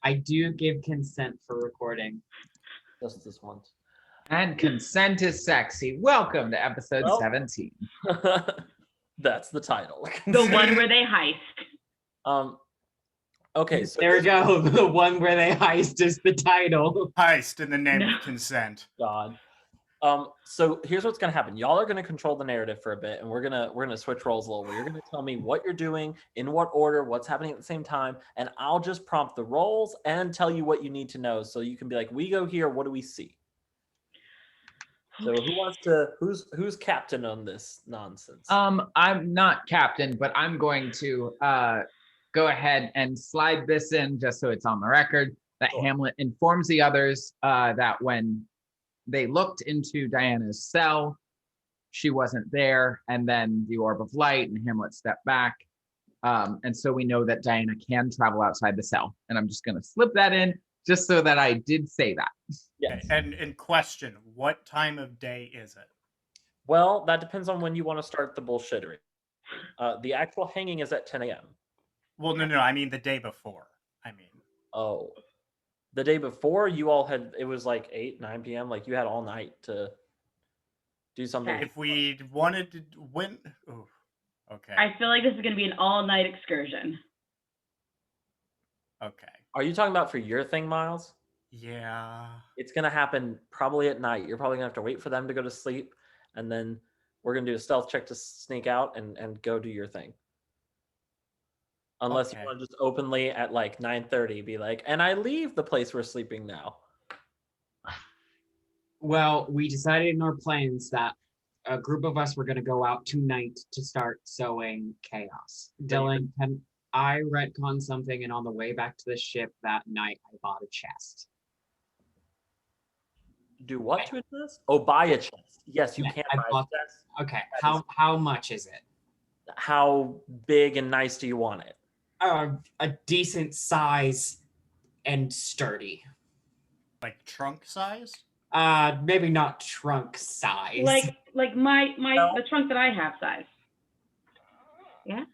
I do give consent for recording. Just this once. And consent is sexy. Welcome to episode 17. That's the title. The one where they heist. Okay, so there we go. The one where they heist is the title. Heist in the name of consent. God. So here's what's gonna happen. Y'all are gonna control the narrative for a bit, and we're gonna switch roles a little bit. You're gonna tell me what you're doing, in what order, what's happening at the same time, and I'll just prompt the roles and tell you what you need to know, so you can be like, "We go here. What do we see?" So who's captain on this nonsense? I'm not captain, but I'm going to go ahead and slide this in just so it's on the record that Hamlet informs the others that when they looked into Diana's cell, she wasn't there, and then the orb of light and Hamlet stepped back. And so we know that Diana can travel outside the cell. And I'm just going to slip that in just so that I did say that. Yes. And in question, what time of day is it? Well, that depends on when you want to start the bullshittery. The actual hanging is at 10 a.m. Well, no, I mean the day before. Oh. The day before, you all had, it was like 8, 9 p.m. Like, you had all night to do something. If we wanted to win... Ooh, okay. I feel like this is going to be an all-night excursion. Okay. Are you talking about for your thing, Miles? Yeah. It's going to happen probably at night. You're probably going to have to wait for them to go to sleep, and then we're going to do a stealth check to sneak out and go do your thing. Unless you want to just openly at like 9:30 be like, and I leave the place we're sleeping now. Well, we decided in our plans that a group of us were going to go out tonight to start sowing chaos. Dylan, can I retcon something? And on the way back to the ship that night, I bought a chest. Do what to a chest? Oh, buy a chest. Yes, you can buy a chest. Okay, how much is it? How big and nice do you want it? A decent size and sturdy. Like trunk size? Maybe not trunk size. Like the trunk that I have size. Yeah.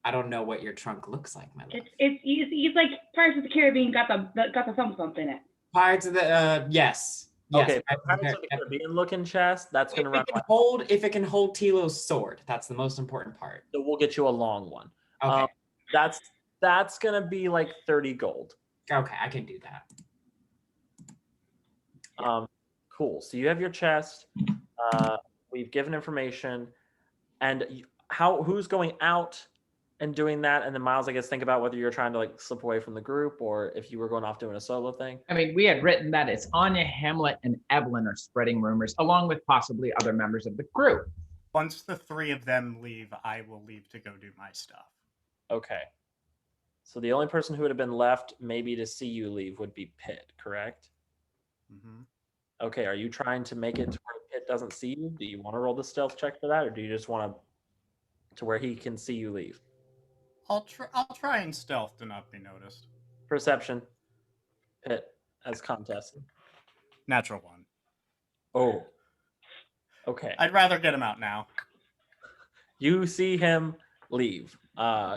I don't know what your trunk looks like, my love. It's like Pirates of the Caribbean got the thump in it. Pirates of the yes. Okay, Pirates of the Caribbean looking chest. That's gonna run. If it can hold Tealo's sword, that's the most important part. So we'll get you a long one. Okay. That's gonna be like 30 gold. Okay, I can do that. Cool. So you have your chest. We've given information, and who's going out and doing that? And then Miles, I guess, think about whether you're trying to like slip away from the group or if you were going off doing a solo thing. I mean, we had written that it's Anya, Hamlet, and Evelyn are spreading rumors, along with possibly other members of the group. Once the 3 of them leave, I will leave to go do my stuff. Okay. So the only person who would have been left maybe to see you leave would be Pitt, correct? Mm-hmm. Okay, are you trying to make it to where Pitt doesn't see you? Do you want to roll the stealth check for that, or do you just want to where he can see you leave? I'll try and stealth to not be noticed. Perception. Pitt as contest. Natural 1. Oh. Okay. I'd rather get him out now. You see him leave.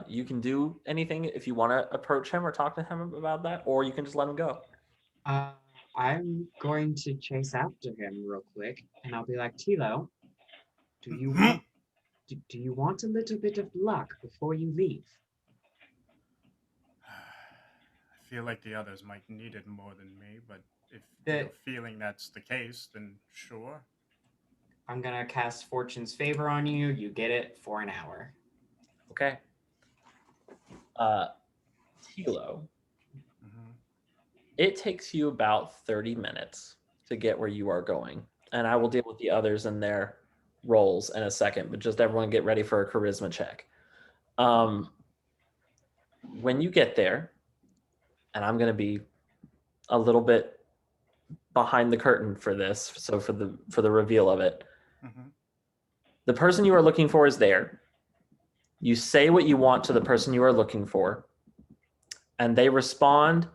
You can do anything if you want to approach him or talk to him about that, or you can just let him go. I'm going to chase after him real quick, and I'll be like, Tealo, do you want a little bit of luck before you leave? I feel like the others might need it more than me, but if you're feeling that's the case, then sure. I'm gonna cast Fortune's Favor on you. You get it for an hour. Okay. Tealo. It takes you about 30 minutes to get where you are going. And I will deal with the others and their roles in a second, but just everyone get ready for a charisma check. When you get there, and I'm going to be a little bit behind the curtain for this, so for the reveal of it. Mm-hmm. The person you are looking for is there. You say what you want to the person you are looking for, and they respond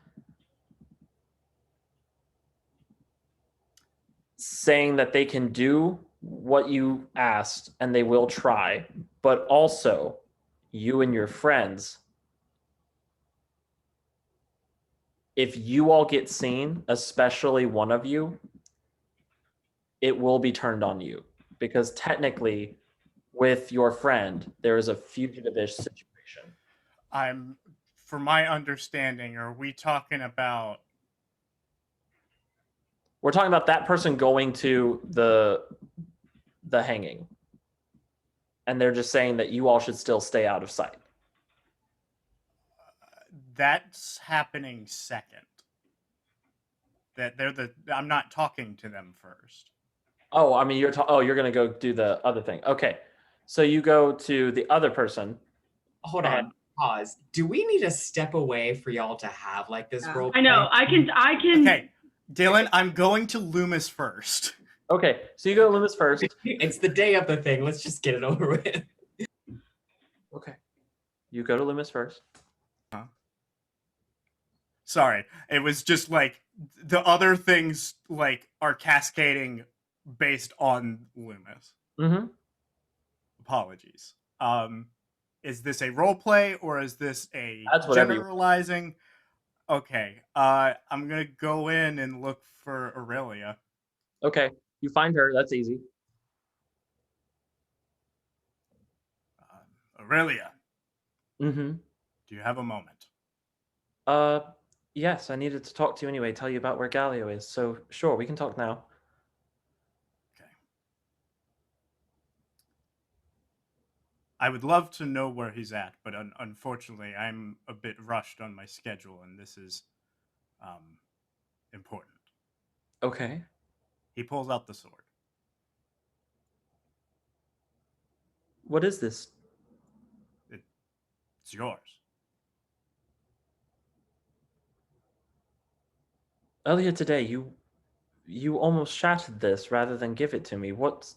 saying that they can do what you asked and they will try, but also you and your friends if you all get seen, especially one of you, it will be turned on you. Because technically, with your friend, there is a fugitive-ish situation. For my understanding, are we talking about? We're talking about that person going to the hanging. And they're just saying that you all should still stay out of sight. That's happening second. That I'm not talking to them first. Oh, I mean, you're gonna go do the other thing. Okay, so you go to the other person. Hold on, pause. Do we need to step away for y'all to have like this role? I know. I can. Okay, Dylan, I'm going to Lumis first. Okay, so you go to Lumis first. It's the day of the thing. Let's just get it over with. Okay, you go to Lumis first. Huh? Sorry, it was just like the other things like are cascading based on Lumis. Mm-hmm. Apologies. Is this a role play or is this a generalizing? Okay, I'm gonna go in and look for Aurelia. Okay, you find her. That's easy. Aurelia. Mm-hmm. Do you have a moment? Yes, I needed to talk to you anyway, tell you about where Galio is. So sure, we can talk now. Okay. I would love to know where he's at, but unfortunately, I'm a bit rushed on my schedule, and this is important. Okay. He pulls out the sword. What is this? It's yours. Earlier today, you almost shattered this rather than give it to me. What's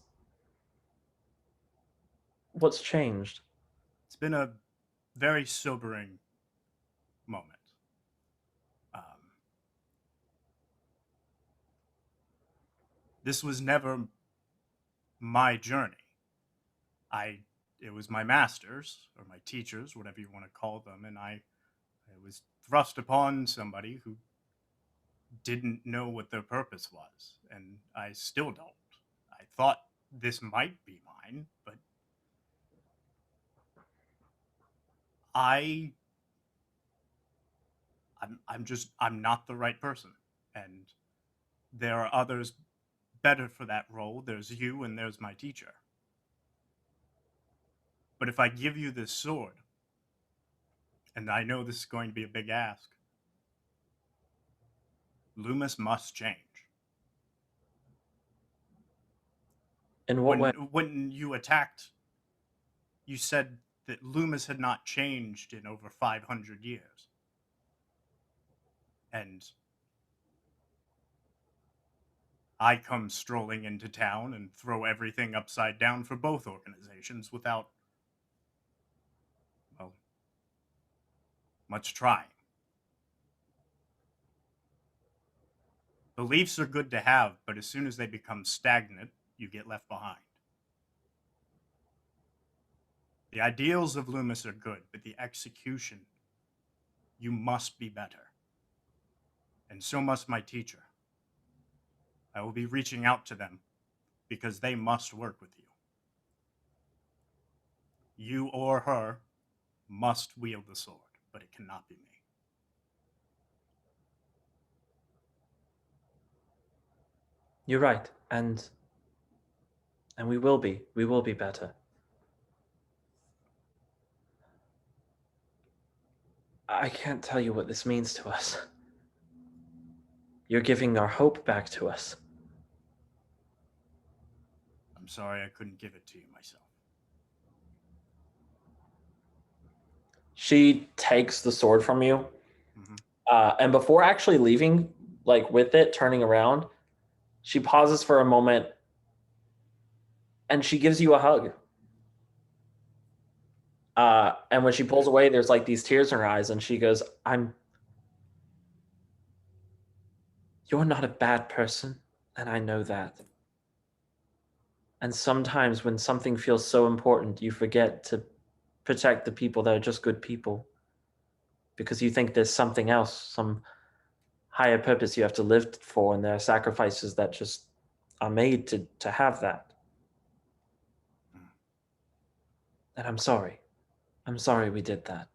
changed? It's been a very sobering moment. This was never my journey. It was my masters, or my teachers, whatever you want to call them, and I was thrust upon somebody who didn't know what their purpose was, and I still don't. I thought this might be mine, but I'm not the right person, and there are others better for that role. There's you and there's my teacher. But if I give you this sword, and I know this is going to be a big ask, Lumis must change. In what way? When you attacked, you said that Lumis had not changed in over 500 years. And I come strolling into town and throw everything upside down for both organizations without, well, much trying. Beliefs are good to have, but as soon as they become stagnant, you get left behind. The ideals of Lumis are good, but the execution, you must be better. And so must my teacher. I will be reaching out to them because they must work with you. You or her must wield the sword, but it cannot be me. You're right, and we will be better. I can't tell you what this means to us. You're giving our hope back to us. I'm sorry I couldn't give it to you myself. She takes the sword from you, and before actually leaving, like with it, turning around, she pauses for a moment, and she gives you a hug. And when she pulls away, there's like these tears in her eyes, and she goes, You're not a bad person, and I know that. And sometimes when something feels so important, you forget to protect the people that are just good people because you think there's something else, some higher purpose you have to live for, and there are sacrifices that just are made to have that. And I'm sorry. I'm sorry we did that.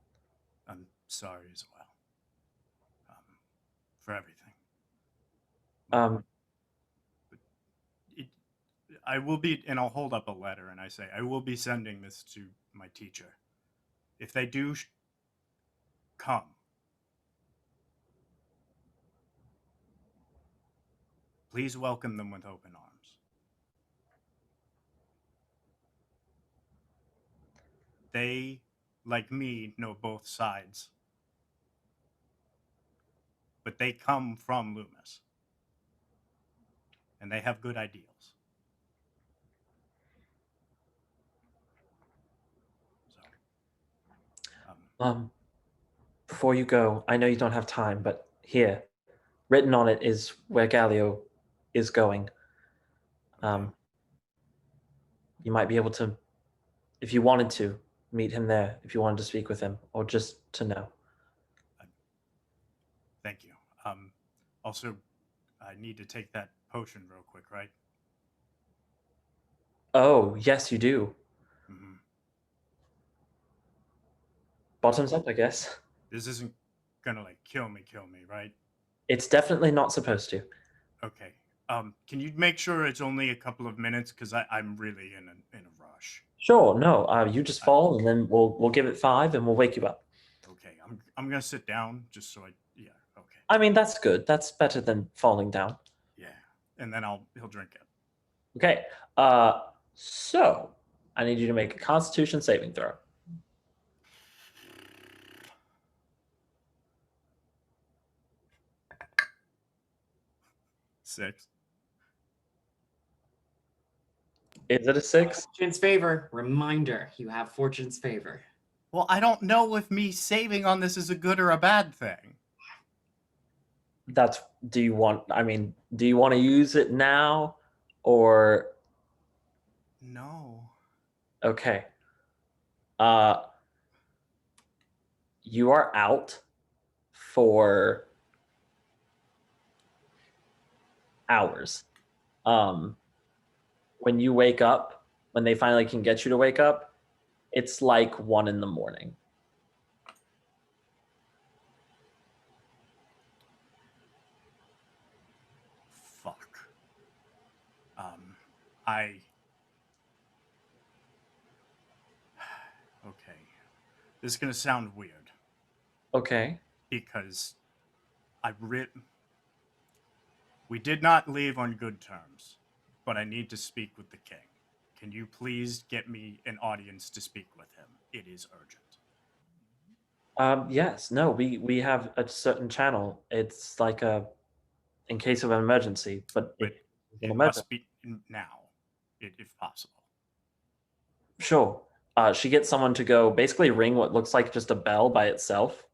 I'm sorry as well. For everything. I will be, and I'll hold up a letter and I say, I will be sending this to my teacher. If they do come, please welcome them with open arms. They, like me, know both sides. But they come from Lumis. And they have good ideals. So, before you go, I know you don't have time, but here, written on it is where Gallo is going. okay. You might be able to, if you wanted to, meet him there, if you wanted to speak with him, or just to know. Thank you. Also, I need to take that potion real quick, right? Oh, yes, you do. Mm-hmm. Bottoms up, I guess. This isn't gonna like kill me, right? It's definitely not supposed to. Okay. Can you make sure it's only a couple of minutes? Because I'm really in a rush. Sure, no. You just fall, and then we'll give it 5, and we'll wake you up. Okay. I'm gonna sit down just so yeah. Okay. I mean, that's good. That's better than falling down. Yeah. And then he'll drink it. Okay. So I need you to make a Constitution saving throw. Six. Is it a 6? Fortune's favor. Reminder, you have Fortune's favor. Well, I don't know if me saving on this is a good or a bad thing. Do you want to use it now or? No. Okay. You are out for hours. When you wake up, when they finally can get you to wake up, it's like 1 a.m. Fuck. Okay. This is gonna sound weird. Okay. Because we did not leave on good terms, but I need to speak with the king. Can you please get me an audience to speak with him? It is urgent. Yes. No. We have a certain channel. It's like in case of an emergency, but It an must be now, if possible. Sure. She gets someone to go basically ring what looks like just a bell by itself.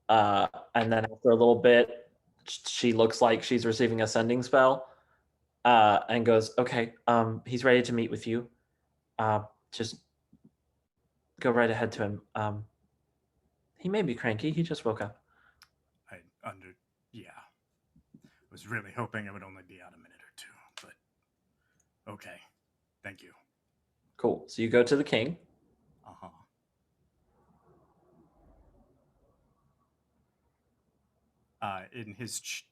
And then after a little bit, she looks like she's receiving a sending spell, and goes, okay, he's ready to meet with you. Just go right ahead to him. He may be cranky. He just woke up. Yeah. Was really hoping it would only be out a minute or two, but okay. Thank you. Cool. So you go to the king. Uh-huh.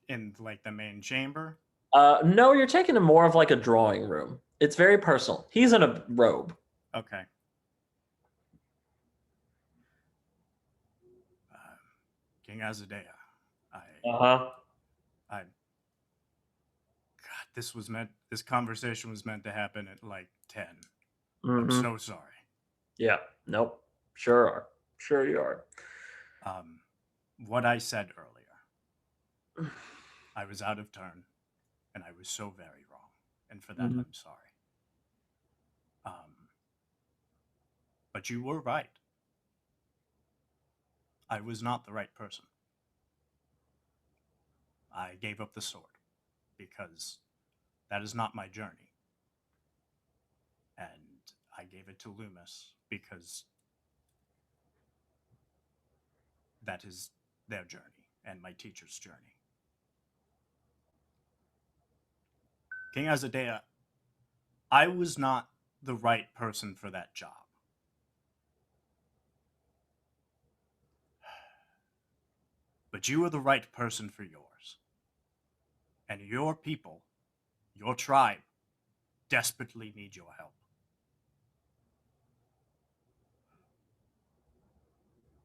In like the main chamber? No, you're taking him more of like a drawing room. It's very personal. He's in a robe. Okay. King Azadea. God, this conversation was meant to happen at like 10. Mm-hmm. I'm so sorry. Yeah. Nope. Sure are. Sure you are. What I said earlier, I was out of turn, and I was so very wrong, and for that I'm sorry. But you were right. I was not the right person. I gave up the sword because that is not my journey. And I gave it to Lumis because that is their journey and my teacher's journey. King Azadea, I was not the right person for that job. But you are the right person for yours. And your people, your tribe, desperately need your help.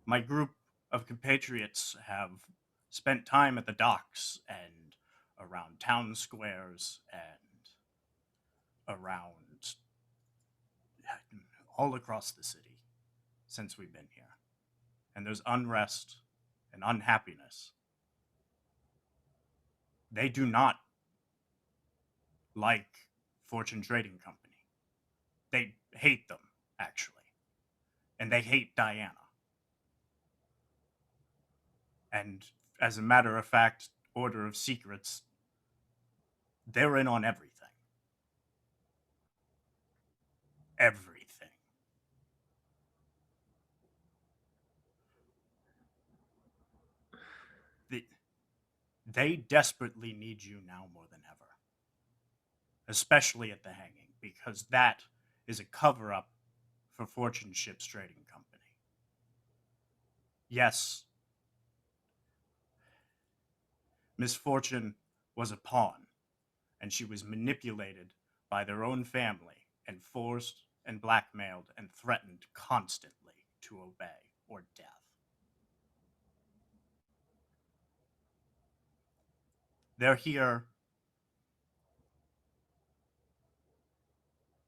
My group of compatriots have spent time at the docks and around town squares and around all across the city since we've been here. And there's unrest and unhappiness. They do not like Fortune Trading Company. They hate them, actually. And they hate Diana. And as a matter of fact, Order of Secrets, they're in on everything. Everything. They desperately need you now more than ever. Especially at the hanging, because that is a cover-up for Fortune Ships Trading Company. Yes, Miss Fortune was a pawn, and she was manipulated by their own family and forced and blackmailed and threatened constantly to obey or death. They're here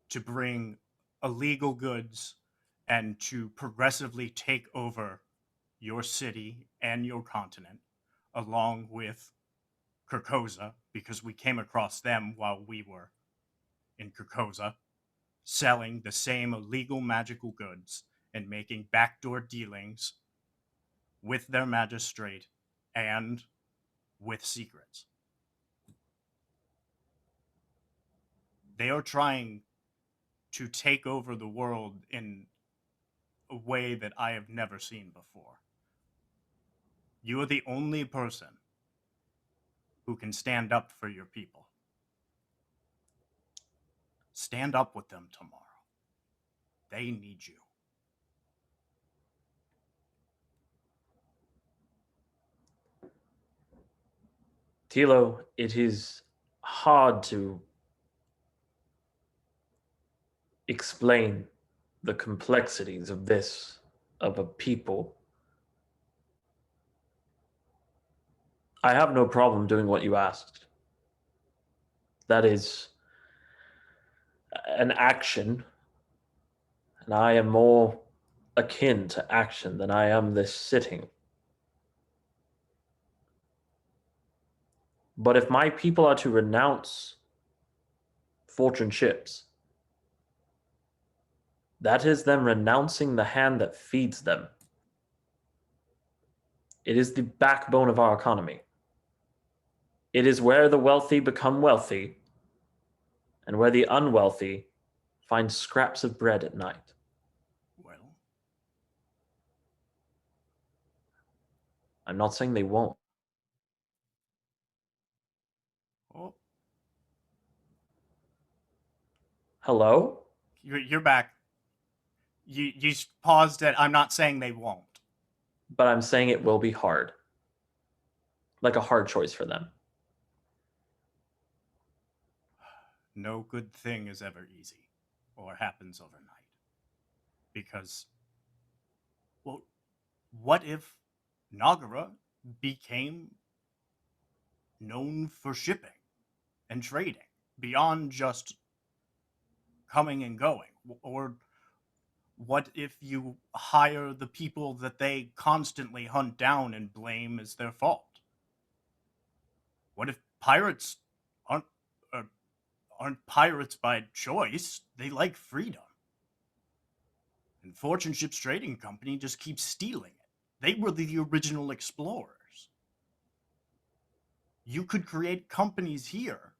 to bring illegal goods and to progressively take over your city and your continent, along with Kirkoza, because we came across them while we were in Kirkoza, selling the same illegal magical goods and making backdoor dealings with their magistrate and with secrets. They are trying to take over the world in a way that I have never seen before. You are the only person who can stand up for your people. Stand up with them tomorrow. They need you. Tealo, it is hard to explain the complexities of this, of a people. I have no problem doing what you asked. That is an action, and I am more akin to action than I am this sitting. But if my people are to renounce Fortune Ships, that is them renouncing the hand that feeds them. It is the backbone of our economy. It is where the wealthy become wealthy and where the unwealthy find scraps of bread at night. Well, I'm not saying they won't. oh, Hello? you're back. You paused at, I'm not saying they won't. But I'm saying it will be hard. Like a hard choice for them. No good thing is ever easy or happens overnight. Because, well, what if Nagara became known for shipping and trading beyond just coming and going? Or what if you hire the people that they constantly hunt down and blame as their fault? What if pirates aren't pirates by choice? They like freedom. And Fortune Ships Trading Company just keeps stealing it. They were the original explorers. You could create companies here,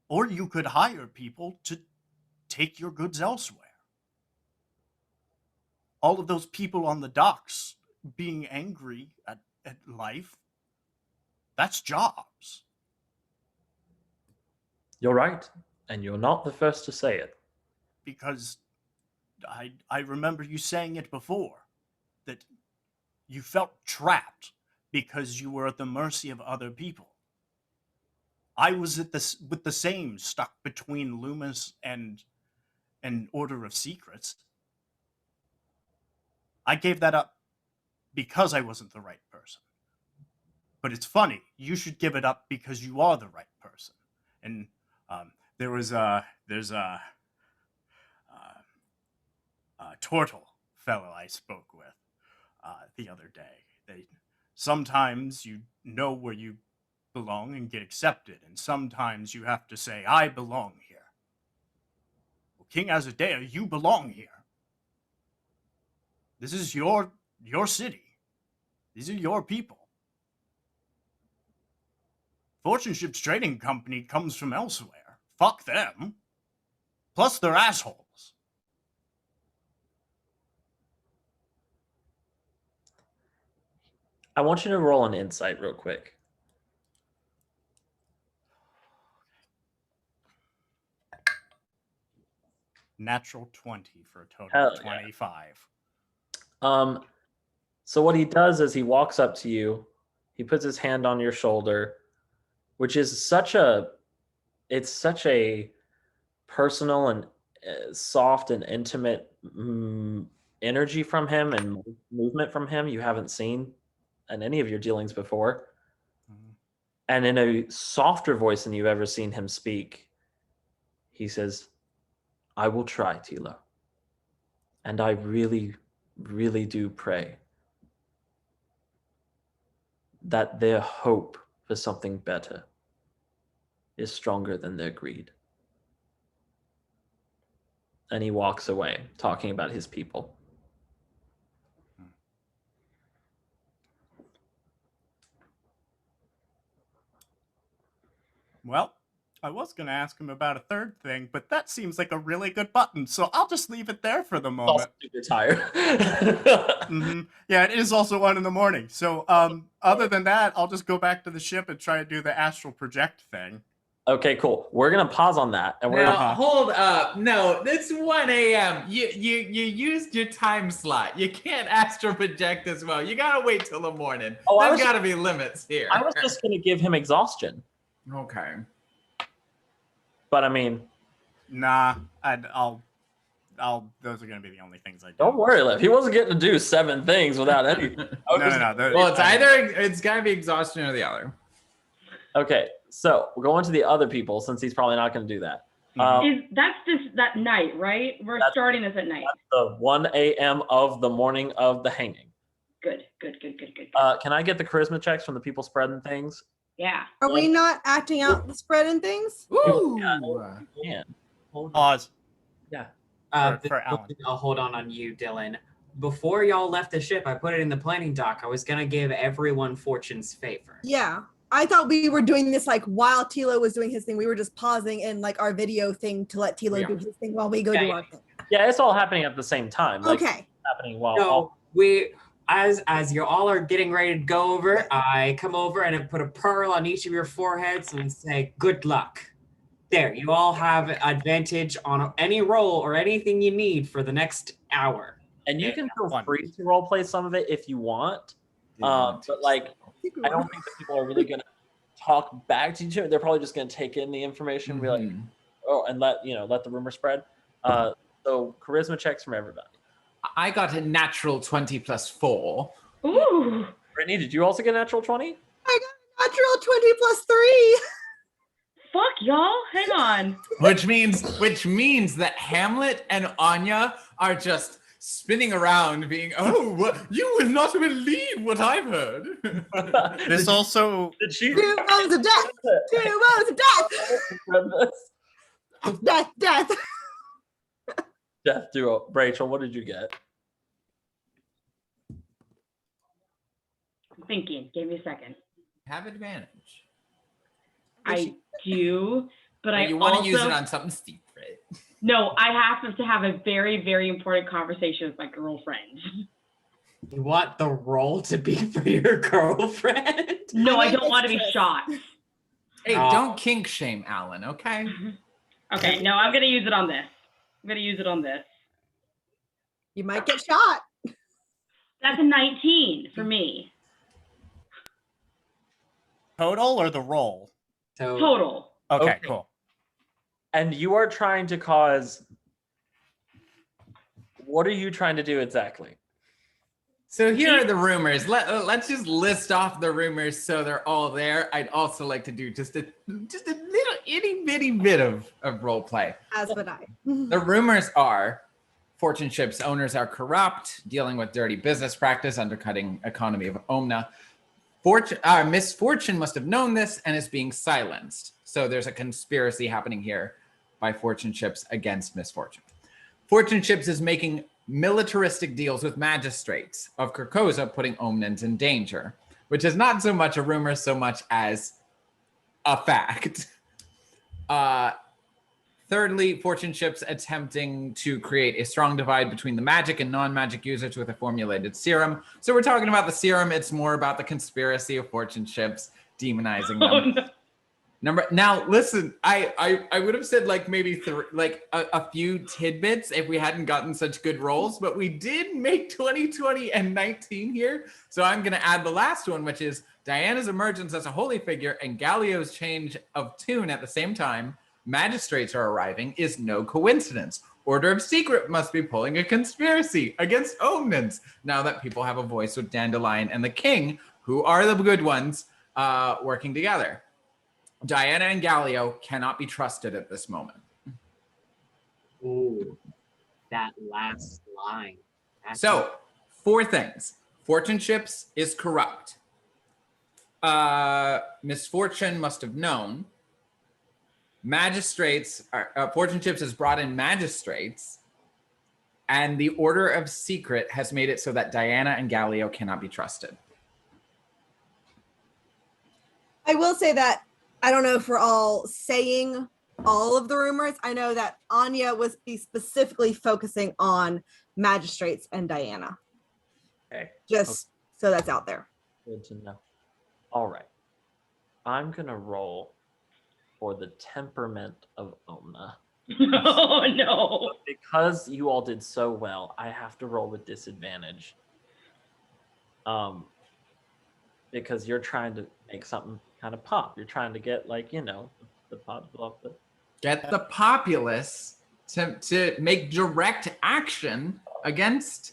or you could hire people to take your goods elsewhere. All of those people on the docks being angry at life, that's jobs. You're right, and you're not the first to say it. Because I remember you saying it before, that you felt trapped because you were at the mercy of other people. I was with the same, stuck between Lumis and an Order of Secrets. I gave that up because I wasn't the right person. But it's funny, you should give it up because you are the right person. And there's a turtle fellow I spoke with the other day. Sometimes you know where you belong and get accepted, and sometimes you have to say, I belong here. Well, King Azadea, you belong here. This is your city. These are your people. Fortune Ships Trading Company comes from elsewhere. Fuck them. Plus, they're assholes. I want you to roll an insight real quick. Natural 20 for a total Hell of 25. So what he does is he walks up to you, he puts his hand on your shoulder, which is such a personal and soft and intimate energy from him and movement from him you haven't seen in any of your dealings before. Mhm. And in a softer voice than you've ever seen him speak, he says, I will try, Tealo. And I really, really do pray that their hope for something better is stronger than their greed. And he walks away, talking about his people. Well, I was going to ask him about a third thing, but that seems like a really good button, so I'll just leave it there for the moment. Super tired. Yeah, it is also 1 a.m. So, other than that, I'll just go back to the ship and try to do the astral project thing. Okay, cool. We're gonna pause on that, and we're Now, gonna... hold up. No, it's 1 a.m. You used your time slot. You can't astral project as well. You gotta wait till the morning. Oh, There's gotta be limits here. I was just gonna give him exhaustion, Okay. but I mean, Nah, I'll. Those are gonna be the only things I do. don't worry, Liv. He wasn't getting to do 7 things without any. No. Well, it's gotta be exhaustion or the other. Okay, so we're going to the other people since he's probably not gonna do that. That's just that night, right? We're starting this at night. The 1 a.m. of the morning of the hanging. Good. Can I get the charisma checks from the people spreading things? Yeah. Are we not acting out the spread and things? Ooh. Man. Hold on. Pause. Yeah. For Alan. I'll hold on you, Dylan. Before y'all left the ship, I put it in the planning doc. I was gonna give everyone Fortune's favor. Yeah. I thought we were doing this like while Tealo was doing his thing. We were just pausing in like our video thing to let Tealo do his thing while we go do our thing. Yeah, it's all happening at the same time. Like, Okay. It's happening while So we, as you all are getting ready to go over, I come over and I put a pearl on each of your foreheads and say, "Good luck." There, you all have advantage on any roll or anything you need for the next hour. and you can feel free to role play some of it if you want. But like, I don't think that people are really gonna talk back to each other. They're probably just gonna take in the information, and be like, oh, and let the rumor spread. So charisma checks from everybody. I got a natural 20 plus 4. Ooh. Brittany, did you also get a natural 20? I got a natural 20 plus 3. Fuck y'all. Hang on. Which means that Hamlet and Anya are just spinning around being, oh, you will not believe what I've heard. This also... Did she? 2 rows of death. 2 rows of death. Death. Death duo. Rachel, what did you get? I'm thinking. Give me a second. Have advantage. I do, but I you want also to use it on something secret. No, I have to have a very, very important conversation with my girlfriend. You want the role to be for your girlfriend? No, I don't it's want to be Triss. shot. Hey, don't kink shame Alan, okay? Okay, no, I'm gonna use it on this. You might get shot. That's a 19 for me. Total or the roll? So Total. Okay, cool. And you are trying to cause. What are you trying to do exactly? So here are the rumors. Let's just list off the rumors so they're all there. I'd also like to do just a little itty bitty bit of role play. As would I. The rumors are Fortune Ship's owners are corrupt, dealing with dirty business practice, undercutting economy of Omna. Misfortune must have known this and is being silenced. So there's a conspiracy happening here by Fortune Ships against Misfortune. Fortune Ships is making militaristic deals with magistrates of Carcosa, putting Omnans in danger, which is not so much a rumor so much as a fact. Thirdly, Fortune Ships attempting to create a strong divide between the magic and non-magic users with a formulated serum. So we're talking about the serum. It's more about the conspiracy of Fortune Ships demonizing them. Oh, no. Now listen, I would have said like maybe a few tidbits if we hadn't gotten such good rolls, but we did make 20, 20, and 19 here. So I'm gonna add the last one, which is Diana's emergence as a holy figure and Galio's change of tune at the same time. Magistrates are arriving is no coincidence. Order of Secret must be pulling a conspiracy against Omnans now that people have a voice with Dandelion and the King, who are the good ones, working together. Diana and Galio cannot be trusted at this moment. ooh, that last line. That's So, 4 things. Fortune Ships is corrupt. Misfortune must have known. Fortune Ships has brought in magistrates. And the Order of Secret has made it so that Diana and Galio cannot be trusted. I will say that I don't know if we're all saying all of the rumors. I know that Anya was specifically focusing on magistrates and Diana. Okay. Just so that's out there. Good to know. All right. I'm going to roll for the temperament of Omna. Oh, no. Because you all did so well, I have to roll with disadvantage. Because you're trying to make something kind of pop. You're trying to get the pop off the. Get the populace to make direct action against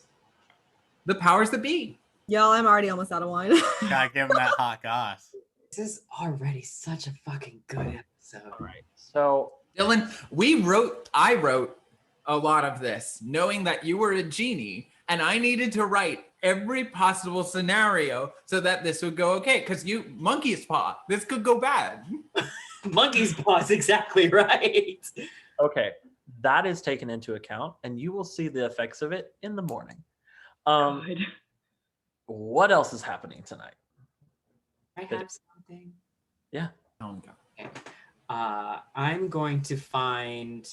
the powers that be. Y'all, I'm already almost out of wine. Gotta give him that hot goss. This is already such a fucking good episode. All right. So Dylan, I wrote a lot of this knowing that you were a genie and I needed to write every possible scenario so that this would go okay. Because monkey's paw, this could go bad. Monkey's paw is exactly right. okay, that is taken into account, and you will see the effects of it in the morning. God. What else is happening tonight? I have something. Yeah. Okay. I'm going to find.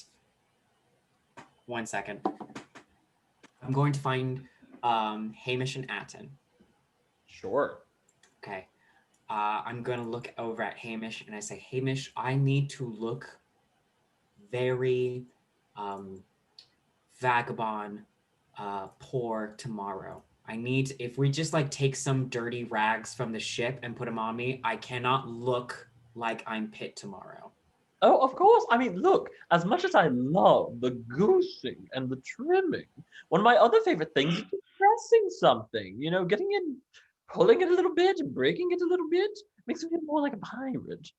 1 second. I'm going to find Hamish and Atten. Sure. Okay. I'm going to look over at Hamish and I say, Hamish, I need to look very vagabond, poor tomorrow. If we just take some dirty rags from the ship and put them on me, I cannot look like I'm Pitt tomorrow. Oh, of course. I mean, look, as much as I love the goosing and the trimming, one of my other favorite things is dressing something, getting in, pulling it a little bit and breaking it a little bit, makes me feel more like a pirate.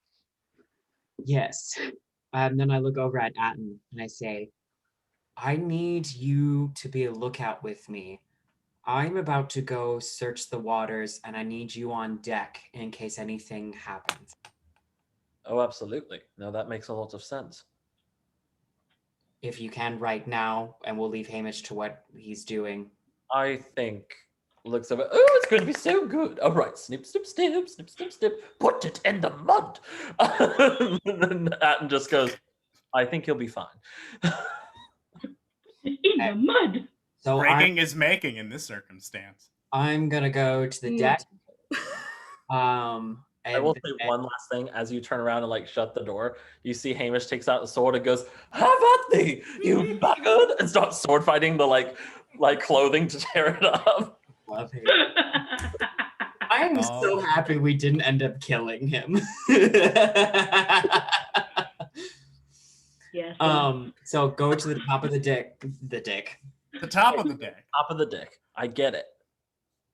Yes. And then I look over at Atten and I say, I need you to be a lookout with me. I'm about to go search the waters and I need you on deck in case anything happens. Oh, absolutely. No, that makes a lot of sense. If you can right now, and we'll leave Hamish to what he's doing. I think looks over. Oh, it's going to be so good. All right, snip, snip, snip, snip, snip, snip. Put it in the mud. And then Atten just goes, I think he'll be fine. In the mud. So Breaking is making in this circumstance. I'm gonna go to the deck. I will And say one last thing. As you turn around and like shut the door, you see Hamish takes out a sword and goes, "Have at thee, you buggered!" and starts sword fighting the like clothing to tear it up. love him. I am so happy we didn't end up killing him. Yes. So go to the top of the deck. The top of the deck. Top of the deck. I get it.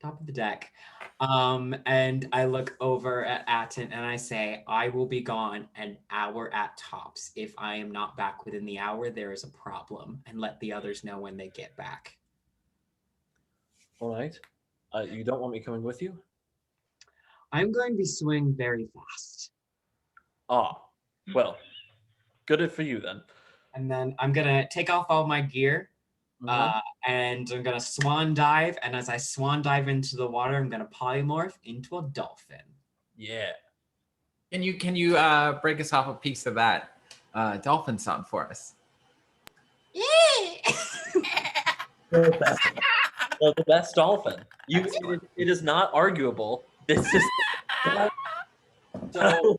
Top of the deck. And I look over at Atten and I say, I will be gone an hour at tops. If I am not back within the hour, there is a problem, and let the others know when they get back. All right. You don't want me coming with you? I'm going to be swimming very fast. Ah, well, good for you then. And then I'm going to take off all my gear. And I'm gonna swan dive, and as I swan dive into the water, I'm gonna polymorph into a dolphin. Yeah. Can you break us off a piece of that dolphin song for us? Well, the best dolphin. It is not arguable. This is So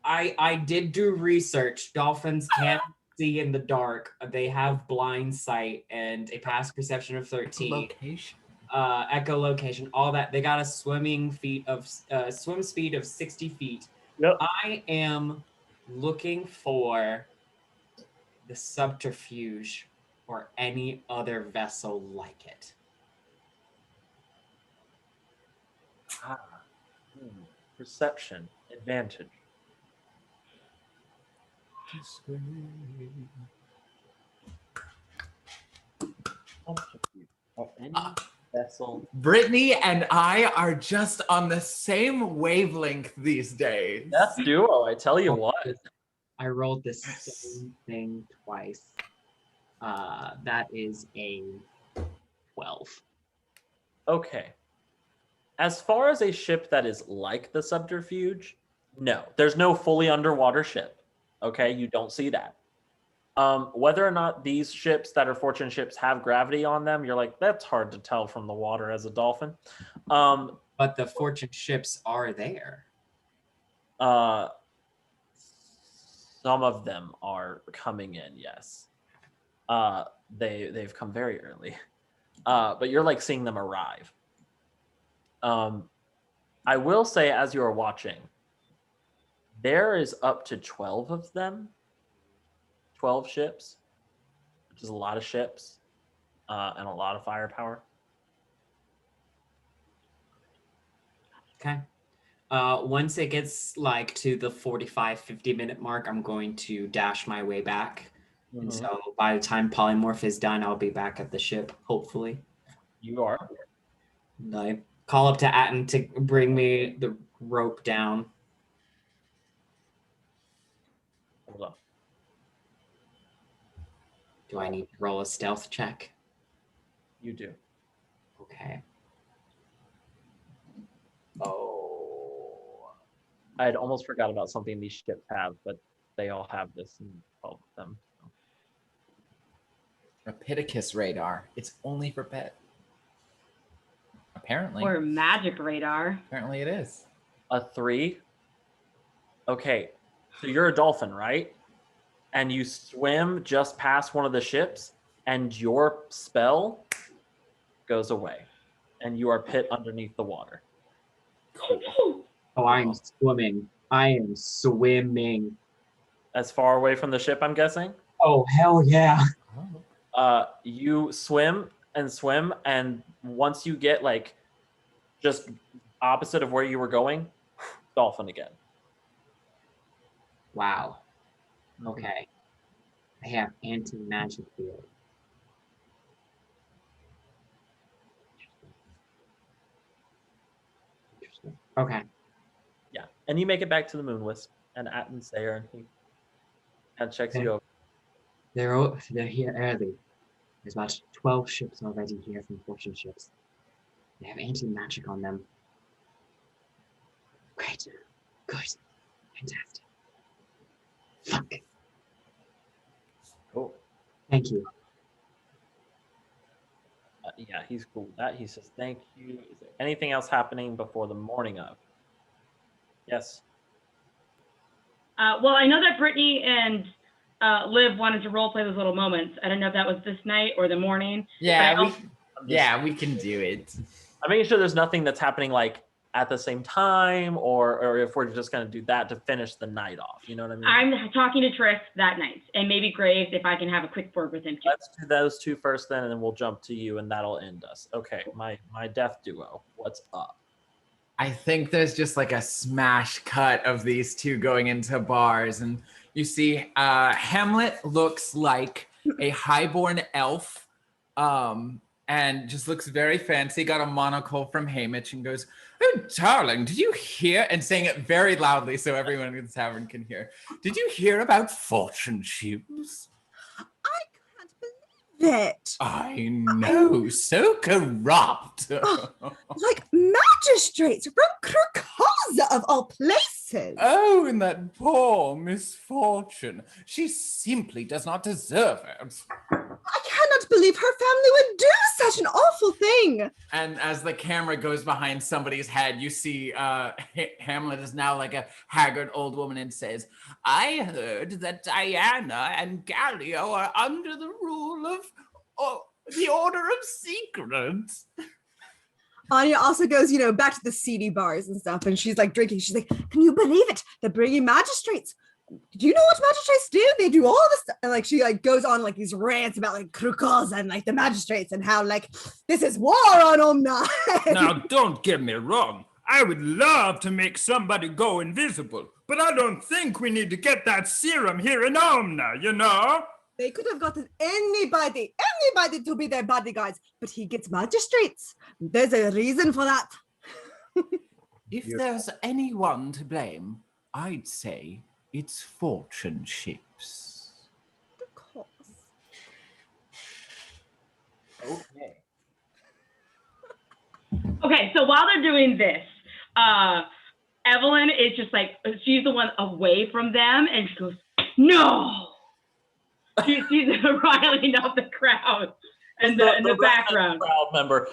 I did do research. Dolphins can't see in the dark. They have blind sight and a past perception of 13. Location. Echolocation, all that. They got a swim speed of 60 feet. Yep. I am looking for the subterfuge or any other vessel like it. Perception advantage. Or any vessel. Brittany and I are just on the same wavelength these days. That's duo, I tell you what. I rolled this same thing twice. That is a 12. Okay. As far as a ship that is like the subterfuge, no. There's no fully underwater ship. Okay, you don't see that. Whether or not these ships that are fortune ships have gravity on them, you're like, that's hard to tell from the water as a dolphin. But the fortune ships are there. Some of them are coming in, yes. They've come very early. But you're like seeing them arrive. I will say, as you are watching, there is up to 12 of them. 12 ships, which is a lot of ships and a lot of firepower. Okay. Once it gets like to the 45-50 minute mark, I'm going to dash my way back. And so by the time polymorph is done, I'll be back at the ship, hopefully. You are. And I call up to Atten to bring me the rope down. Hold on. Do I need to roll a stealth check? You do. Okay. Oh. I had almost forgot about something these ships have, but they all have this in all of them. Rapidicus radar. It's only for pet. Apparently. Or magic radar. Apparently it is. A 3. Okay, so you're a dolphin, right? And you swim just past one of the ships, and your spell goes away, and you are pit underneath the water. Oh, I am swimming. I am swimming. As far away from the ship, I'm guessing? Oh, hell yeah. You swim, and once you get like just opposite of where you were going, dolphin again. Wow. Okay. I have anti-magic field. Interesting. Okay. Yeah, and you make it back to the moon, Wisp, and Atten's there, and he kind of checks you over. They're here early. There's about 12 ships already here from fortune ships. They have anti-magic on them. Great. Good. Fantastic. Fuck. Cool. Thank you. Yeah, he's cool with that. He says, thank you. Is there anything else happening before the morning of? Yes. Well, I know that Brittany and Liv wanted to role play those little moments. I don't know if that was this night or the morning. Yeah, we can do it. I'm making sure there's nothing that's happening like at the same time, or if we're just gonna do that to finish the night off. You know what I mean? I'm talking to Triss that night, and maybe Graves if I can have a quick word with him too. Let's do those two first, then, and then we'll jump to you, and that'll end us. Okay, my death duo. What's up? I think there's just like a smash cut of these two going into bars, and you see Hamlet looks like a highborn elf, and just looks very fancy, got a monocle from Haymitch, and goes, "Oh, darling, did you hear?" And saying it very loudly so everyone in the tavern can hear. "Did you hear about fortune shoes?" I can't believe it. I know, so corrupt. Like magistrates from Krakoza of all places. Oh, and that poor misfortune. She simply does not deserve it. I cannot believe her family would do such an awful thing. And as the camera goes behind somebody's head, you see Hamlet is now like a haggard old woman and says, "I heard that Diana and Gallio are under the rule of the Order of Secrets." Anya also goes, back to the seedy bars and stuff, and she's like drinking. She's like, "Can you believe it? They're bringing magistrates. Do you know what magistrates do? They do all this stuff." And like she like goes on like these rants about like Krakoza and like the magistrates and how like this is war on Omna. Now, don't get me wrong. I would love to make somebody go invisible, but I don't think we need to get that serum here in Omna, you know? They could have gotten anybody to be their bodyguards, but he gets magistrates. There's a reason for that. If there's anyone to blame, I'd say it's fortune ships. Of course. Okay. Okay, so while they're doing this, Evelyn is just like, she's the one away from them, and she goes, "No!" She's riling up the crowd and the background. Crowd member.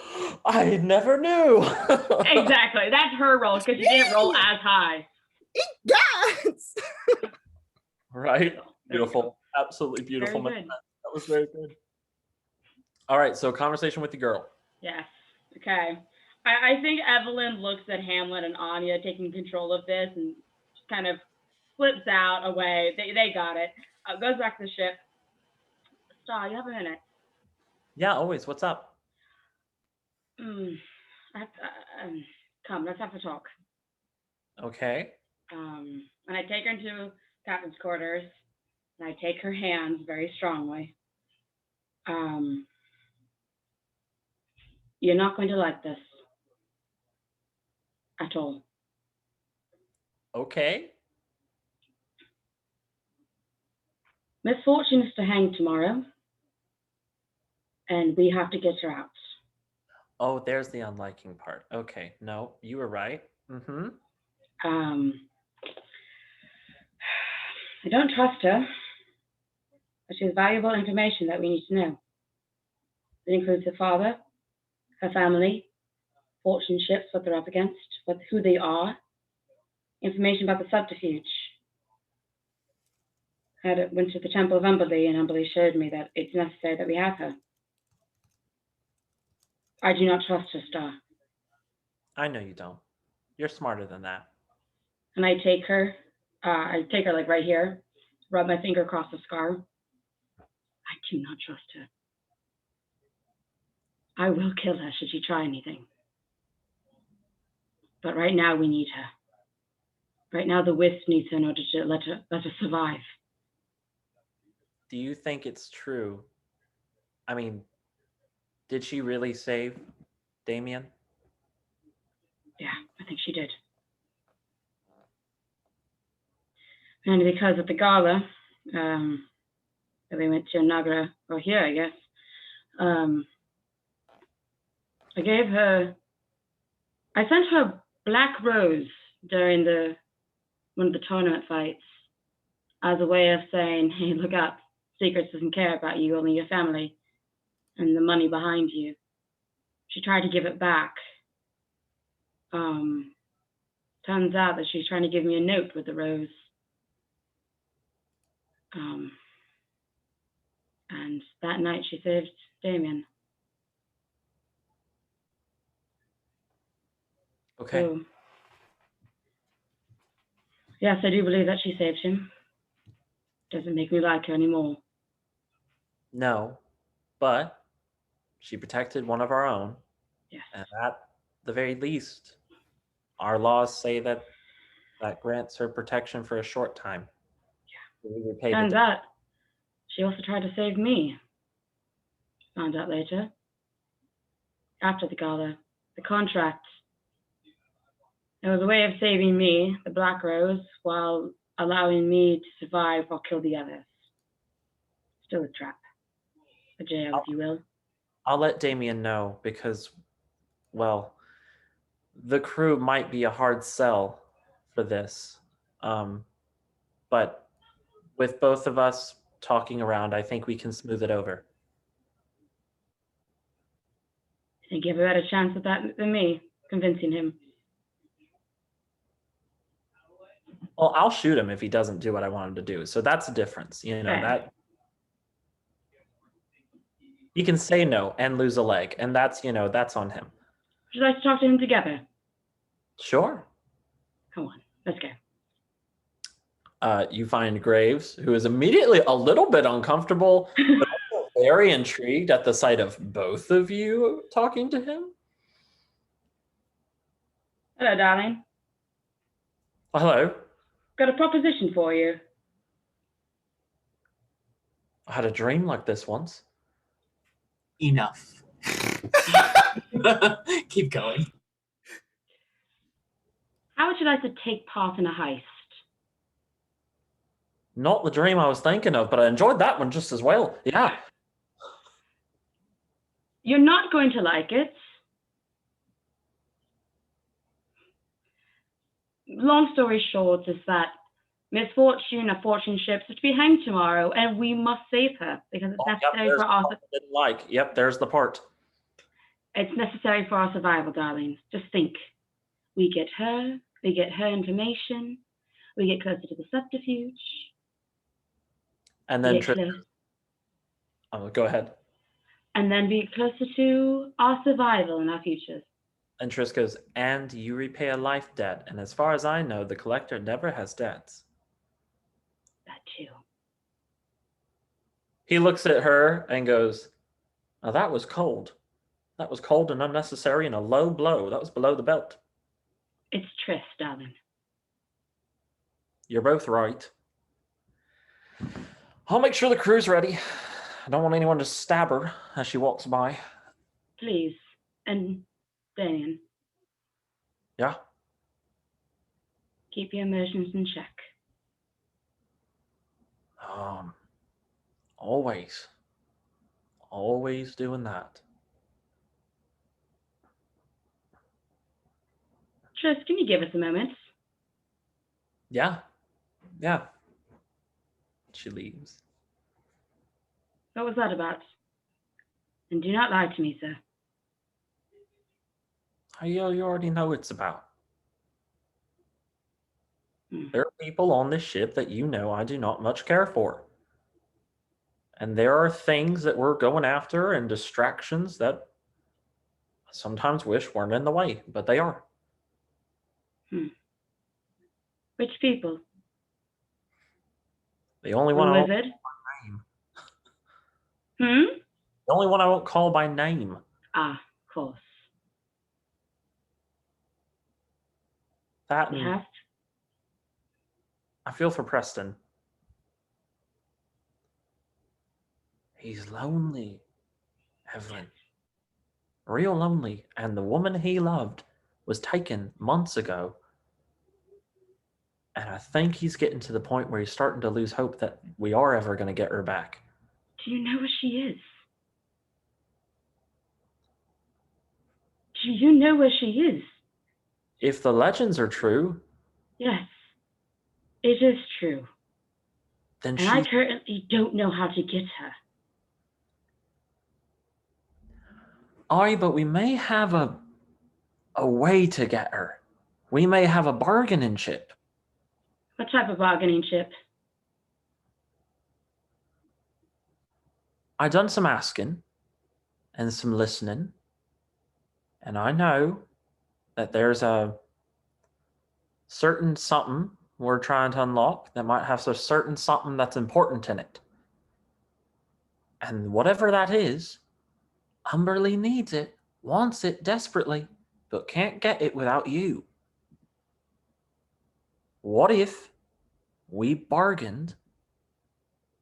I never knew. Exactly. That's her role because she didn't roll as high. Yes. Right? Beautiful. Absolutely beautiful. Very good. That was very good. All right. So conversation with the girl. Yes. Okay. I think Evelyn looks at Hamlet and Anya taking control of this and just kind of flips out away. They got it. Goes back to the ship. Star, you have a minute? Yeah, always. What's up? Come, let's have a talk. Okay. And I take her into captain's quarters, and I take her hands very strongly. You're not going to like this at all. Okay. Misfortune is to hang tomorrow, and we have to get her out. Oh, there's the unliking part. Okay. No, you were right. Mm-hmm. I don't trust her, but she has valuable information that we need to know. It includes her father, her family, fortune ships, what they're up against, who they are, information about the subterfuge. I went to the Temple of Umberly, and Umberly showed me that it's necessary that we have her. I do not trust her, Star. I know you don't. You're smarter than that. And I take her like right here, rub my finger across the scar. I do not trust her. I will kill her should she try anything. But right now we need her. Right now the Wisp needs her in order to let her survive. Do you think it's true? I mean, did she really save Damien? Yeah, I think she did. And because of the gala that we went to in Nagra, or here, I guess, I sent her a black rose during one of the tournament fights as a way of saying, hey, look up, Secrets doesn't care about you, only your family and the money behind you. She tried to give it back, turns out that she's trying to give me a note with the rose. And that night she saved Damien. Okay. So, yes, I do believe that she saved him. Doesn't make me like her anymore. No, but she protected one of our own. Yes. And at the very least, our laws say that grants her protection for a short time. Yeah. We repay Turns the out she also tried to save me. Found out later. After the gala. The contract. It was a way of saving me, the Black Rose, while allowing me to survive or kill the others. Still a trap. A jail, if you will. I'll let Damien know because, well, the crew might be a hard sell for this. But with both of us talking around, I think we can smooth it over. I think you have a better chance at that than me, convincing him. Well, I'll shoot him if he doesn't do what I want him to do. So that's the difference. You know, Fair. that he can say no and lose a leg. And that's, you know, that's on him. Would you like to talk to him together? Sure. Come on, let's go. You find Graves, who is immediately a little bit uncomfortable, but also very intrigued at the sight of both of you talking to him. Hello, darling. Hello. Got a proposition for you. I had a dream like this once. Enough. Keep going. How would you like to take part in a heist? Not the dream I was thinking of, but I enjoyed that one just as well. Yeah. You're not going to like it. Long story short is that Miss Fortune, or Fortune Ships, is to be hanged tomorrow, and we must save her because it's necessary there's for the our. part I didn't like. Yep, there's the part. It's necessary for our survival, darling. Just think. We get her information, we get closer to the subterfuge. And then we get close, go ahead. and then we get closer to our survival and our futures. And Triss goes, and you repay a life debt. And as far as I know, the collector never has debts. That too. He looks at her and goes, now that was cold. That was cold and unnecessary and a low blow. That was below the belt. It's Triss, darling. You're both right. I'll make sure the crew's ready. I don't want anyone to stab her as she walks by. Please. And Damien, Yeah? keep your emotions in check. Always. Always doing that. Triss, can you give us a moment? Yeah. Yeah. She leaves. What was that And do not lie to me, sir. You already know it's about. Hmm. There are people on this ship that you know I do not much care for. And there are things that we're going after and distractions that I sometimes wish weren't in the way, but they are. Which people? The only The one I won't wizard? call by name. The only one I won't call by name. Ah, of course. That You and have? I feel for Preston. He's lonely, Evelyn. Real lonely. And the woman he loved was taken months ago. And I think he's getting to the point where he's starting to lose hope that we are ever going to get her back. Do you know where she is? Do you know where she is? If the legends are true, Yes, it is true. then And I she's... currently don't know how to get her. Aye, but we may have a way to get her. we may have a bargaining chip. What type of bargaining chip? I done some asking and some listening, and I know that there's a certain something we're trying to unlock that might have a certain something that's important in it. And whatever that is, Umberly needs it, wants it desperately, but can't get it without you. What if we bargained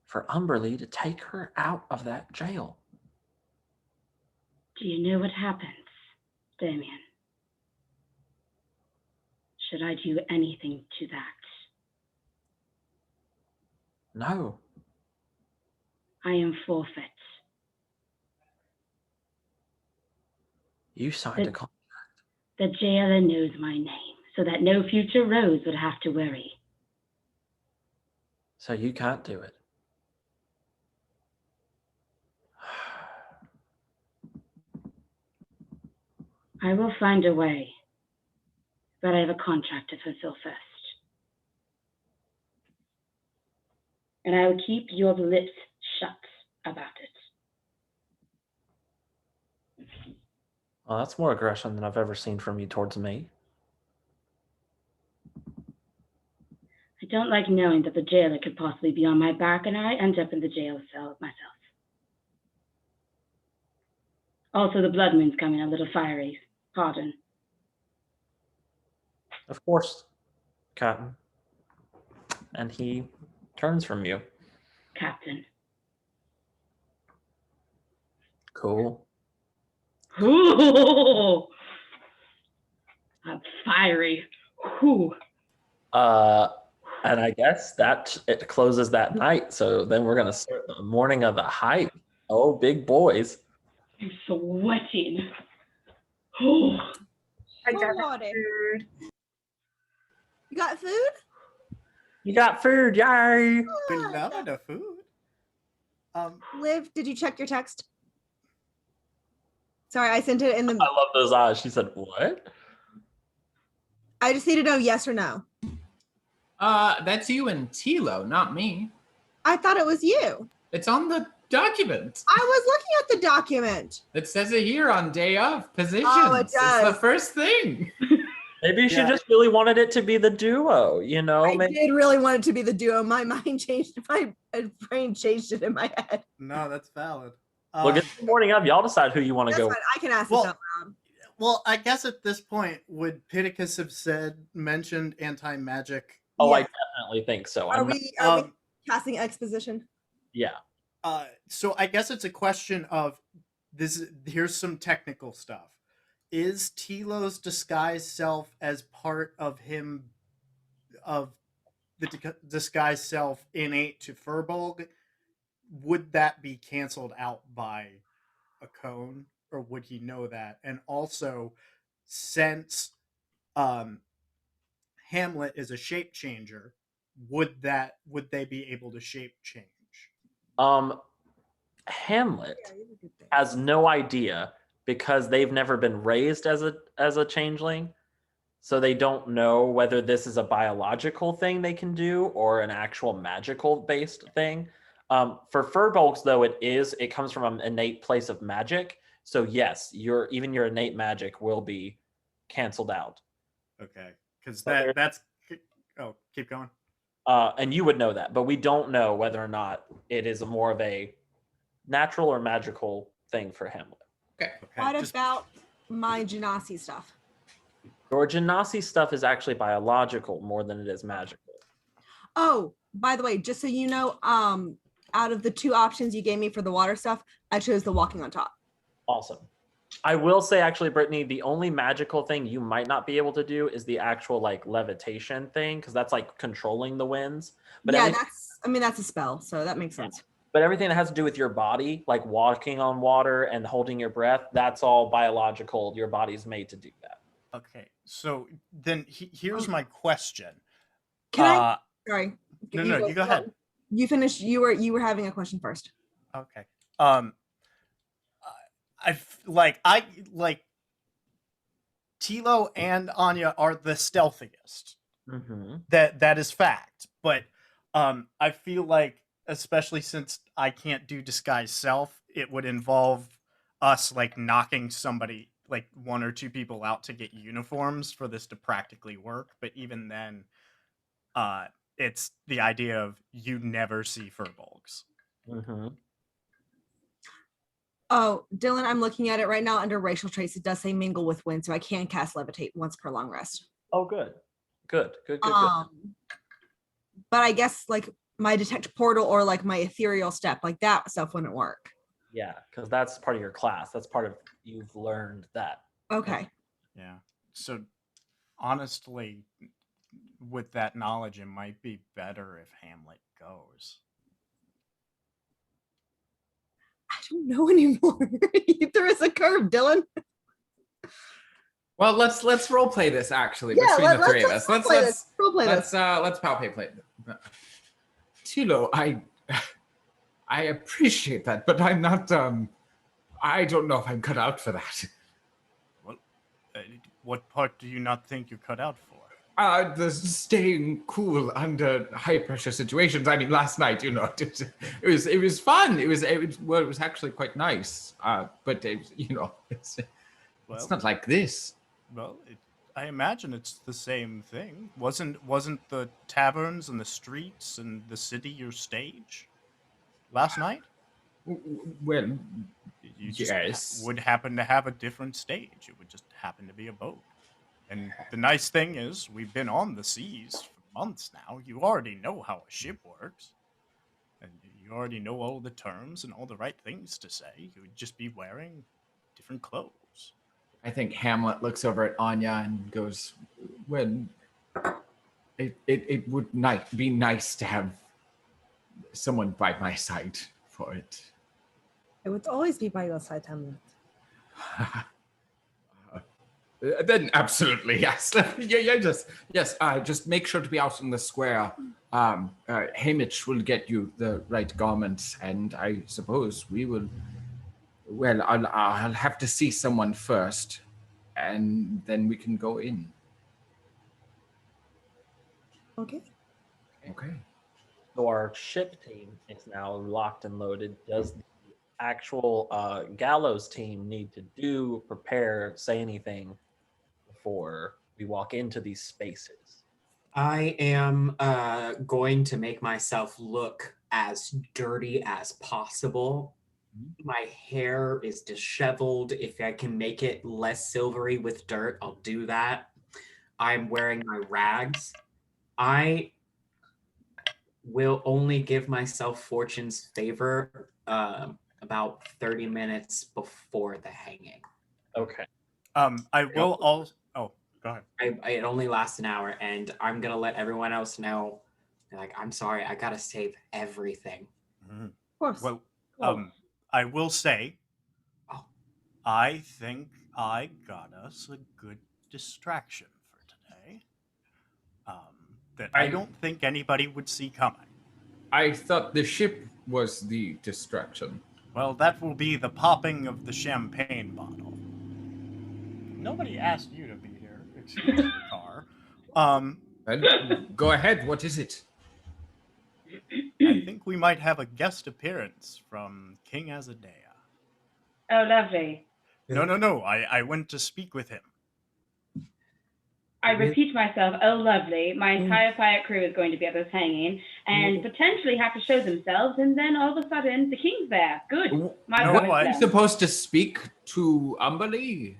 for Umberly to take her out of that jail? Do you know what happens, Damien? Should I do anything to that? No. I am forfeit. You signed a contract. The jailer knows my name, so that no future Rose would have to worry. So you can't do it. I will find a way, but I have a contract to fulfill first. And I will keep your lips shut about it. Well, that's more aggression than I've ever seen from you towards me. I don't like knowing that the jailer could possibly be on my back and I end up in the jail cell myself. Also, the blood moon's coming a little fiery. Pardon. Of course, Captain. And he turns from you. Captain. Cool. Ooh, I'm fiery. Ooh. And I guess that it closes that night. So then we're gonna start the morning of the hype. Oh, big boys. I'm sweating. Ooh. I got Lordy. food. You got food? You got food, yay! We love the food. Liv, did you check your text? Sorry, I sent it in the. I love those eyes. She said, what? I just need to know yes or no. That's you and Tealo, not me. I thought it was you. It's on the document. I was looking at the document. It says it here on day of positions. Oh, it It's the does. first thing. Maybe she Yeah. just really wanted it to be the duo, you know? I Maybe did really want it to be the duo. My mind changed. My brain changed it in my head. No, that's valid. look at the morning of. Y'all decide who you want to That's go. fine. I can ask Well, this out loud. Well, I guess at this point, would Pittacus have mentioned anti-magic? Oh, I Yeah. definitely think so. Are I'm not- we Um, casting exposition? yeah. So I guess it's a question of this. Here's some technical stuff. Is Tealo's disguised self as part of him, of the disguised self innate to Furbolg? Would that be canceled out by a cone, or would he know that? And also, since Hamlet is a shape changer, would they be able to shape change? Hamlet Yeah, these are good things. has no idea because they've never been raised as a changeling. So they don't know whether this is a biological thing they can do or an actual magical based thing. For Furbolgs, though, it comes from an innate place of magic. So yes, your innate magic will be canceled out. Okay, because But that's. Oh, keep going. And you would know that, but we don't know whether or not it is more of a natural or magical thing for Hamlet. Okay. What just- about my Genasi stuff? Your Genasi stuff is actually biological more than it is magical. Oh, by the way, just so you know, out of the two options you gave me for the water stuff, I chose the walking on top. Awesome. I will say, actually, Brittany, the only magical thing you might not be able to do is the actual like levitation thing, because that's like controlling the winds. But yeah, everything, that's a spell, so that makes sense. but everything that has to do with your body, like walking on water and holding your breath, that's all biological. Your body's made to do that. Okay, so then here's my question. Can I? Sorry. No, you go ahead. You finished. You were having a question first. Okay. I Tealo and Anya are the stealthiest. Mm-hmm. That is fact. But I feel like, especially since I can't do disguise self, it would involve us like knocking somebody, like one or two people out to get uniforms for this to practically work. But even then, it's the idea of you never see furbolgs. Mm-hmm. Oh, Dylan, I'm looking at it right now under racial traits. It does say mingle with wind, so I can cast levitate once per long rest. Oh, good. Good. But I guess like my detect portal or like my ethereal step, like that stuff wouldn't work. Yeah, because that's part of your class. That's part of you've learned that. Okay. Yeah. So honestly, with that knowledge, it might be better if Hamlet goes. I don't know anymore. You threw us a curve, Dylan. Well, let's role play this actually Yeah, between the three of let's us. roleplay this. Roleplay this. Let's palpate play. Tealo, I appreciate that, but I'm not. I don't know if I'm cut out for that. Well, what part do you not think you're cut out for? The staying cool under high pressure situations. I mean, last night, it was fun. It was actually quite nice. But it's not like this. Well, I imagine it's the same thing. Wasn't the taverns and the streets and the city your stage last night? Well, You just yes. would happen to have a different stage. It would just happen to be a boat. And the nice thing is, we've been on the seas for months now. You already know how a ship works. And you already know all the terms and all the right things to say. You would just be wearing different clothes. I think Hamlet looks over at Anya and goes, well, it would be nice to have someone by my side for it. It would always be by your side, Hamlet. Then absolutely, yes. Just make sure to be out in the square. Hamish will get you the right garments, and I suppose we will. Well, I'll have to see someone first, and then we can go in. Okay. Okay. So our ship team is now locked and loaded. Does the actual Gallows team need to prepare, say anything before we walk into these spaces? I am going to make myself look as dirty as possible. My hair is disheveled. If I can make it less silvery with dirt, I'll do that. I'm wearing my rags. I will only give myself Fortune's favor about 30 minutes before the hanging. Okay. I will also. Oh, go ahead. It only lasts an hour, and I'm gonna let everyone else know. Like, I'm sorry, I gotta save everything. Mm-hmm. Of course. Well, I will say, I think I got us a good distraction for today. That I don't think anybody would see coming. I thought the ship was the distraction. Well, that will be the popping of the champagne bottle. Nobody asked you to be here. Excuse me, car. Go ahead. What is it? I think we might have a guest appearance from King Azadea. Oh, lovely. No. I went to speak with him. I repeat myself, oh, lovely. My entire pirate crew is going to be at this hanging and potentially have to show themselves, and then all of a sudden, the king's there. Good. I'm supposed to speak to Anomaly?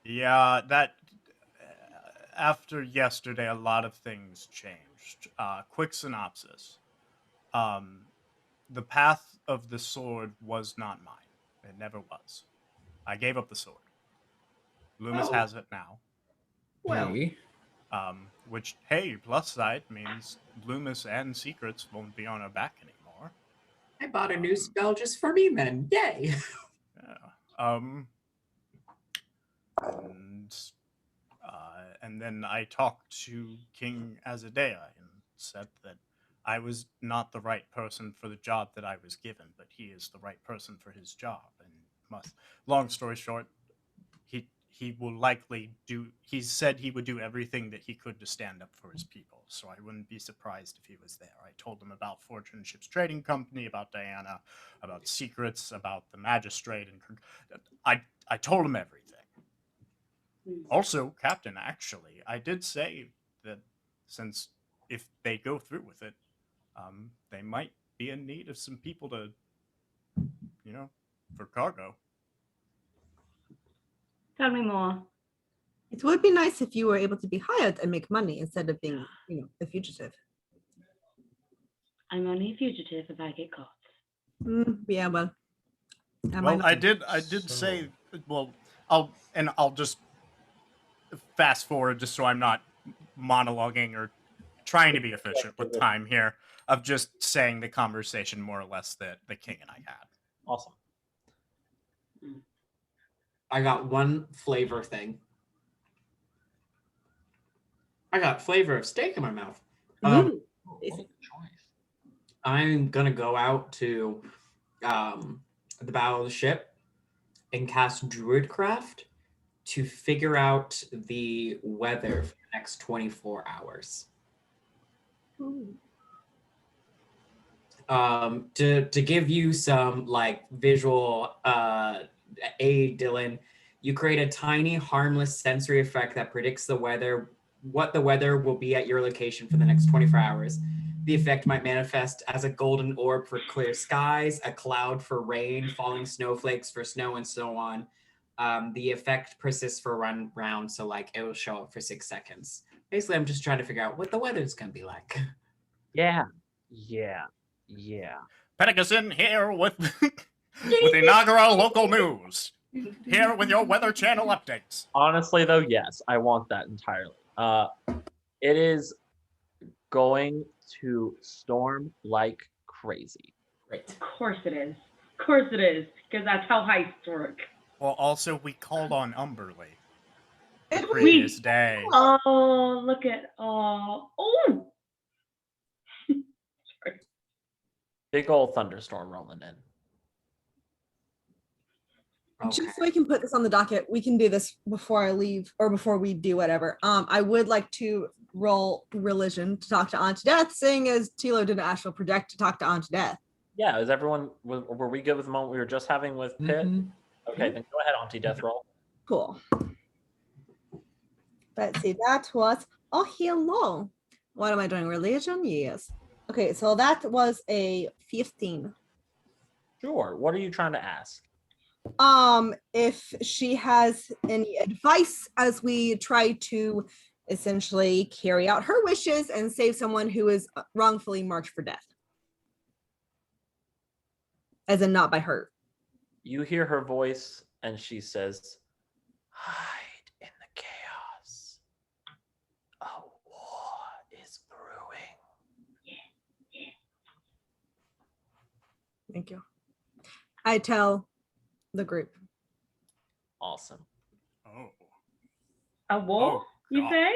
Yeah, that... after yesterday, a lot of things changed. Quick synopsis. The path of the sword was not mine. It never was. I gave up the sword. Lumis has it now. Well, which, hey, plus side means Lumis and Secrets won't be on our back anymore. I bought a new spell just for me then. Yay! Yeah. And then I talked to King Azadea and said that I was not the right person for the job that I was given, but he is the right person for his job. And long story short, he will likely do. He said he would do everything that he could to stand up for his people. So I wouldn't be surprised if he was there. I told him about Fortune Ships Trading Company, about Diana, about secrets, about the magistrate, and I told him everything. Also, Captain, actually, I did say that since if they go through with it, they might be in need of some people to, for cargo. Tell me more. It would be nice if you were able to be hired and make money instead of being, a fugitive. I'm only a fugitive if I get caught. Yeah, well. I did say, I'll just fast forward just so I'm not monologuing or trying to be efficient with time here, of just saying the conversation more or less that the king and I had. Awesome. I got one flavor thing. I got flavor of steak in my mouth. I'm gonna go out to the bow of the ship and cast Druidcraft to figure out the weather for the next 24 hours. To give you some visual aid, Dylan, you create a tiny harmless sensory effect that predicts what the weather will be at your location for the next 24 hours. The effect might manifest as a golden orb for clear skies, a cloud for rain, falling snowflakes for snow, and so on. The effect persists for one round, so it will show up for 6 seconds. Basically, I'm just trying to figure out what the weather's gonna be like. Yeah. Pedicasin here with inaugural local news. Here with your Weather Channel updates. Honestly, though, yes, I want that entirely. It is going to storm like crazy. Great. Of course it is. Of course it is, because that's how heists work. Well, also, we called on Umberly the previous day. Oh, look at... Oh! Sorry. Big old thunderstorm rolling in. Okay. Just so I can put this on the docket, we can do this before I leave or before we do whatever. I would like to roll religion to talk to Aunt Death, seeing as Tealo did an astral project to talk to Aunt Death. Yeah, is everyone, were we good with the moment we were just having with Pitt? Okay, then go ahead, Auntie Death roll. Cool. Let's see, that was, hello. What am I doing, religion? Yes. Okay, so that was a 15. Sure, what are you trying to ask? If she has any advice as we try to essentially carry out her wishes and save someone who is wrongfully marked for death. As in not by her. You hear her voice and she says, hide in the chaos. A war is brewing. Thank you. I tell the group. Awesome. Oh. A war, you God. say?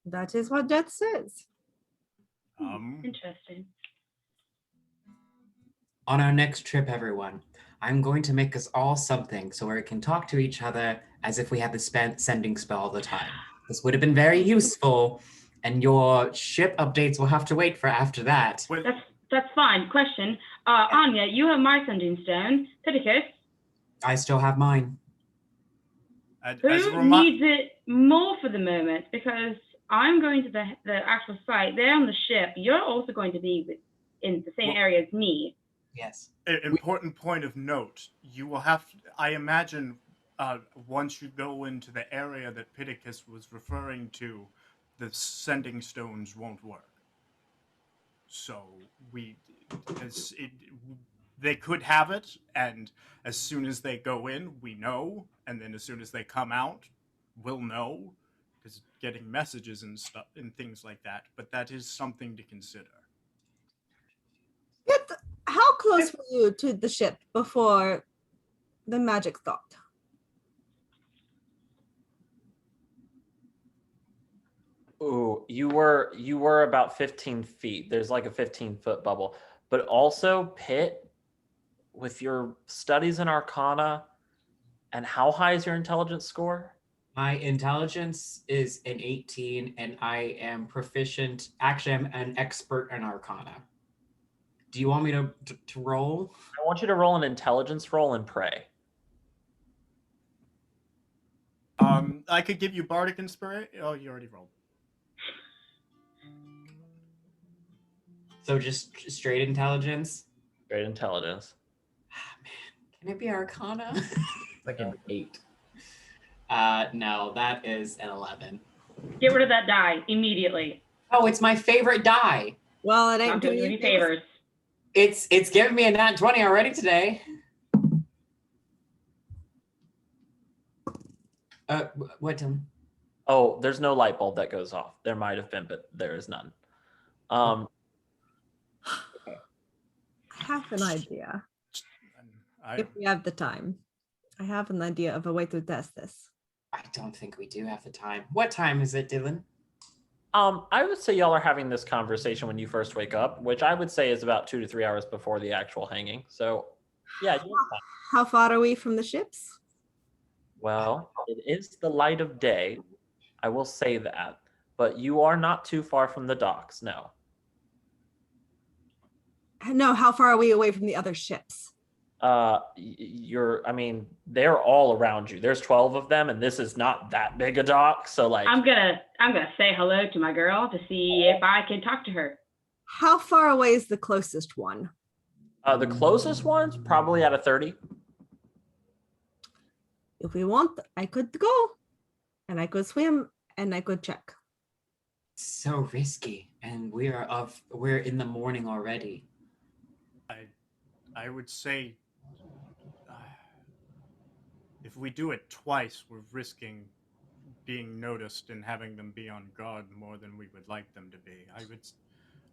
That is what Death says. Interesting. On our next trip, everyone, I'm going to make us all something so we can talk to each other as if we had the sending spell all the time. This would have been very useful, and your ship updates will have to wait for after that. That's fine. Question. Anya, you have my sending stone. Pittacus. I still have mine. Who needs it more for the moment? Because I'm going to the actual site. They're on the ship. You're also going to be in the same area as me. Yes. An important point of note. You will have, I imagine, once you go into the area that Pittacus was referring to, the sending stones won't work. So they could have it, and as soon as they go in, we know, and then as soon as they come out, we'll know, because getting messages and stuff and things like that. But that is something to consider. How close were you to the ship before the magic stopped? Ooh, you were about 15 feet. There's like a 15-foot bubble. But also, Pitt, with your studies in Arcana And how high is your intelligence score? My intelligence is an 18, and I am proficient. Actually, I'm an expert in Arcana. Do you want me to roll? I want you to roll an intelligence roll and pray. I could give you Bardic Inspiration. Oh, you already rolled. So just straight intelligence? Great intelligence. Ah, man, can it be Arcana? Like an 8. No, that is an 11. Get rid of that die immediately. Oh, it's my favorite die. Well, it Not ain't doing doing you any you favors. favors. It's given me a nat 20 already today. What, Dylan? Oh, there's no light bulb that goes off. There might have been, but there is none. I have an idea. If we have the time. I have an idea of a way to test this. I don't think we do have the time. What time is it, Dylan? I would say y'all are having this conversation when you first wake up, which I would say is about 2 to 3 hours before the actual hanging. So, yeah. You have time. How far are we from the ships? Well, it is the light of day. I will say that, but you are not too far from the docks. No. No, how far are we away from the other ships? I mean, they're all around you. There's 12 of them, and this is not that big a dock. So, like, I'm gonna say hello to my girl to see if I can talk to her. How far away is the closest one? the closest one's probably at a 30. If we want, I could go, and I could swim, and I could check. So risky, and we're in the morning already. I would say if we do it twice, we're risking being noticed and having them be on guard more than we would like them to be.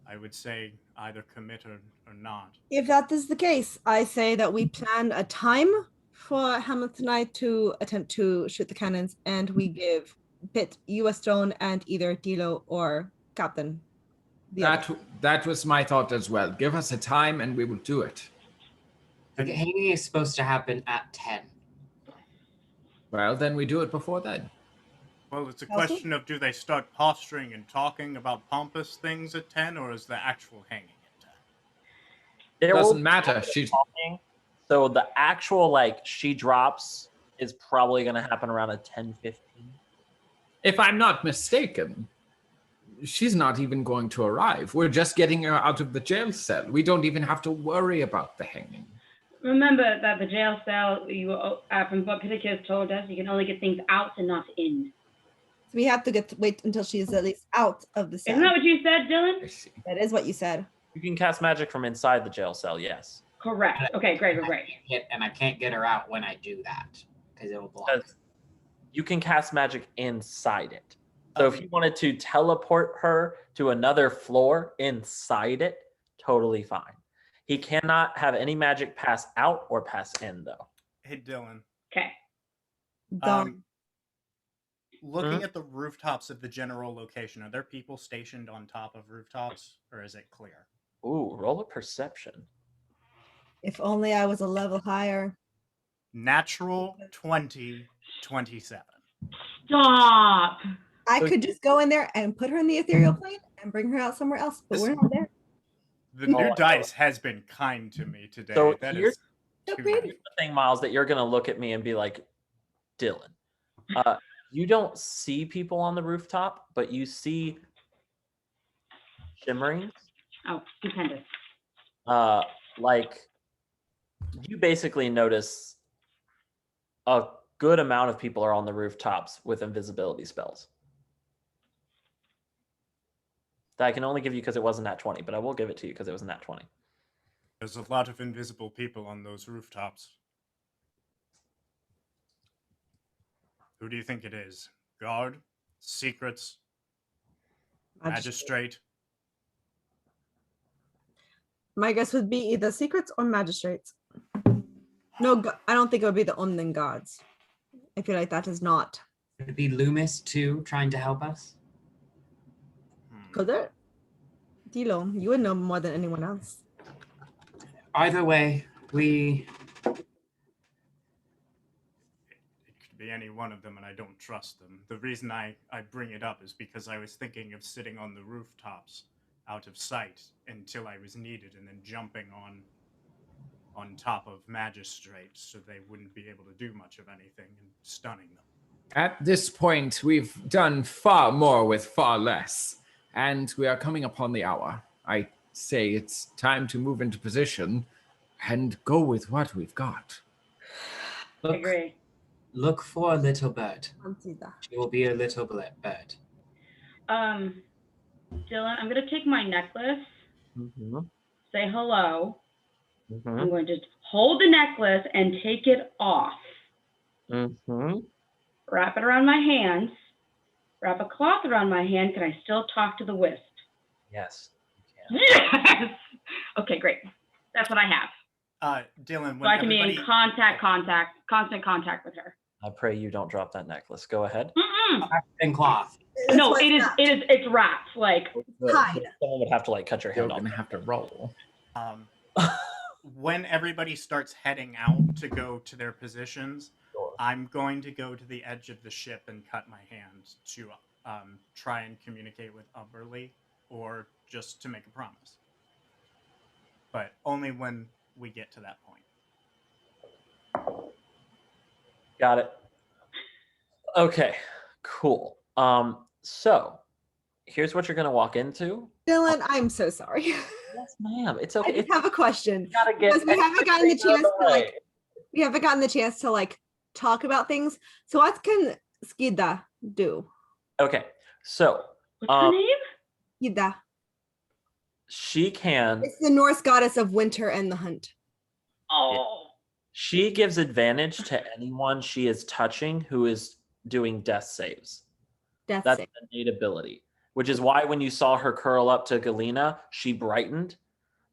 I would say either commit or not. If that is the case, I say that we plan a time for Hamlet tonight to attempt to shoot the cannons, and we give Pitt you a stone and either Tealo or Captain. That was my thought as well. Give us a time and we will do it. The hanging is supposed to happen at 10. Well, then we do it before then. Well, it's a question of do they start posturing and talking about pompous things at 10, or is the actual hanging at 10? There will Doesn't be matter. talking, She's so the actual, like, she drops is probably going to happen around a 10:15. If I'm not mistaken, she's not even going to arrive. We're just getting her out of the jail cell. We don't even have to worry about the hanging. Remember that the jail cell, from what Piticus told us, you can only get things out and not in. So we have to wait until she is at least out of the cell. Isn't that what you said, Dylan? I see. That is what you said. You can cast magic from inside the jail cell, yes. Correct. Okay, great. And I can't get her out when I do that because it'll block. Because you can cast magic inside it. So if you wanted to teleport her to another floor inside it, totally fine. He cannot have any magic pass out or pass in, though. Hey, Dylan. Okay. Looking at the rooftops of the general location, are there people stationed on top of rooftops, or is it clear? Ooh, roll a perception. If only I was a level higher. Natural 2027. Stop. I So could just go in there and put her in the ethereal plane and bring her out somewhere else, but we're not there. The new dice has been kind to me today. So That here's is so too pretty. much. the thing, Miles, that you're going to look at me and be like, Dylan, you don't see people on the rooftop, but you see shimmering. Oh, stupendous. Like, you basically notice a good amount of people are on the rooftops with invisibility spells. That I can only give you because it wasn't nat 20, but I will give it to you because it was nat 20. There's a lot of invisible people on those rooftops. Who do you think it is? Guard? Secrets? Magistrate? My guess would be either secrets or magistrates. No, I don't think it would be the Omnan gods. I feel like that is not. Could it be Lumis too, trying to help us? Could it? Tealo, you would know more than anyone else. Either way, be any one of them, and I don't trust them. The reason I bring it up is because I was thinking of sitting on the rooftops out of sight until I was needed, and then jumping on top of magistrates so they wouldn't be able to do much of anything, and stunning them. At this point, we've done far more with far less, and we are coming upon the hour. I say it's time to move into position and go with what we've got. I Look, agree. look for a little bird. Antida. She will be a little bird. Dylan, I'm gonna take my necklace, Mm-hmm. say hello. Mm-hmm. I'm going to hold the necklace and take it off. Mm-hmm. Wrap it around my hands. Wrap a cloth around my hand. Can I still talk to the Wisp? Yes. Yes. Okay, great. That's what I have. Dylan, when So I can be in everybody... constant contact with her. I pray you don't drop that necklace. Go ahead. Mm-mm. And cloth. That's No, why it's wrapped. Like, Hide. Someone would have to like cut your You're hand going off. to have to roll. When everybody starts heading out to go to their positions, Sure. I'm going to go to the edge of the ship and cut my hand to try and communicate with Umberly, or just to make a promise. But only when we get to that point. Got it. Okay, cool. So here's what you're gonna walk into. Dylan, I'm so sorry. Yes, ma'am. It's I okay. just have a question. Gotta get Because we haven't gotten the everything out of chance to way. like we haven't gotten the chance to like talk about things. So what can Skida do? Okay, so what's her name? Skida. she can. It's the Norse goddess of winter and the hunt. Oh. She gives advantage to anyone she is touching who is doing death saves. Death That's save. an innate ability, which is why when you saw her curl up to Galena, she brightened.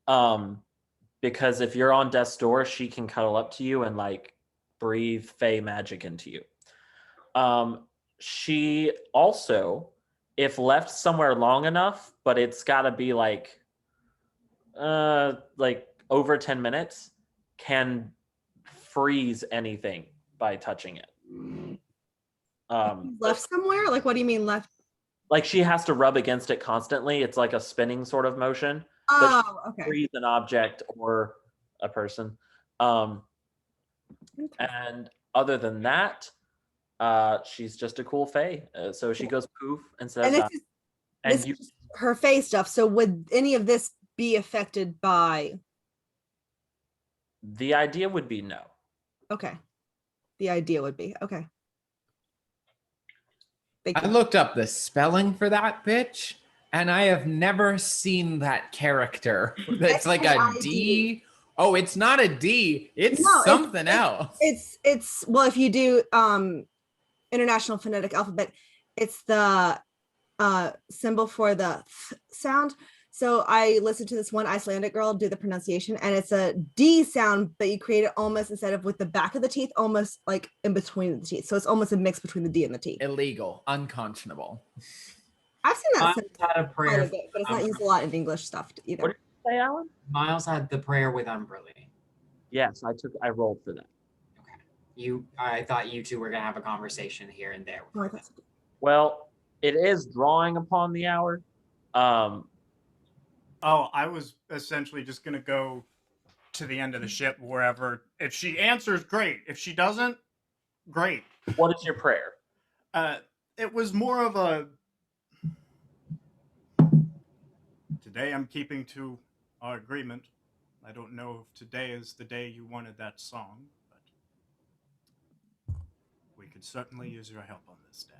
Because if you're on death's door, she can cuddle up to you and like breathe fey magic into you. She also, if left somewhere long enough, but it's got to be like over 10 minutes, can freeze anything by touching it. Left somewhere? Like what do you mean left? Like she has to rub against it constantly. It's like a spinning sort of motion. Oh, okay. Freeze an object or a person. And other than that, she's just a cool fae. So she goes poof instead And of this that. is just her face stuff. So would any of this be affected by? The idea would be no. Okay. The idea would be okay. Thank I you. looked up the spelling for that bitch, and I have never seen that character. It's like a S-A-I-D. D. Oh, it's not a D. It's No, something else. It's well, if you do International Phonetic Alphabet, it's the symbol for the th sound. So I listened to this one Icelandic girl do the pronunciation, and it's a D sound, but you create it almost instead of with the back of the teeth, almost like in between the teeth. So it's almost a mix between the D and the T. Illegal, unconscionable. I've seen that Miles since had a quite prayer. a bit, but it's not used a lot in English stuff either. What- Say, Alan? Miles had the prayer with Umberly. Yes, I rolled for that. I thought you two were gonna have a conversation here and there. Oh, I thought so. Well, it is drawing upon the hour. Oh, I was essentially just going to go to the end of the ship wherever. If she answers, great. If she doesn't, great. What is your prayer? It was more of a... Today I'm keeping to our agreement. I don't know if today is the day you wanted that song, but we could certainly use your help on this day.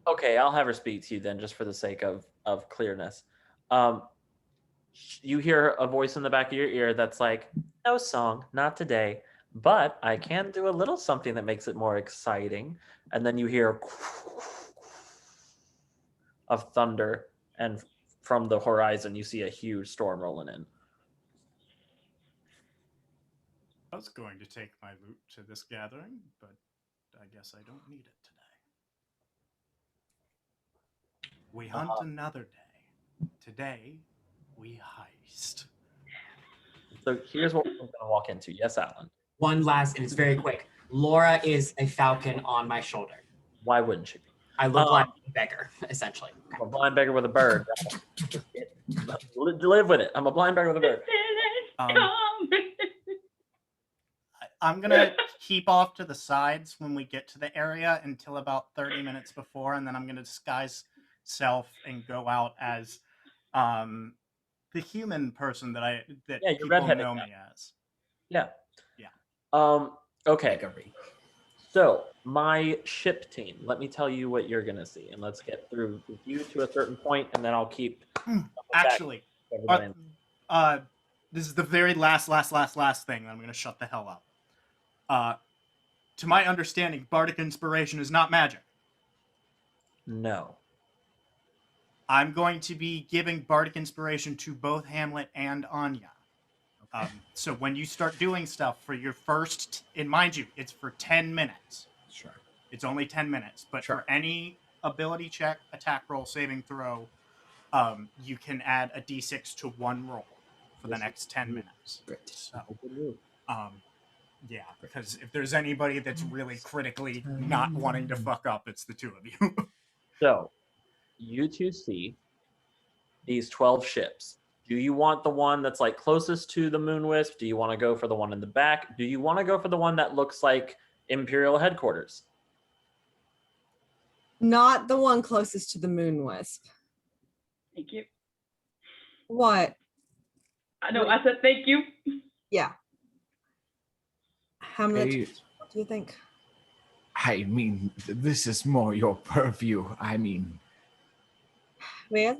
Okay, I'll have her speak to you then, just for the sake of clearness. You hear a voice in the back of your ear that's like, no song, not today, but I can do a little something that makes it more exciting. And then you hear of thunder, and from the horizon, you see a huge storm rolling in. I was going to take my loot to this gathering, but I guess I don't need it today. We hunt another day. Today, we heist. So here's what we're going to walk into. Yes, Alan. One last, and it's very quick. Laura is a falcon on my shoulder. Why wouldn't she be? I look like a beggar, essentially. I'm a blind beggar with a bird. Live with it. I'm a blind beggar with a bird. I'm gonna keep off to the sides when we get to the area until about 30 minutes before, and then I'm gonna disguise self and go out as the human person that people know me as. Yeah. Yeah. Okay. So my ship team. Let me tell you what you're gonna see, and let's get through with you to a certain point, and then I'll keep. Actually, this is the very last thing. And I'm gonna shut the hell up. To my understanding, bardic inspiration is not magic. No. I'm going to be giving bardic inspiration to both Hamlet and Anya. So when you start doing stuff for your first, and mind you, it's for 10 minutes. Sure. It's only 10 minutes, but Sure. for any ability check, attack roll, saving throw, you can add a d6 to one roll for the next 10 minutes. Great. So, yeah, because if there's anybody that's really critically not wanting to fuck up, it's the two of you. So, you two see these 12 ships. Do you want the one that's like closest to the Moon Wisp? Do you want to go for the one in the back? Do you want to go for the one that looks like Imperial headquarters? Not the one closest to the Moon Wisp. Thank you. What? I know, I said thank you. Yeah. Hamlet, Hey. what do you think? I mean, this is more your purview. I mean, Well,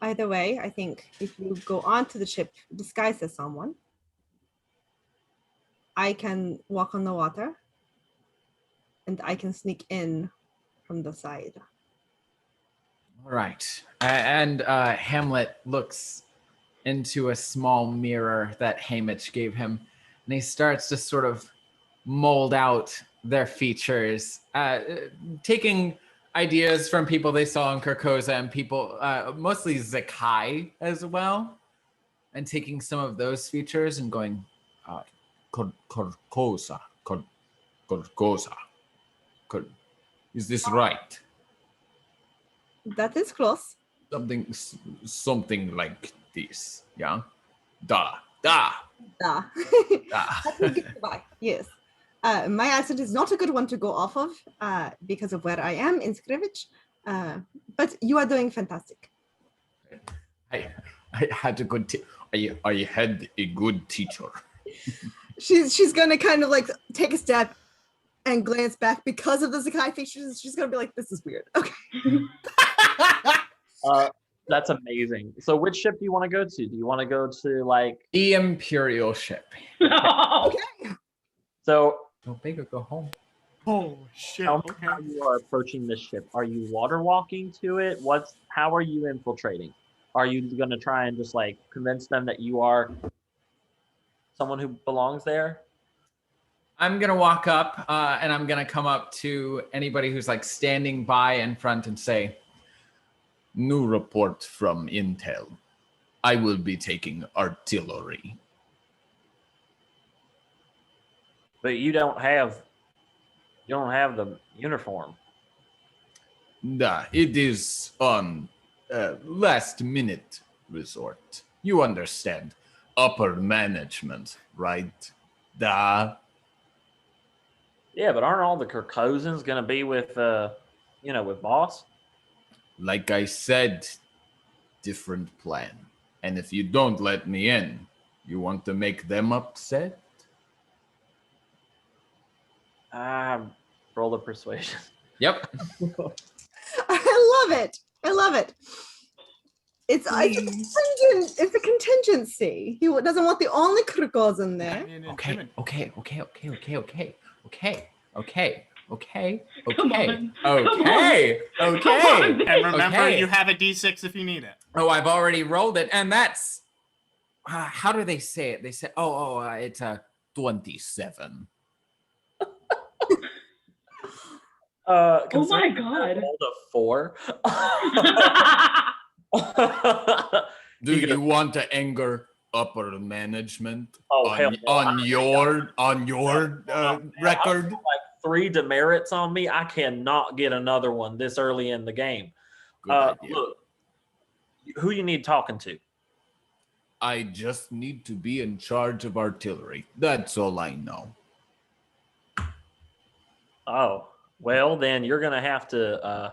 either way, I think if you go onto the ship disguised as someone, I can walk on the water and I can sneak in from the side. all right. And Hamlet looks into a small mirror that Hamish gave him, and he starts to sort of mold out their features, taking ideas from people they saw in Carcosa and people, mostly Zakai as well, and taking some of those features and going, Carcosa, is this right? That is close. Something like this, yeah? Da. That will get by. Yes. My accent is not a good one to go off of because of where I am in Scrimmage, but you are doing fantastic. I had a good I had a good teacher. She's gonna kind of like take a step and glance back because of the Zakai features. She's gonna be like, "This is weird." Okay. That's amazing. So which ship do you want to go to? Do you want to go to like The Imperial ship. Okay. so Go big or go home. Oh shit! tell me Okay. how you are approaching this ship? Are you water walking to it? How are you infiltrating? Are you gonna try and just like convince them that you are someone who belongs there? I'm gonna walk up and I'm gonna come up to anybody who's like standing by in front and say, "New report from Intel. I will be taking artillery." But you don't have the uniform. Nah, it is on last minute resort. You understand. Upper management, right? Da. Yeah, but aren't all the Carcosans gonna be with with Boss? Like I said, different plan. And if you don't let me in, you want to make them upset? Roll the persuasion. Yep. I love it. It's a contingency. He doesn't want the only criticals in there. Okay. Come Okay. on. And remember, Okay. you have a d6 if you need it. Oh, I've already rolled it, and that's how do they say it? They say, it's a 27. Oh my considering God. I rolled a 4. Do you want to anger upper management Oh, hell no. on your record? Like 3 demerits on me. I cannot get another one this early in the game. Good idea. Look, who you need talking to? I just need to be in charge of artillery. That's all I know. Oh, well, then you're gonna have to.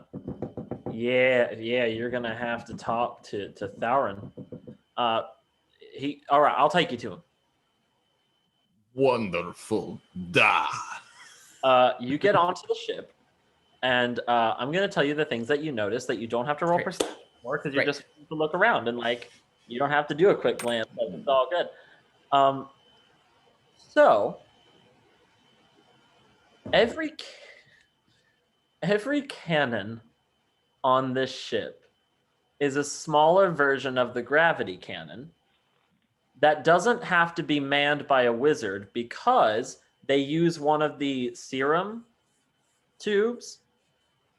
You're gonna have to talk to Thauron. All right, I'll take you to him. Wonderful. Da. You get onto the ship, and I'm gonna tell you the things that you notice that you don't have to roll perception for, because you just have to look around and like you don't have to do a quick glance. Like, it's all good. So every cannon on this ship is a smaller version of the gravity cannon that doesn't have to be manned by a wizard, because they use one of the serum tubes,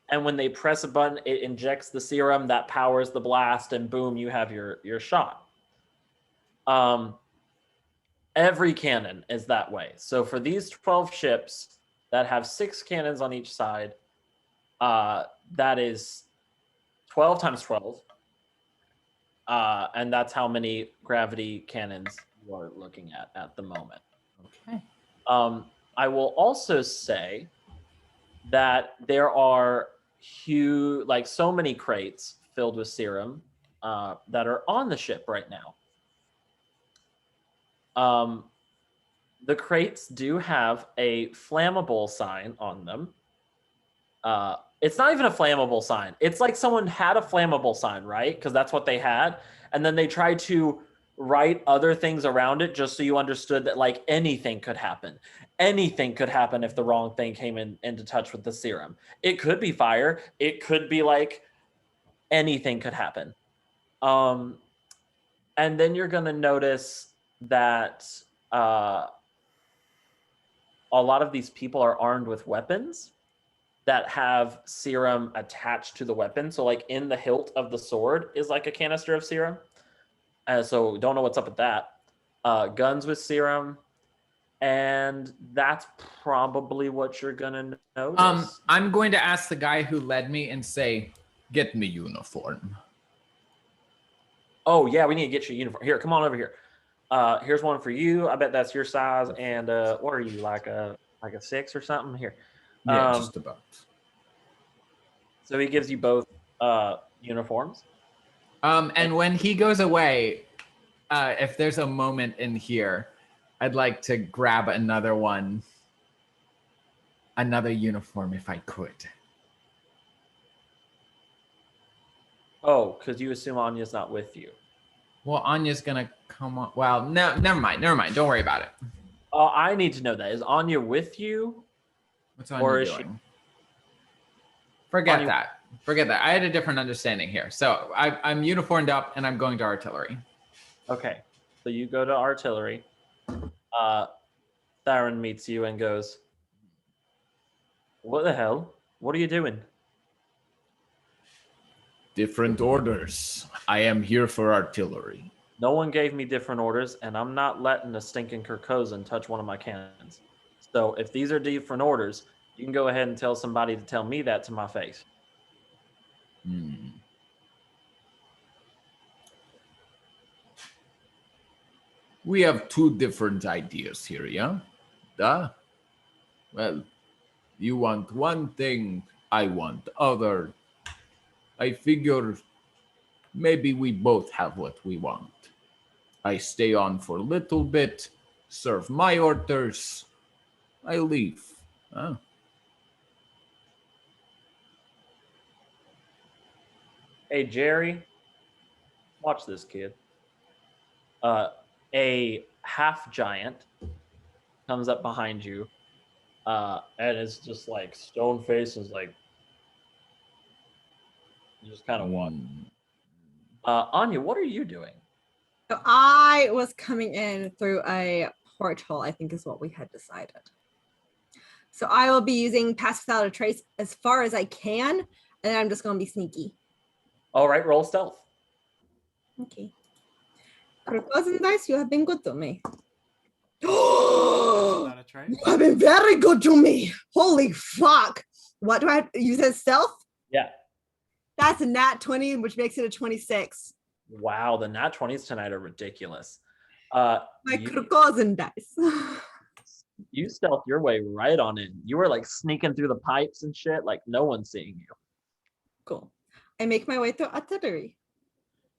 and when they press a button, it injects the serum that powers the blast, and boom, you have your shot. Every cannon is that way. So for these 12 ships that have 6 cannons on each side, that is 12 times 12. And that's how many gravity cannons you are looking at the moment. Okay. I will also say that there are huge, like so many crates filled with serum that are on the ship right now. The crates do have a flammable sign on them. It's not even a flammable sign. It's like someone had a flammable sign, right? Because that's what they had. And then they tried to write other things around it just so you understood that like anything could happen. Anything could happen if the wrong thing came into touch with the serum. It could be fire. It could be like anything could happen. And then you're going to notice that a lot of these people are armed with weapons that have serum attached to the weapon. So like in the hilt of the sword is like a canister of serum. So don't know what's up with that. Guns with serum. And that's probably what you're gonna notice. I'm going to ask the guy who led me and say, get me uniform. Oh yeah, we need to get you a uniform. Here, come on over here. Here's one for you. I bet that's your size. And what are you, like a 6 or something? Here. Yeah, just about. So he gives you both uniforms. And when he goes away, if there's a moment in here, I'd like to grab another uniform if I could. Oh, because you assume Anya's not with you. Well, Anya's gonna come on. Well, no, never mind. Don't worry about it. I need to know that. Is Anya with you? What's Anya doing? Forget that. I had a different understanding here. So I'm uniformed up and I'm going to artillery. Okay. So you go to artillery. Thauron meets you and goes, "What the hell? What are you doing?" Different orders. I am here for artillery. No one gave me different orders, and I'm not letting a stinking Kirkozan touch one of my cannons. So if these are different orders, you can go ahead and tell somebody to tell me that to my face. We have 2 different ideas here, yeah? Well, you want one thing, I want other. I figure maybe we both have what we want. I stay on for a little bit, serve my orders, I leave. Huh? Hey, Jerry, watch this, kid. A half giant comes up behind you, and it's just like stone face is like just kind of one. Anya, what are you doing? So I was coming in through a portal, I think is what we had decided. So I will be using Pass Without a Trace as far as I can, and then I'm just going to be sneaky. All right, roll stealth. Okay. Crystals and dice, you have been good to me. Is You that a trait? have been very good to me. Holy fuck. What do I, you said stealth? Yeah. That's a nat 20, which makes it a 26. Wow, the nat 20s tonight are ridiculous. My You, crystals and dice. you stealth your way right on in. You were like sneaking through the pipes and shit, like no one's seeing you. Cool. I make my way through artillery.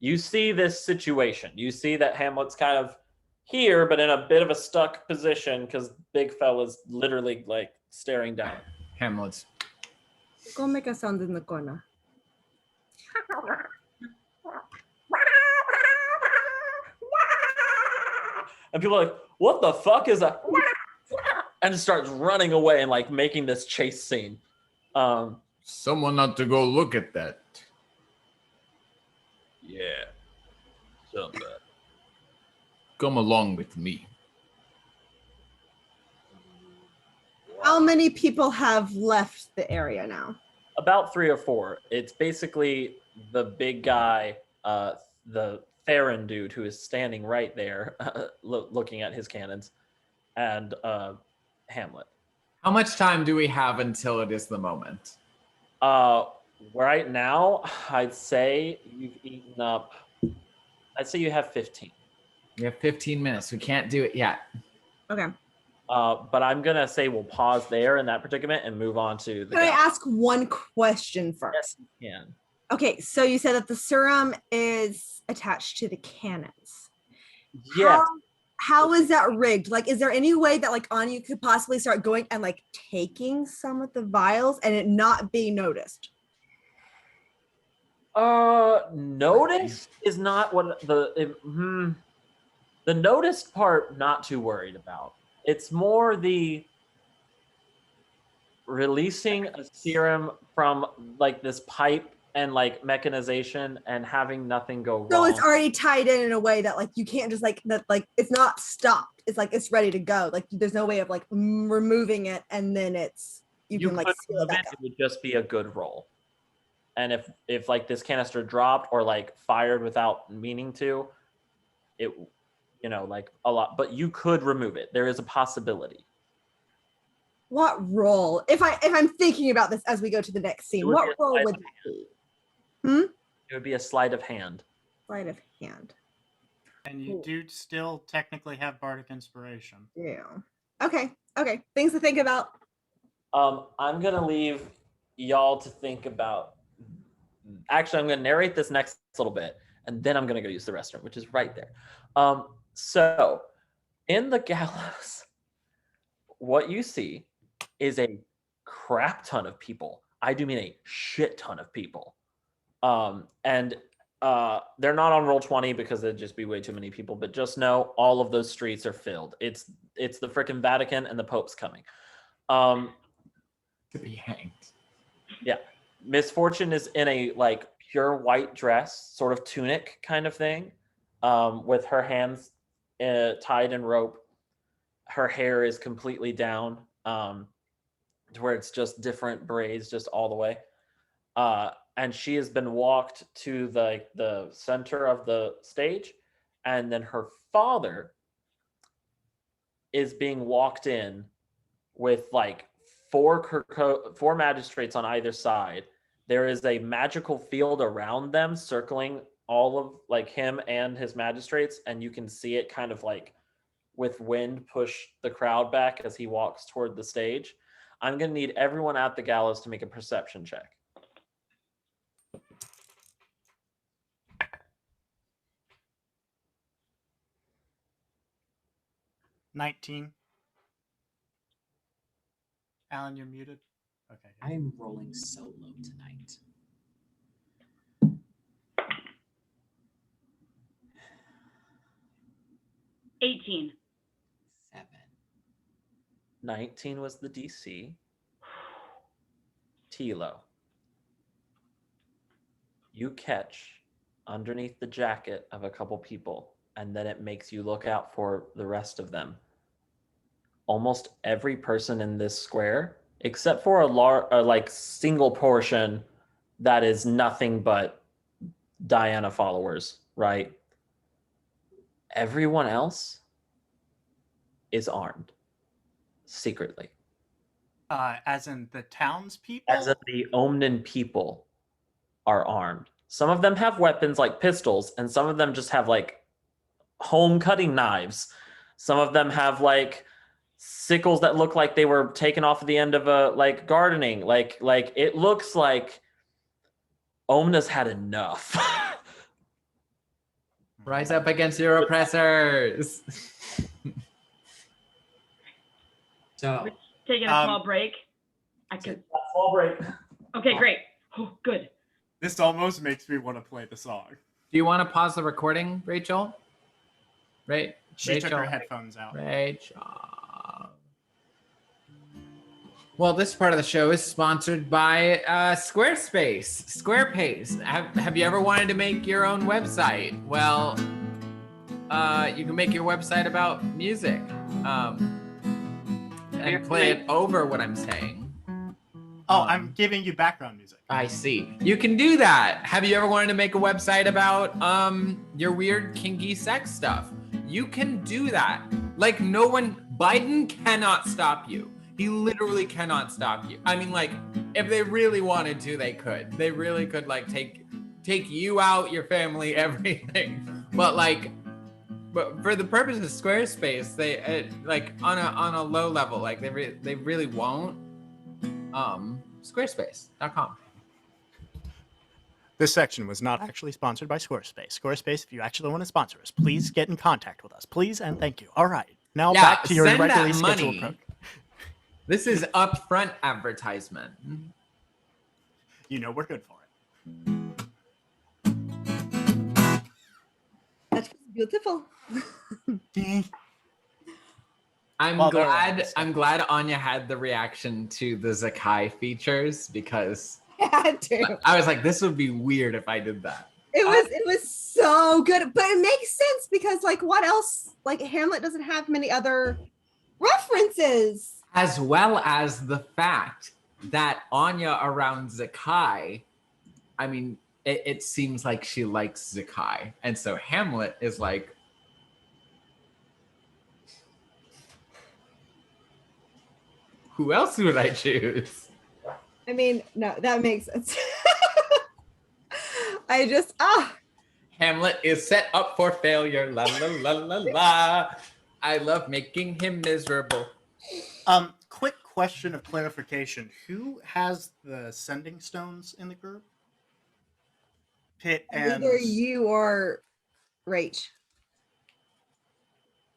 You see this situation. You see that Hamlet's kind of here, but in a bit of a stuck position because big fella's literally like staring down. Hamlet's. Go make a sound in the corner. And people are like, what the fuck is that? And starts running away and like making this chase scene. Someone ought to go look at that. Yeah. Somebody. Come along with me. How many people have left the area now? About 3 or 4. It's basically the big guy, the Theron dude who is standing right there looking at his cannons, and Hamlet. How much time do we have until it is the moment? Right now, I'd say you've eaten up, I'd say you have 15. We have 15 minutes. We can't do it yet. Okay. But I'm going to say we'll pause there in that predicament and move on to the Can I guy. ask one question first? Yes, you can. Okay, so you said that the serum is attached to the cannons. Yes. How is that rigged? Like, is there any way that like Anya could possibly start going and like taking some of the vials and it not be noticed? Notice is not what the noticed part, not too worried about. It's more the releasing a serum from like this pipe and like mechanization and having nothing go wrong. So it's already tied in a way that like you can't just like that, like it's not stopped. It's like it's ready to go. Like there's no way of like removing it and then it's you can like could seal it remove back it, up. it would just be a good roll. And if like this canister dropped or like fired without meaning to, it, you know, like a lot, but you could remove it. There is a possibility. What role? If I'm thinking about this as we go to the next scene, would what be a role sleight would of that be? It would be a sleight of hand. Sleight of hand. And you do still technically have bardic inspiration. Yeah. Okay. Okay. Things to think about. I'm gonna leave y'all to think about. Actually, I'm gonna narrate this next little bit, and then I'm gonna go use the restroom, which is right there. So in the gallows, what you see is a crap ton of people. I do mean a shit ton of people. And they're not on roll 20 because it'd just be way too many people, but just know all of those streets are filled. It's the freaking Vatican and the Pope's coming. To be hanged. Yeah. Misfortune is in a like pure white dress, sort of tunic kind of thing, with her hands tied in rope. Her hair is completely down, to where it's just different braids just all the way. And she has been walked to the center of the stage, and then her father is being walked in with like four magistrates on either side. There is a magical field around them circling all of like him and his magistrates, and you can see it kind of like with wind push the crowd back as he walks toward the stage. I'm going to need everyone at the gallows to make a perception check. 19. Alan, you're muted. Okay. I am rolling so low tonight. $18. 7. 19 was the DC. Tealo, you catch underneath the jacket of a couple people, and then it makes you look out for the rest of them. Almost every person in this square, except for a like single portion that is nothing but Diana followers, right? Everyone else is armed secretly. As in the townspeople? As in the Omnan people are armed. Some of them have weapons like pistols, and some of them just have like home cutting knives. Some of them have like sickles that look like they were taken off at the end of a like gardening. Like it looks like Omna's had enough. Rise up against your oppressors. So Taking a small break. I could. Small break. Okay, great. Oh, good. This almost makes me want to play the song. Do you want to pause the recording, Rachel? Right? She took her headphones out. Rachel. Well, this part of the show is sponsored by Squarespace. Have you ever wanted to make your own website? Well, you can make your website about music and play it over what I'm saying. Oh, I'm giving you background music. I see. You can do that. Have you ever wanted to make a website about your weird kinky sex stuff? You can do that. Like Biden cannot stop you. He literally cannot stop you. I mean, like, if they really wanted to, they could. They really could, like, take you out, your family, everything. But for the purpose of Squarespace, they like on a low level, like they really won't. Squarespace.com. This section was not actually sponsored by Squarespace. Squarespace, if you actually want to sponsor us, please get in contact with us. Please and thank you. All right. Now back to your send regularly that scheduled money. program. This is upfront advertisement. You know we're good for it. That's beautiful. I'm glad Anya had the reaction to the Zakai features because I had to. I was like, this would be weird if I did that. It was so good, but it makes sense because like what else? Like Hamlet doesn't have many other references. As well as the fact that Anya around Zakai, I mean, it seems like she likes Zakai. And so Hamlet is like, who else would I choose? I mean, no, that makes sense. Hamlet is set up for failure. La la la la la. I love making him miserable. Quick question of clarification. Who has the sending stones in the group? Pitt and... Either you or Rach.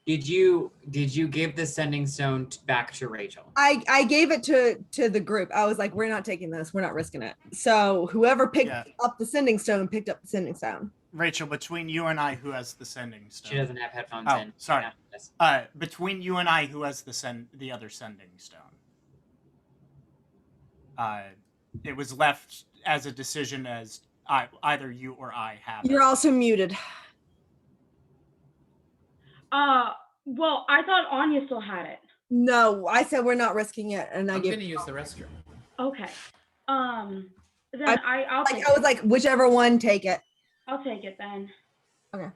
did you give the sending stone back to Rachel? I gave it to the group. I was like, we're not taking this. We're not risking it. So whoever picked up the sending stone picked up the sending stone. Rachel, between you and I, who has the sending stone? She doesn't have headphones in. Sorry. Yeah, Between you and I, who has the other sending stone? It was left as a decision as either you or I have. You're also muted. Well, I thought Anya still had it. No, I said we're not risking it, and I'm gonna use the restroom. Okay. Then I'll like take I was it. like, whichever one, take it. I'll take it then. Okay.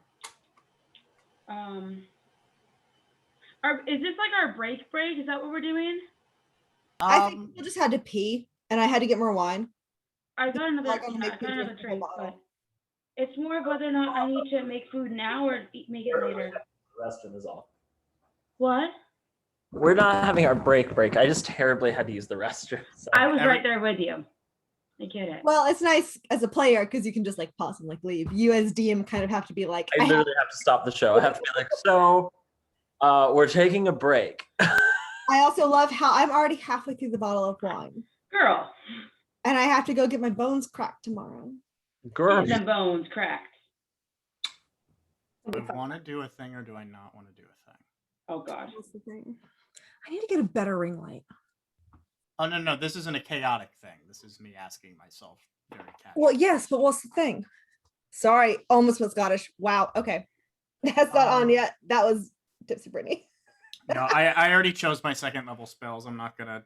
Is this like our break? Is that what we're doing? I think people just had to pee, and I had to get more wine. I got another. Like, I'm gonna I make got you another drink the drink, whole but bottle. it's more of whether or not I need to make food now or make it later. The restroom is off. What? We're not having our break. I just terribly had to use the restroom. So. I was right there with you. I get it. Well, it's nice as a player because you can just like pause and like leave. You as DM kind of have to be like, I literally have to stop the show. I have to be like, so we're taking a break. I also love how I'm already halfway through the bottle of wine. Girl. And I have to go get my bones cracked tomorrow. Girl. The bones cracked. Do I want to do a thing or do I not want to do a thing? Oh God. That's the thing. I need to get a better ring light. Oh no, this isn't a chaotic thing. This is me asking myself very casually. Well, yes, but what's the thing? Sorry, almost was Scottish. Wow. Okay. That's not on yet. That was Tipsy Brittany. No, I already chose my second level spells. I'm not gonna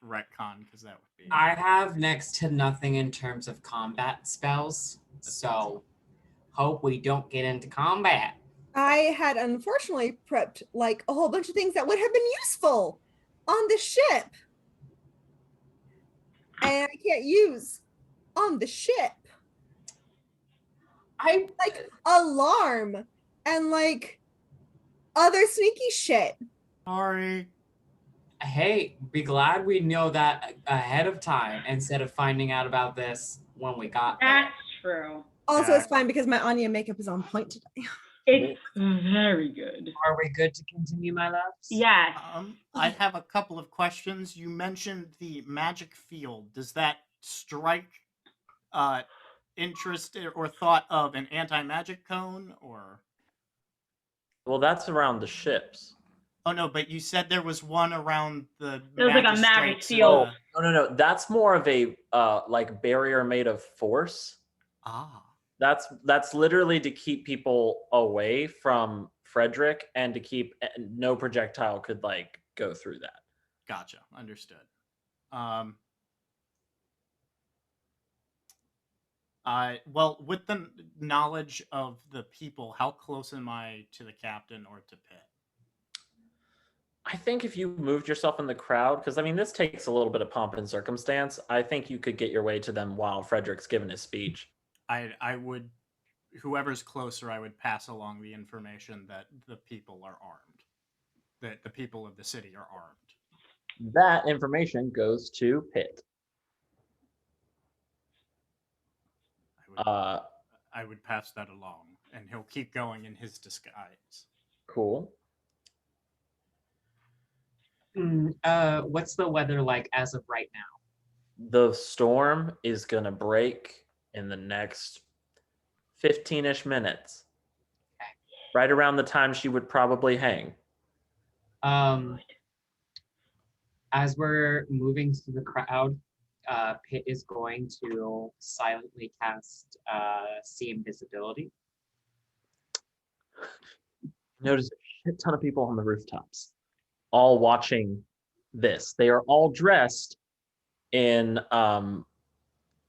retcon because that would be. I have next to nothing in terms of combat spells, so hope we don't get into combat. I had unfortunately prepped like a whole bunch of things that would have been useful on the ship. And I can't use on the ship. I Like alarm and like other sneaky shit. Sorry. Hey, be glad we know that ahead of time instead of finding out about this when we got there. That's true. Also, Yeah. it's fine because my Anya makeup is on point today. It's very good. Are we good to continue, my loves? Yes. I have a couple of questions. You mentioned the magic field. Does that strike interest or thought of an anti-magic cone, or? Well, that's around the ships. Oh no, but you said there was one around the. It was like a magic magistrates, field. No. That's more of a like barrier made of force. Ah. That's literally to keep people away from Frederick and to keep no projectile could like go through that. Gotcha. Understood. Well, with the knowledge of the people, how close am I to the captain or to Pitt? I think if you moved yourself in the crowd, because I mean this takes a little bit of pomp and circumstance, I think you could get your way to them while Frederick's giving his speech. I would, whoever's closer, I would pass along the information that the people are armed, that the people of the city are armed. That information goes to Pitt. I would pass that along, and he'll keep going in his disguise. Cool. What's the weather like as of right now? The storm is gonna break in the next 15-ish minutes. Okay. Right around the time she would probably hang. As we're moving through the crowd, Pitt is going to silently cast see invisibility. Notice a shit ton of people on the rooftops, all watching this. They are all dressed in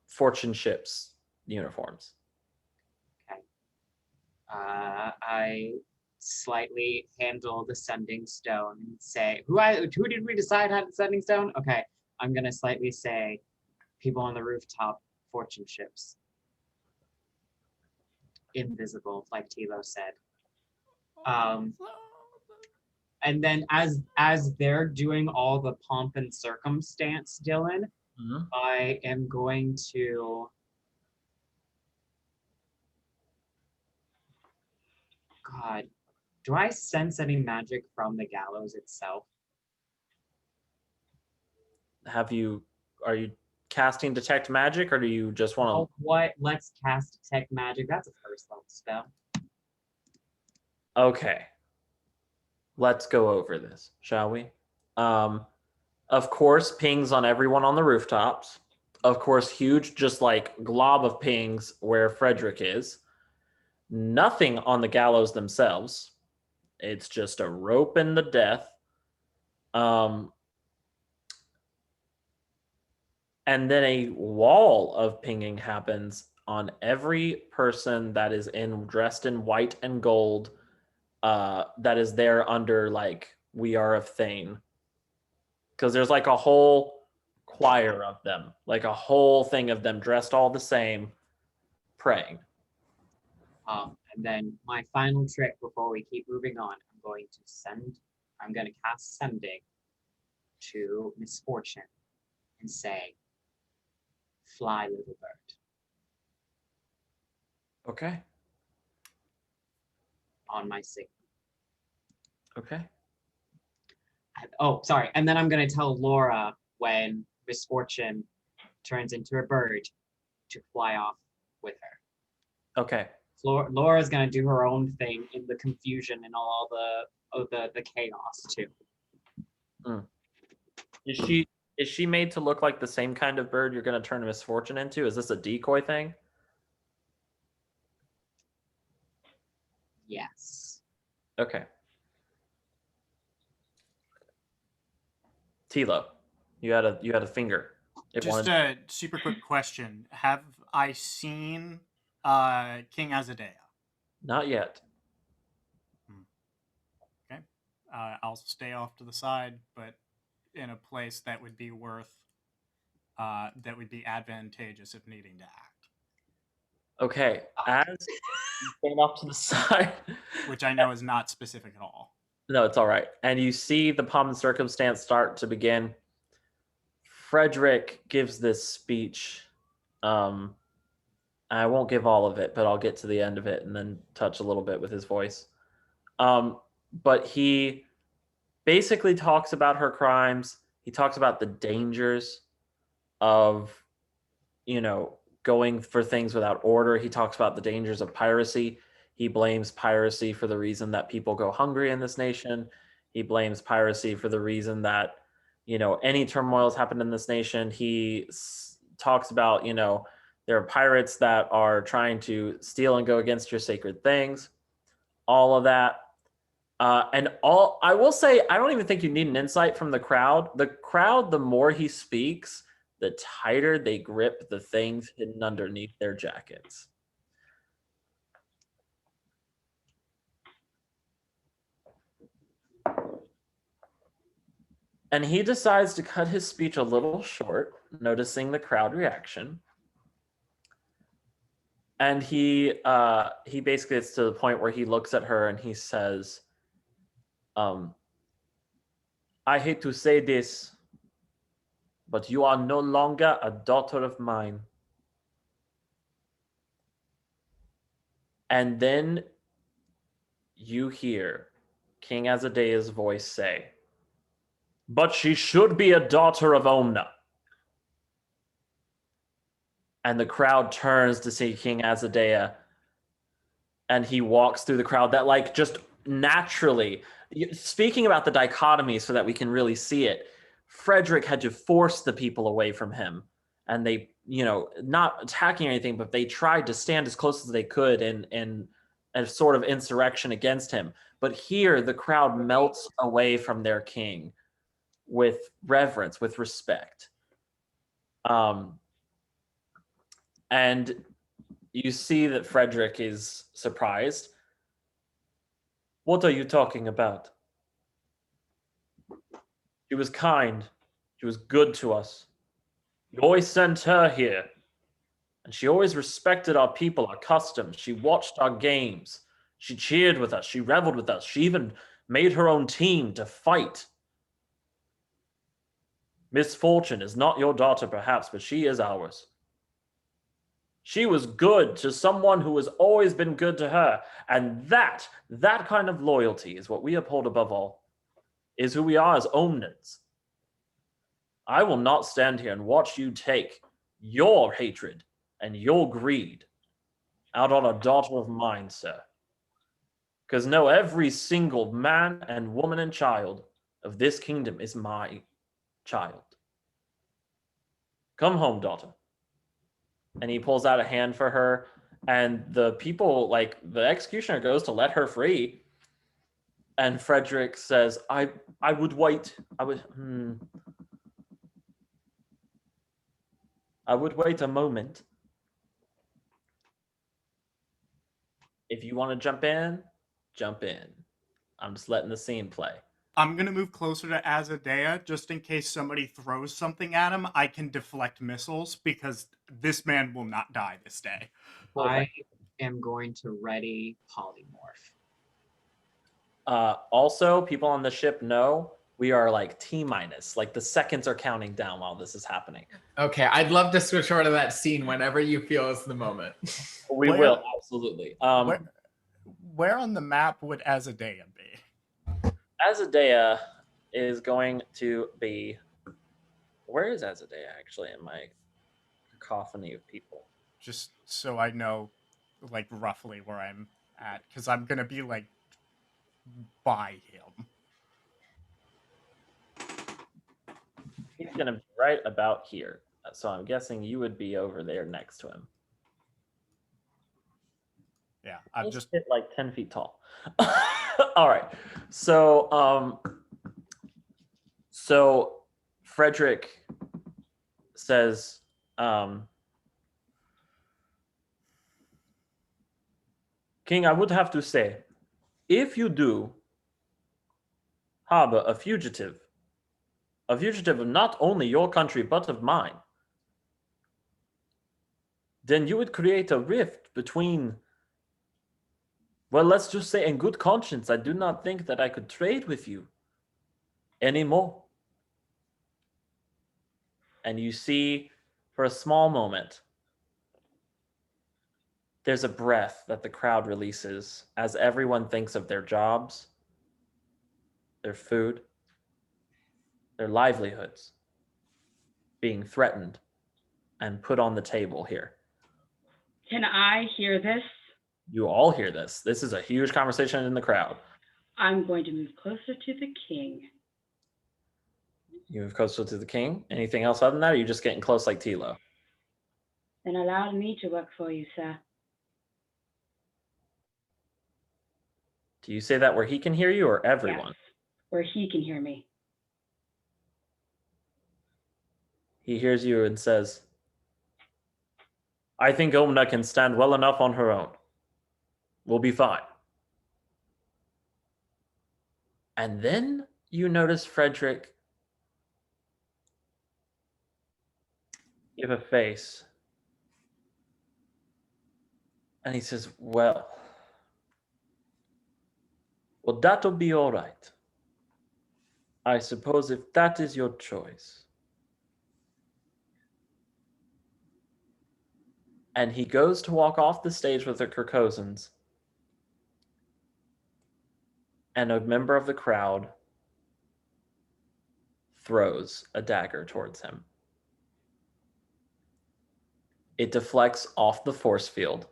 fortune ships uniforms. Okay. I slightly handle the sending stone and say, who did we decide had the sending stone? Okay, I'm gonna slightly say, people on the rooftop, fortune ships, invisible, like Tealo said. And then as they're doing all the pomp and circumstance, Dylan, Mm-hmm. I am going to. God, do I sense any magic from the gallows itself? Are you casting detect magic, or do you just want to? Oh, what? Let's cast detect magic. That's a first level spell. Okay. Let's go over this, shall we? Of course, pings on everyone on the rooftops. Of course, huge, just like glob of pings where Frederick is. Nothing on the gallows themselves. It's just a rope in the death. And then a wall of pinging happens on every person that is dressed in white and gold, that is there under like We Are of Thane. Because there's like a whole choir of them, like a whole thing of them dressed all the same, praying. And then my final trick before we keep moving on, I'm going to cast Sending to Misfortune and say, fly, little bird. Okay. On my signal. Okay. Oh, sorry. And then I'm going to tell Laura when Misfortune turns into a bird to fly off with her. Okay. Laura's going to do her own thing in the confusion and all the chaos too. Is she made to look like the same kind of bird you're going to turn Misfortune into? Is this a decoy thing? Yes. Okay. Tealo, you had a finger. Just a super quick question: have I seen King Azadea? Not yet. I'll stay off to the side, but in a place that would be that would be advantageous if needing to act. Okay, as you stand off to the side, which I know is not specific at all. No, it's all right. And you see the pomp and circumstance start to begin. Frederick gives this speech. I won't give all of it, but I'll get to the end of it and then touch a little bit with his voice. But he basically talks about her crimes. He talks about the dangers of, going for things without order. He talks about the dangers of piracy. He blames piracy for the reason that people go hungry in this nation. He blames piracy for the reason that, any turmoil has happened in this nation. He talks about, there are pirates that are trying to steal and go against your sacred things. All of that. I will say, I don't even think you need an insight from the crowd. The crowd, the more he speaks, the tighter they grip the things hidden underneath their jackets. And he decides to cut his speech a little short, noticing the crowd reaction. And he basically gets to the point where he looks at her and he says, I hate to say this, but you are no longer a daughter of mine. And then you hear King Azadea's voice say, but she should be a daughter of Omna. And the crowd turns to see King Azadea, and he walks through the crowd that just naturally, speaking about the dichotomy so that we can really see it, Frederick had to force the people away from him, and they, not attacking or anything, but they tried to stand as close as they could in a sort of insurrection against him. But here the crowd melts away from their king with reverence, with respect. And you see that Frederick is surprised. What are you talking about? She was kind. She was good to us. You always sent her here. And she always respected our people, our customs. She watched our games. She cheered with us. She reveled with us. She even made her own team to fight. Misfortune is not your daughter, perhaps, but she is ours. She was good to someone who has always been good to her. And that kind of loyalty is what we uphold above all, is who we are as Omnans. I will not stand here and watch you take your hatred and your greed out on a daughter of mine, sir. Because no, every single man and woman and child of this kingdom is my child. Come home, daughter. And he pulls out a hand for her, and the people, the executioner goes to let her free. And Frederick says, I would wait. I would wait a moment. If you want to jump in, jump in. I'm just letting the scene play. I'm going to move closer to Azadea just in case somebody throws something at him. I can deflect missiles because this man will not die this day. I am going to ready polymorph. Also, people on the ship know we are T-minus. The seconds are counting down while this is happening. Okay, I'd love to switch over to that scene whenever you feel is the moment. We will, absolutely. Where on the map would Azadea be? Azadea is going to be... Where is Azadea, actually, in my cacophony of people? Just so I know, roughly where I'm at, because I'm going to be, by him. He's going to be right about here. So I'm guessing you would be over there next to him. Yeah, I'm just... hit 10 feet tall. All right. So Frederick says, King, I would have to say, if you do harbor a fugitive of not only your country, but of mine, then you would create a rift between, well, let's just say in good conscience, I do not think that I could trade with you anymore. And you see, for a small moment, there's a breath that the crowd releases as everyone thinks of their jobs, their food, their livelihoods being threatened and put on the table here. Can I hear this? You all hear this. This is a huge conversation in the crowd. I'm going to move closer to the king. You move closer to the king. Anything else other than that, or are you just getting close like Tealo? Then allow me to work for you, sir. Do you say that where he can hear you or everyone? Yes, where he can hear me. He hears you and says, I think Omna can stand well enough on her own. We'll be fine. And then you notice Frederick give a face. And he says, well, that'll be all right. I suppose if that is your choice. And he goes to walk off the stage with the Kirkosans. And a member of the crowd throws a dagger towards him. It deflects off the force field.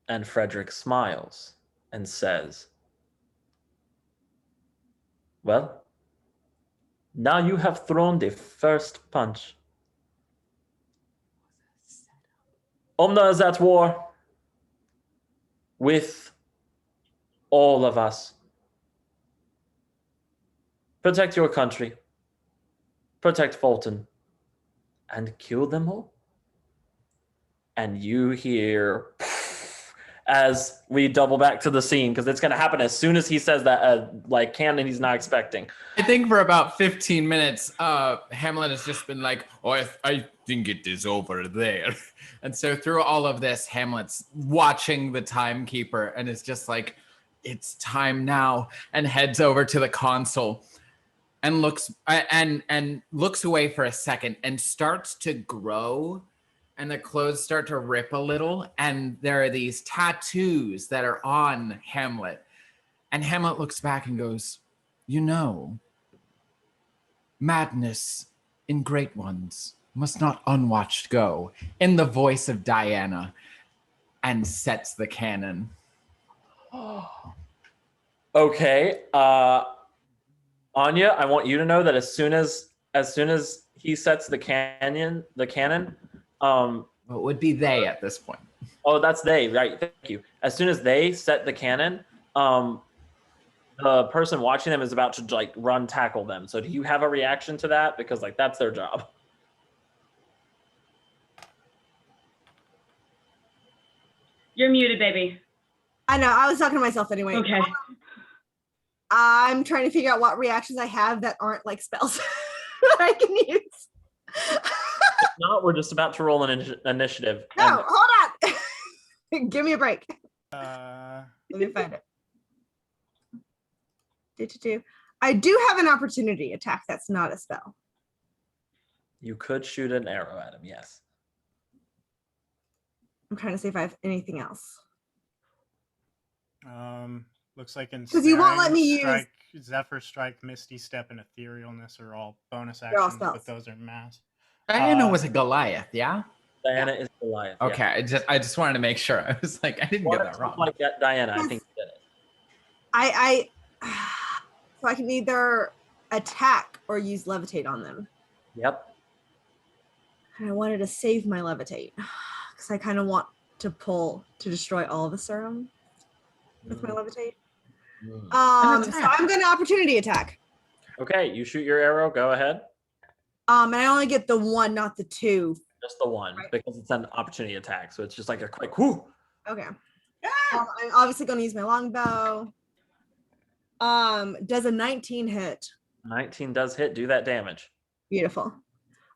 And Frederick smiles and says, well, now you have thrown the first punch. Omna is at war with all of us. Protect your country. Protect Fulton. And kill them all. And you hear, as we double back to the scene, because it's going to happen as soon as he says that, like canon he's not expecting. I think for about 15 minutes, Hamlet has just been like, oh, I think it is over there. And so through all of this, Hamlet's watching the timekeeper and is just like, it's time now, and heads over to the console and looks away for a second and starts to grow, and the clothes start to rip a little, and there are these tattoos that are on Hamlet. And Hamlet looks back and goes, you know, madness in great ones must not unwatched go, in the voice of Diana, and sets the cannon. Okay. Anya, I want you to know that as soon as he sets the cannon, Well, it would be they at this point. oh, that's they, right? Thank you. As soon as they set the cannon, the person watching them is about to like run tackle them. So do you have a reaction to that? Because like that's their job. You're muted, baby. I know. I was talking to myself anyway. Okay. I'm trying to figure out what reactions I have that aren't like spells that I can use. If not, we're just about to roll an initiative. No, hold on. Give me a break. Uh, Let me find it. Do. I do have an opportunity attack that's not a spell. You could shoot an arrow at him, yes. I'm trying to see if I have anything else. Looks like in Because you won't let me strike, Zephyr Strike, Misty Step, and Etherealness are all bonus They're all actions, but spells. those are mass. Diana was a Goliath, yeah? Diana is Goliath. yeah. Okay, I just wanted to make sure. I was like, I didn't get that wrong. Like that, Diana, I think you did it. So I can either attack or use levitate on them. Yep. And I wanted to save my levitate because I kind of want to destroy all of the serum with my levitate. So I'm going to opportunity attack. Okay, you shoot your arrow. Go ahead. And I only get the one, not the two. Just the one, Right. because it's an opportunity attack. So it's just like a quick whoo. Okay. I'm obviously going to use my longbow. Does a 19 hit? 19 does hit. Do that damage. Beautiful.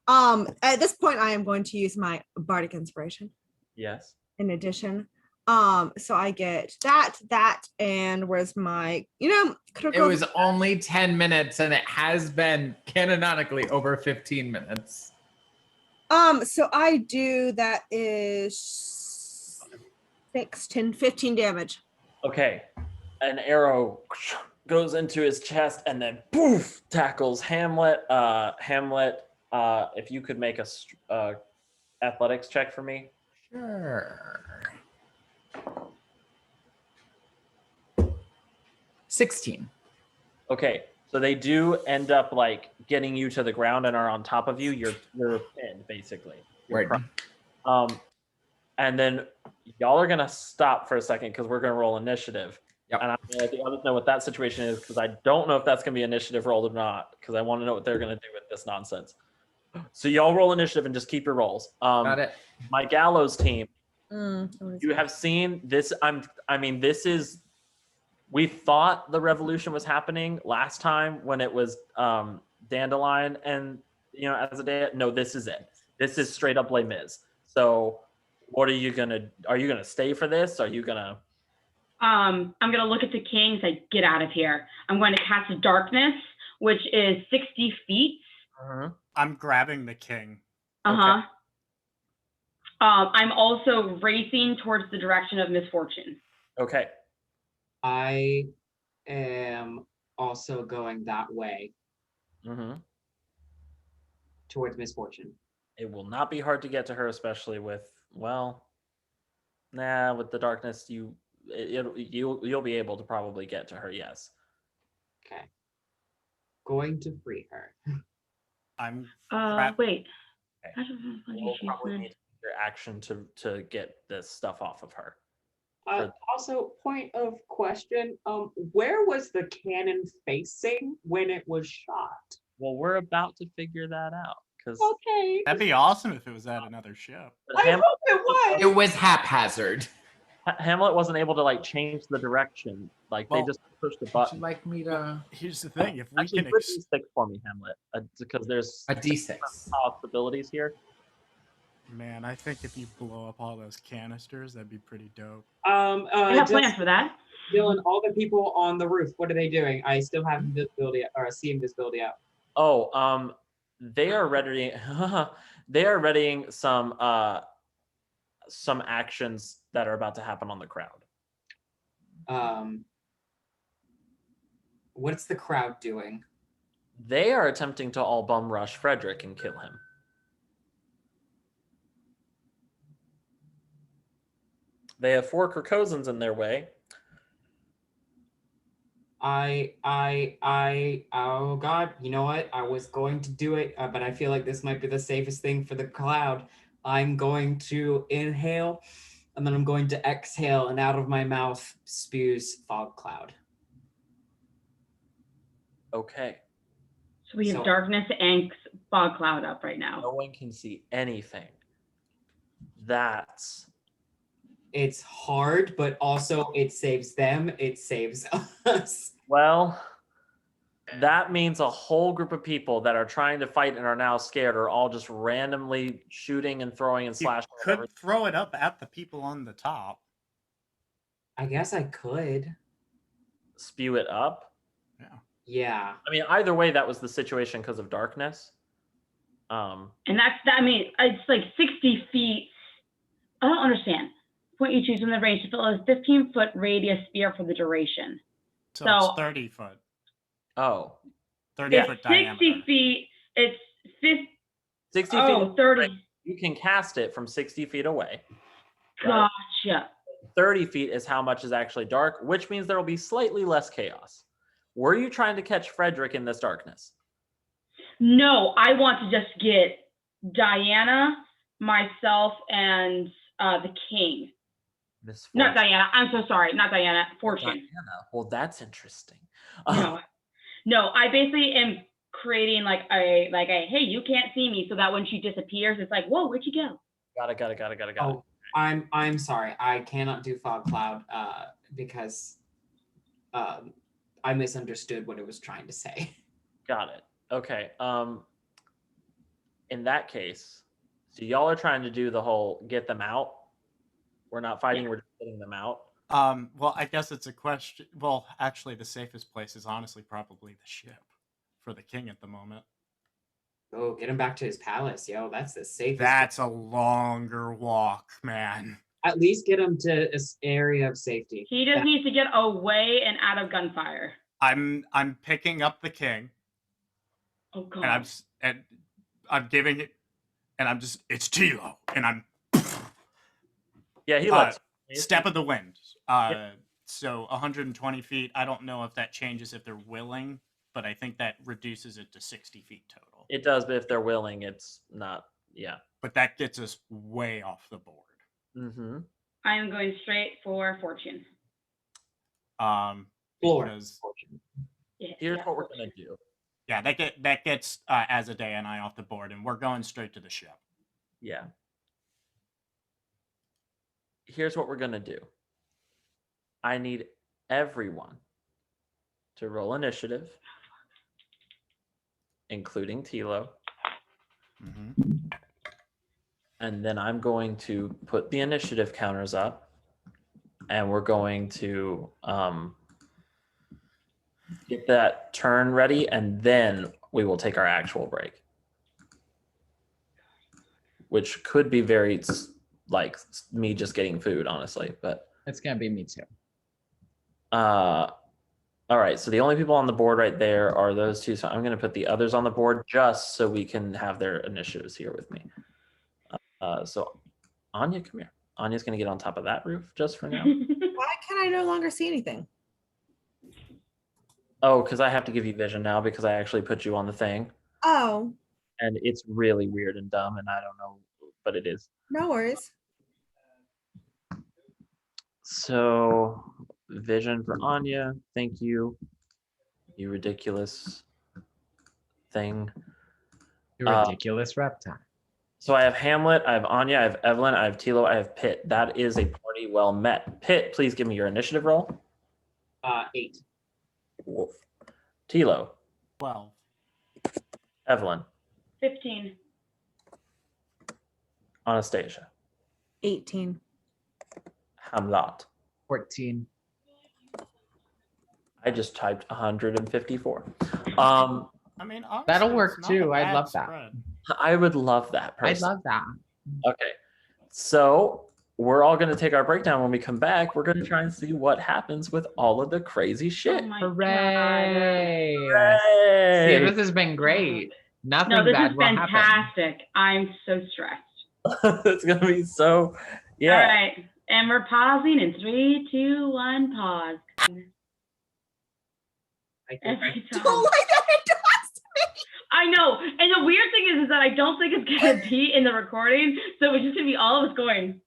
At this point, I am going to use my bardic inspiration Yes. in addition. So I get that, and where's my, It was only 10 minutes and it has been canonically over 15 minutes. So I do, that is 6, 10, 15 damage. Okay. An arrow goes into his chest and then poof tackles Hamlet. Hamlet, if you could make a athletics check for me. Sure. 16. Okay, so they do end up like getting you to the ground and are on top of you. You're pinned basically. You're Right. And then y'all are gonna stop for a second because we're gonna roll initiative. Yep. And I'm gonna let the others know what that situation is because I don't know if that's gonna be initiative rolled or not because I want to know what they're gonna do with this nonsense. So y'all roll initiative and just keep your rolls. Got it. My Gallows team. Mm, You have seen this. This is. We thought the revolution was happening last time when it was Dandelion and Azadea. No, this is it. This is straight up Les Mis. So, what are you gonna? Are you gonna stay for this? Are you gonna? I'm gonna look at the king and say, "Get out of here." I'm going to cast darkness, which is 60 feet. I'm grabbing the king. Uh-huh. I'm also racing towards the direction of misfortune. Okay. I am also going that way towards misfortune. It will not be hard to get to her, especially with with the darkness. You'll be able to probably get to her. Yes. Okay. Going to free her. I'm wait. Okay. I don't know if You'll probably need your action to get this stuff off of her. Also, point of question, where was the cannon facing when it was shot? Well, we're about to figure that out. Okay. That'd be awesome if it was at another ship. I hope it was. It was haphazard. Hamlet wasn't able to like change the direction. Like they just pushed the Would button. you like me to? Here's the thing: if we Actually, can, put D6 for me, Hamlet, because there's A D6. possibilities here. man, I think if you blow up all those canisters, that'd be pretty dope. I have plans for that. Dylan, all the people on the roof, what are they doing? I still have invisibility or see invisibility out. Oh, they are readying. They are readying some actions that are about to happen on the crowd. What's the crowd doing? They are attempting to all bum rush Frederick and kill him. They have 4 Kirkozans in their way. Oh God, you know what? I was going to do it, but I feel like this might be the safest thing for the cloud. I'm going to inhale, and then I'm going to exhale, and out of my mouth spews fog cloud. Okay. So we have darkness and fog cloud up right now. No one can see anything. It's hard, but also it saves them. It saves us. Well, that means a whole group of people that are trying to fight and are now scared are all just randomly shooting and throwing and slashing. You could throw it up at the people on the top. I guess I could. Spew it up? Yeah. Yeah. I mean, either way, that was the situation because of darkness. And it's like 60 feet. I don't understand. Point you choose in the range to fill a 15-foot radius sphere for the duration. So it's 30 foot. Oh. 30 foot diameter. 60 feet. It's 50. 60 feet. 30. You can cast it from 60 feet away. Gotcha. 30 feet is how much is actually dark, which means there will be slightly less chaos. Were you trying to catch Frederick in this darkness? No, I want to just get Diana, myself, and the king. Not Diana. I'm so sorry. Not Diana. Fortune. Diana. Well, that's interesting. No, I basically am creating like a hey, you can't see me, so that when she disappears, it's like, whoa, where'd you go? Got it. Oh, I'm sorry. I cannot do fog cloud because I misunderstood what it was trying to say. Got it. Okay. In that case, so y'all are trying to do the whole get them out. We're not fighting, we're just getting them out. Well, I guess it's a question. Well, actually, the safest place is honestly probably the ship for the king at the moment. Oh, get him back to his palace, yo. That's the safest. That's a longer walk, man. At least get him to an area of safety. He just needs to get away and out of gunfire. I'm picking up the king, Oh God. and I'm giving it, and I'm just it's Tealo, and I'm Yeah, he lets step of the wind. Yep. So 120 feet. I don't know if that changes if they're willing, but I think that reduces it to 60 feet total. It does, but if they're willing, it's not. Yeah. But that gets us way off the board. Mm-hmm. I am going straight for fortune. Because Yeah, Here's yeah. what we're gonna do. yeah, that gets Azadea and I off the board, and we're going straight to the ship. Yeah. Here's what we're gonna do. I need everyone to roll initiative, including Tealo. Mm-hmm. And then I'm going to put the initiative counters up, and we're going to get that turn ready, and then we will take our actual break, which could be very like me just getting food, honestly. But It's gonna be me too. all right, so the only people on the board right there are those two. So I'm going to put the others on the board just so we can have their initiatives here with me. So Anya, come here. Anya's going to get on top of that roof just for now. Why can I no longer see anything? Oh, because I have to give you vision now because I actually put you on the thing. Oh, And it's really weird and dumb, and I don't know, but it is. no worries. So vision for Anya. Thank you. You ridiculous thing. You ridiculous reptile. So I have Hamlet, I have Anya, I have Evelyn, I have Tealo, I have Pitt. That is a party well met. Pitt, please give me your initiative roll. 8. Wolf. Tealo, 12. Evelyn, 15. Anastasia, 18. Hamlet. 14. I just typed 154. I mean, honestly, That'll work it's not a too. I'd bad love that. spread. I would love that person. I'd love that. Okay. So we're all going to take our breakdown. When we come back, we're going to try and see what happens with all of the crazy shit. Oh my Hooray! Hooray! See, this has been great. Nothing No, this bad is will happen. fantastic. I'm so stressed. It's going to be so, yeah. All right. And we're pausing in 3, 2, 1, pause. Every time. Don't like that it does to me. I know. And the weird thing is that I don't think it's going to be in the recording. So it's just going to be all of us going.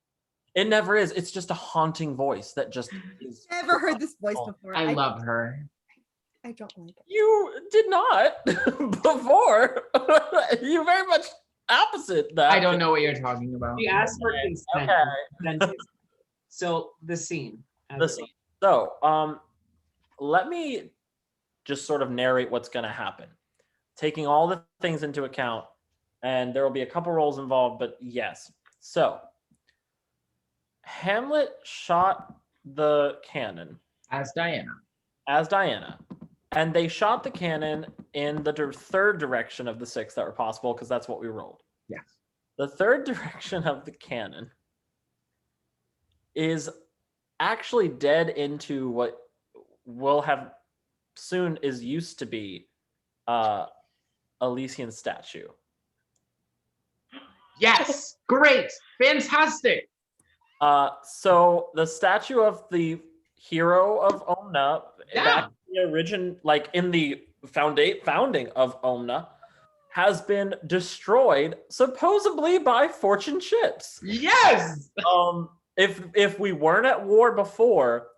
It never is. It's just a haunting voice that just is. Never heard this voice before. I love her. I don't like it. You did not before. You very much opposite that. I don't know what you're talking about. She asked for consent. Okay. Consent. So the scene. The scene. So, let me just sort of narrate what's going to happen, taking all the things into account, and there will be a couple roles involved, but yes. So, Hamlet shot the cannon As Diana. as Diana, and they shot the cannon in the third direction of the 6 that were possible because that's what we rolled. Yes. The third direction of the cannon is actually dead into what will have soon is used to be Elysian statue. Yes. Great. Fantastic. So the statue of the hero of Omna, Yeah. back in the origin, like in the founding of Omna, has been destroyed supposedly by Fortune ships. Yes. If we weren't at war before,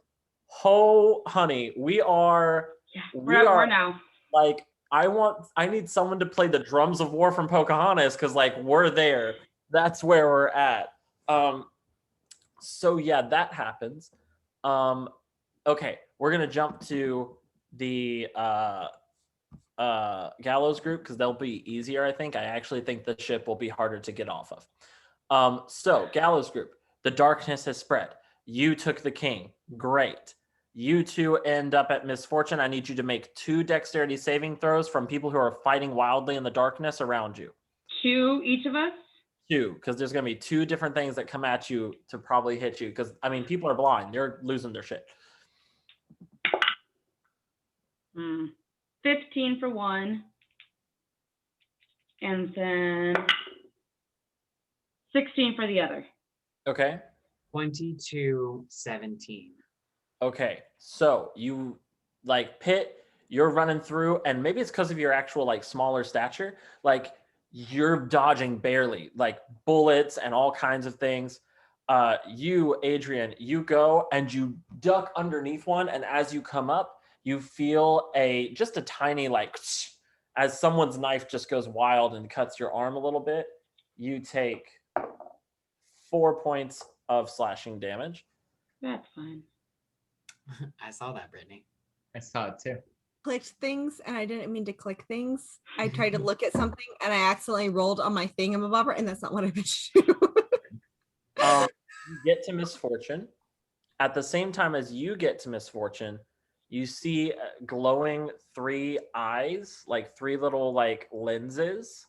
honey, we are. Yeah, We we're at war are- now. Like, I need someone to play the drums of war from Pocahontas because like we're there. That's where we're at. So yeah, that happens. Okay, we're gonna jump to the Gallows group because they'll be easier. I think. I actually think the ship will be harder to get off of. So Gallows group, the darkness has spread. You took the king. Great. You two end up at misfortune. I need you to make 2 dexterity saving throws from people who are fighting wildly in the darkness around you. 2 each of us? 2, because there's going to be 2 different things that come at you to probably hit you. Because, I mean, people are blind. They're losing their shit. 15 for one. And then 16 for the other. Okay. 22-17. Okay. So you, like, Pit, you're running through, and maybe it's because of your actual, like, smaller stature. Like, you're dodging barely, like bullets and all kinds of things. You, Adrian, you go and you duck underneath one, and as you come up, you feel just a tiny, like, as someone's knife just goes wild and cuts your arm a little bit. You take 4 points of slashing damage. That's fine. I saw that, Brittany. I saw it too. Clicked things and I didn't mean to click things. I tried to look at something and I accidentally rolled on my thingamabobber, and that's not what I meant to do. You get to misfortune. At the same time as you get to misfortune, you see glowing 3 eyes, like 3 little like lenses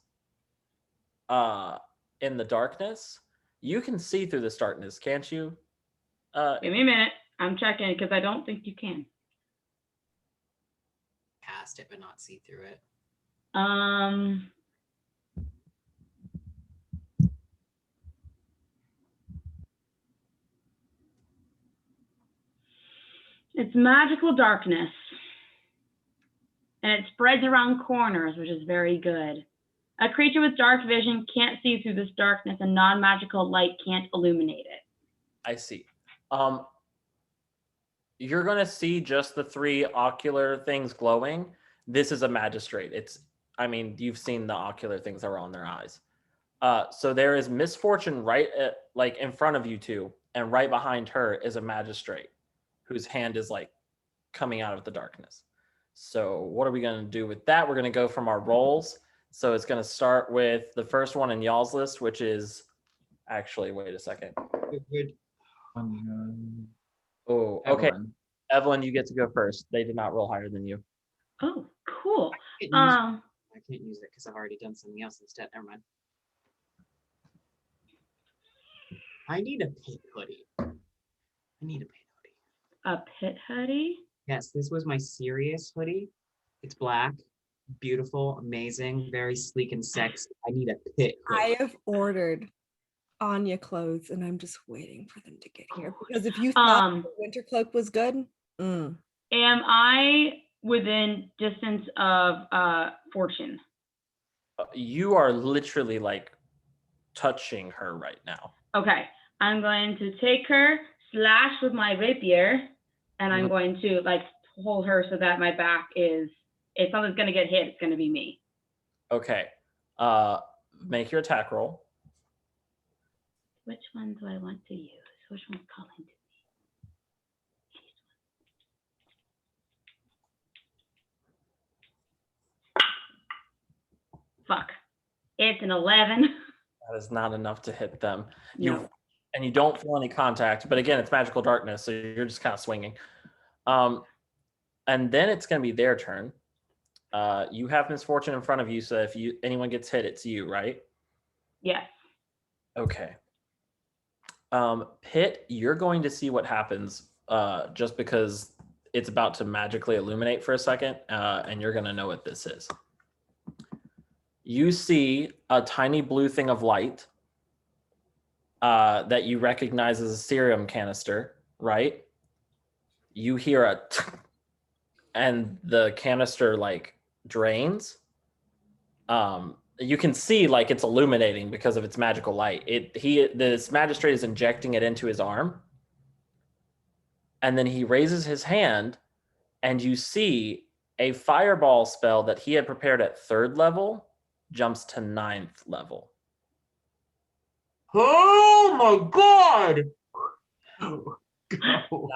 in the darkness. You can see through this darkness, can't you? Give me a minute. I'm checking because I don't think you can. Past it, but not see through it. It's magical darkness. And it spreads around corners, which is very good. A creature with dark vision can't see through this darkness, and non-magical light can't illuminate it. I see. You're going to see just the 3 ocular things glowing. This is a magistrate. You've seen the ocular things that are on their eyes. So there is misfortune right like in front of you two, and right behind her is a magistrate whose hand is like coming out of the darkness. So what are we going to do with that? We're going to go from our rolls. So it's going to start with the first one in y'all's list, which is actually, wait a second. Good. Oh, okay. Evelyn. Evelyn, you get to go first. They did not roll higher than you. Oh, cool. I can't use it because I've already done something else instead. Never mind. I need a pit hoodie. A pit hoodie? Yes, this was my serious hoodie. It's black, beautiful, amazing, very sleek and sexy. I need a pit hoodie. I have ordered Anya clothes and I'm just waiting for them to get here, because if you thought the winter cloak was good, am I within distance of Fortune? You are literally like touching her right now. Okay, I'm going to take her, slash with my rapier, and I'm going to like hold her so that my back is, if something's going to get hit, it's going to be me. Okay. Make your attack roll. Which one do I want to use? Which one's calling to me? Fuck. It's an 11. That is not enough to hit them. No. And you don't feel any contact, but again, it's magical darkness, so you're just kind of swinging. And then it's going to be their turn. You have misfortune in front of you, so if anyone gets hit, it's you, right? Yes. Okay. Pit, you're going to see what happens just because it's about to magically illuminate for a second, and you're going to know what this is. You see a tiny blue thing of light that you recognize as a serum canister, right? You hear a and the canister like drains. You can see like it's illuminating because of its magical light. This magistrate is injecting it into his arm. And then he raises his hand and you see a fireball spell that he had prepared at 3rd level jumps to 9th level. Oh my god!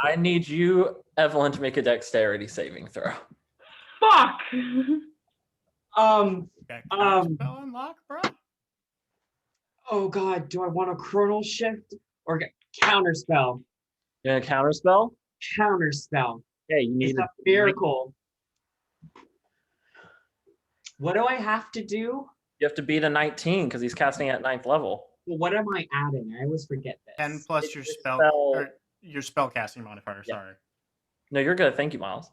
I need you, Evelyn, to make a dexterity saving throw. Fuck! Got Um, spell unlock, bro. oh god, do I want a chronal shift or counter spell? You gonna counter spell? Counter spell. Yeah, you It's need a miracle. What do I have to do? You have to beat a 19 because he's casting at 9th level. Well, what am I adding? I always forget this. 10 plus It's your your spell, spell- or your spell casting modifier. Yeah. Sorry. No, you're good. Thank you, Miles.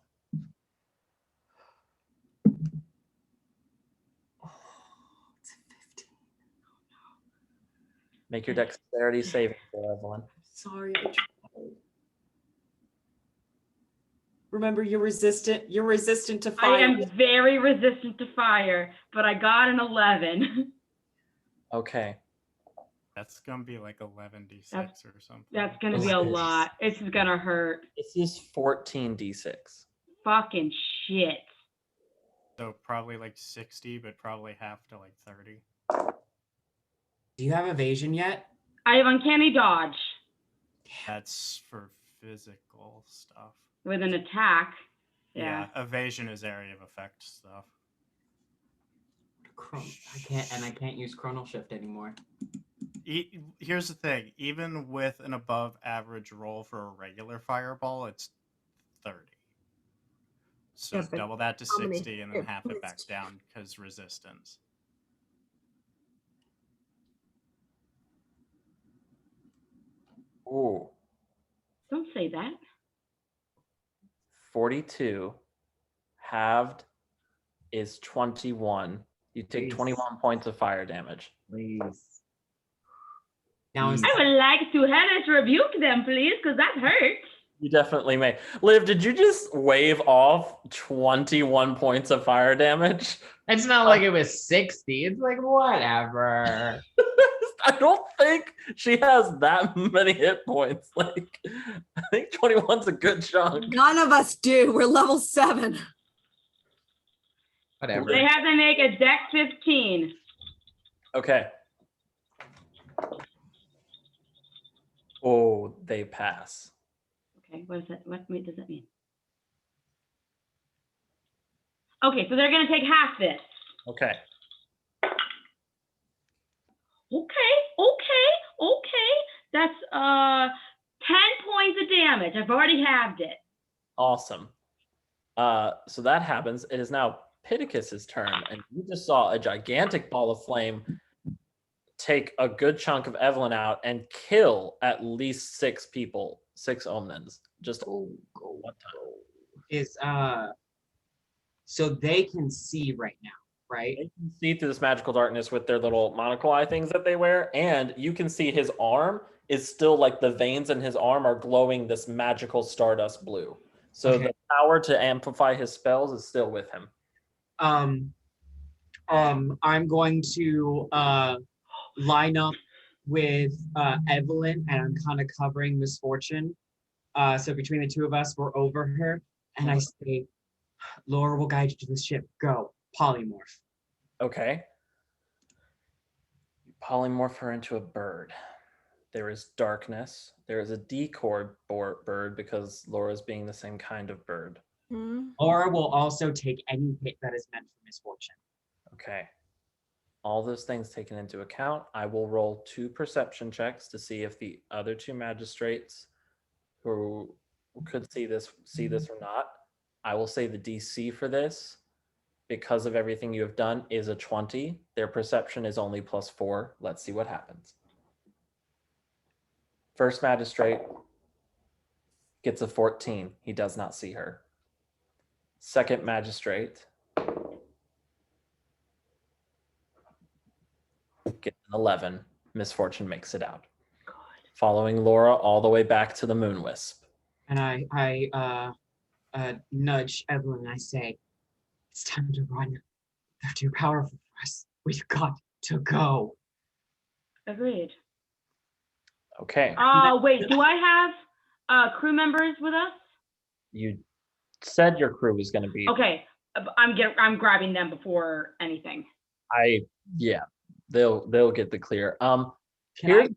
Oh, it's 15. Make your dexterity saving throw, Evelyn. Sorry, I tried. Remember, you're resistant. You're resistant to I fire. am very resistant to fire, but I got an 11. Okay. That's gonna be like 11d6 or something. That's gonna be a lot. This is gonna hurt. This is 14d6. Fucking shit. So probably like 60, but probably half to like 30. Do you have evasion yet? I have uncanny dodge That's for physical stuff. with an attack. Yeah. Evasion is area of effect stuff. I can't use chronal shift anymore. Here's the thing. Even with an above average roll for a regular fireball, it's 30. So Yeah, but double that to how many 60 and then hit half it back points? down because resistance. Ooh. Don't say that. 42 halved is 21. You take Please. 21 points of fire damage. Please. Now is I would like to hellish rebuke them, please, because that hurts. You definitely may. Liv, did you just wave off 21 points of fire damage? It's not like it was 60. It's like, whatever. I don't think she has that many hit points. Like, I think 21's a good chunk. None of us do. We're level 7. Whatever. They have to make a dex 15. Okay. Oh, they pass. Okay, what is that? What does that mean? Okay, so they're gonna take half this. Okay. Okay. That's 10 points of damage. I've already halved it. Awesome. So that happens. It is now Pittacus's turn, and you just saw a gigantic ball of flame take a good chunk of Evelyn out and kill at least 6 people, 6 Omnans. Just one time. is so they can see right now, right? They can see through this magical darkness with their little monocle eye things that they wear, and you can see his arm is still like the veins in his arm are glowing this magical stardust blue. So Okay. the power to amplify his spells is still with him. I'm going to line up with Evelyn, and I'm kind of covering Misfortune. So between the two of us, we're over her, and I say, Laura will guide you to the ship. Go, polymorph. Okay. You polymorph her into a bird. There is darkness. There is a decord bird because Laura's being the same kind of bird. Laura will also take any hit that is meant for Misfortune. Okay. All those things taken into account, I will roll 2 perception checks to see if the other 2 magistrates who could see this or not. I will say the DC for this, because of everything you have done, is a 20. Their perception is only +4. Let's see what happens. First magistrate gets a 14. He does not see her. Second magistrate gets an 11. Misfortune makes it out. Following Laura all the way back to the Moon Wisp. And I nudge Evelyn and I say, it's time to run. They're too powerful for us. We've got to go. Agreed. Okay. Wait, do I have crew members with us? You said your crew was going to be. Okay, I'm grabbing them before anything. Yeah, they'll get the clear. Can Here's I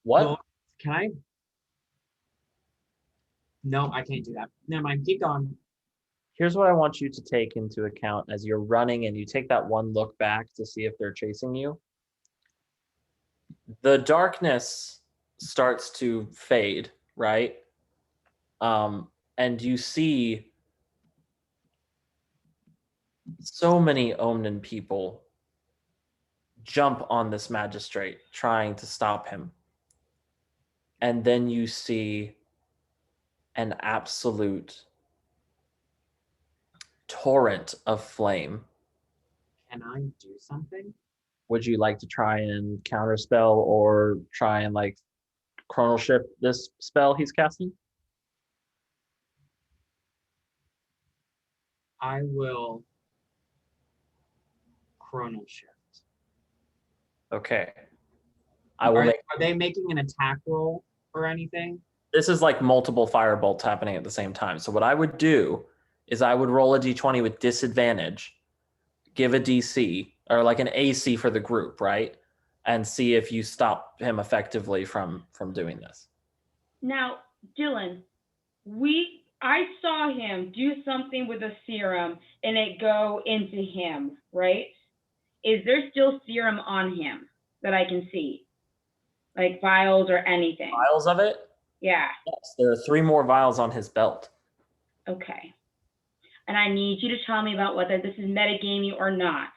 what? go- Can I? No, I can't do that. Never mind. Keep going. Here's what I want you to take into account as you're running and you take that one look back to see if they're chasing you. The darkness starts to fade, right? And you see so many Omnan people jump on this magistrate trying to stop him. And then you see an absolute torrent of flame. Can I do something? Would you like to try and counterspell or try and like chronal shift this spell he's casting? I will chronal shift. Okay. I will make Are they making an attack roll or anything? this is like multiple fire bolts happening at the same time. So what I would do is I would roll a d20 with disadvantage, give a DC or like an AC for the group, right? And see if you stop him effectively from doing this. Now, Dylan, I saw him do something with a serum and it go into him, right? Is there still serum on him that I can see? Like vials or anything? Vials of it? Yeah. Yes, there are 3 more vials on his belt. Okay. And I need you to tell me about whether this is metagaming or not,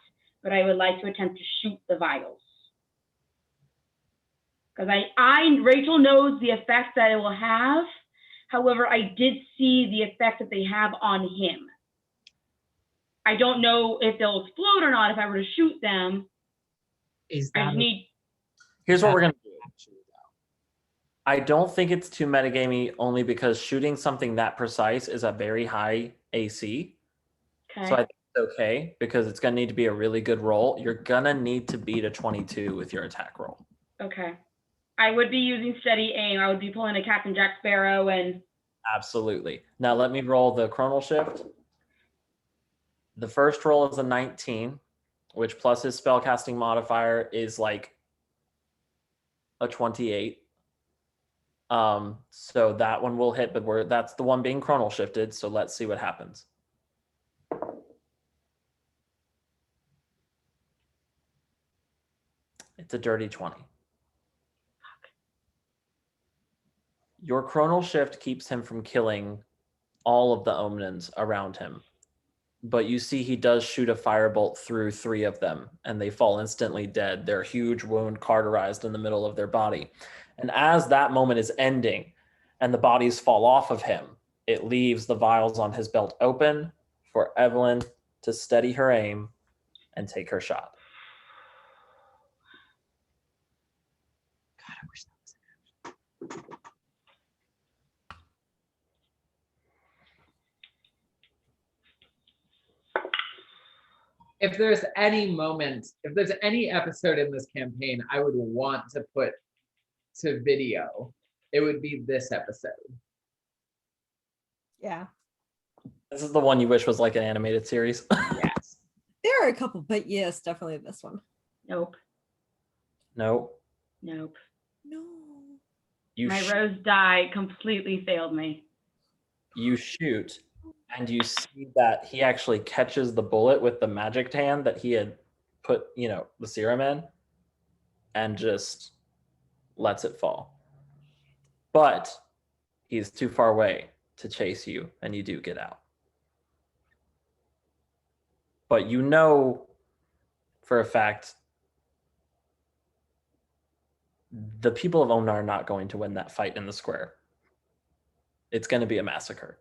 but I would like to attempt to shoot the vials. Because Rachel knows the effect that it will have. However, I did see the effect that they have on him. I don't know if they'll explode or not if I were to shoot them. Is I that just need. Here's what we're going to do. actually though? I don't think it's too metagamey only because shooting something that precise is a very high AC. Okay. So I think it's okay because it's going to need to be a really good roll. You're going to need to beat a 22 with your attack roll. Okay. I would be using steady aim. I would be pulling a Captain Jack Sparrow and. Absolutely. Now let me roll the chronal shift. The first roll is a 19, which plus his spellcasting modifier is like a 28. So that one will hit, but that's the one being chronal shifted. So let's see what happens. It's a dirty 20. Your chronal shift keeps him from killing all of the Omnans around him. But you see he does shoot a firebolt through 3 of them, and they fall instantly dead. Their huge wound cauterized in the middle of their body. And as that moment is ending and the bodies fall off of him, it leaves the vials on his belt open for Evelyn to steady her aim and take her shot. God, I wish that was an action. If there's any episode in this campaign I would want to put to video, it would be this episode. Yeah. This is the one you wish was like an animated series. Yes. There are a couple, but yes, definitely this one. Nope. No. Nope. No. My rose die completely failed me. You shoot, and you see that he actually catches the bullet with the magic hand that he had put, the serum in, and just lets it fall. But he's too far away to chase you, and you do get out. But you know for a fact the people of Omna are not going to win that fight in the square. It's going to be a massacre.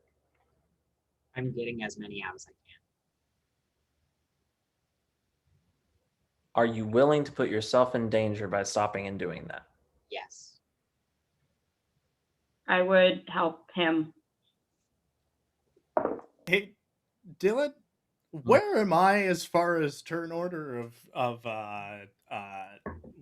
I'm getting as many out as I can. Are you willing to put yourself in danger by stopping and doing that? Yes. I would help him. Hey, Dylan, where am I as far as turn order of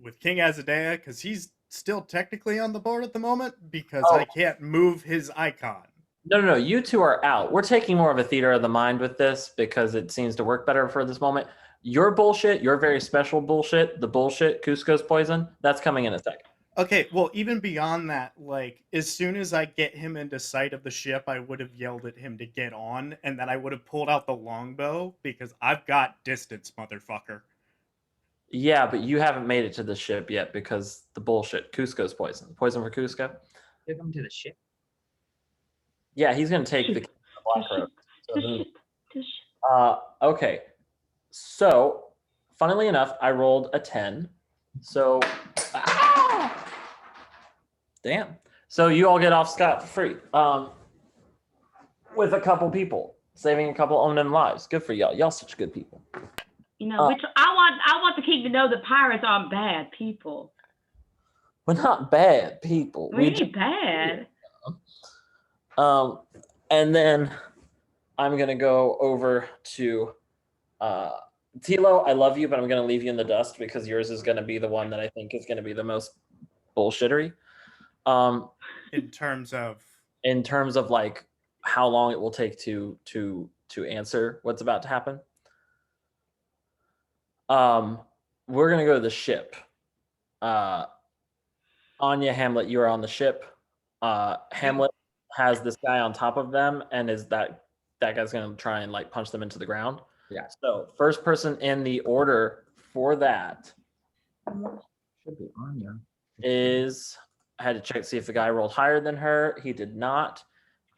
with King Azadea? Because he's still technically on the board at the moment because I can't move his icon. No. You two are out. We're taking more of a theater of the mind with this because it seems to work better for this moment. Your bullshit, your very special bullshit, the bullshit Cusco's poison, that's coming in a second. Okay, well, even beyond that, like, as soon as I get him into sight of the ship, I would have yelled at him to get on, and then I would have pulled out the longbow, because I've got distance, motherfucker. Yeah, but you haven't made it to the ship yet because the bullshit. Cusco's poison. Poison for Cusco? Took him to the ship. Yeah, he's going to take the Ship. Black The Road. So who- ship. The ship. Okay. So, funnily enough, I rolled a 10. So, damn. So you all get off scot-free with a couple people, saving a couple Omna lives. Good for y'all. Y'all such good people. You know, which I want the king to know the pirates aren't bad people. We're not bad people. We ain't bad. And then I'm gonna go over to Tealo. I love you, but I'm gonna leave you in the dust because yours is gonna be the one that I think is gonna be the most bullshittery. In terms of Like how long it will take to answer what's about to happen. We're gonna go to the ship. Anya, Hamlet, you are on the ship. Hamlet has this guy on top of them, and is that guy's gonna try and like punch them into the ground. Yeah. So first person in the order for that Should be Anya. is, I had to check to see if the guy rolled higher than her. He did not,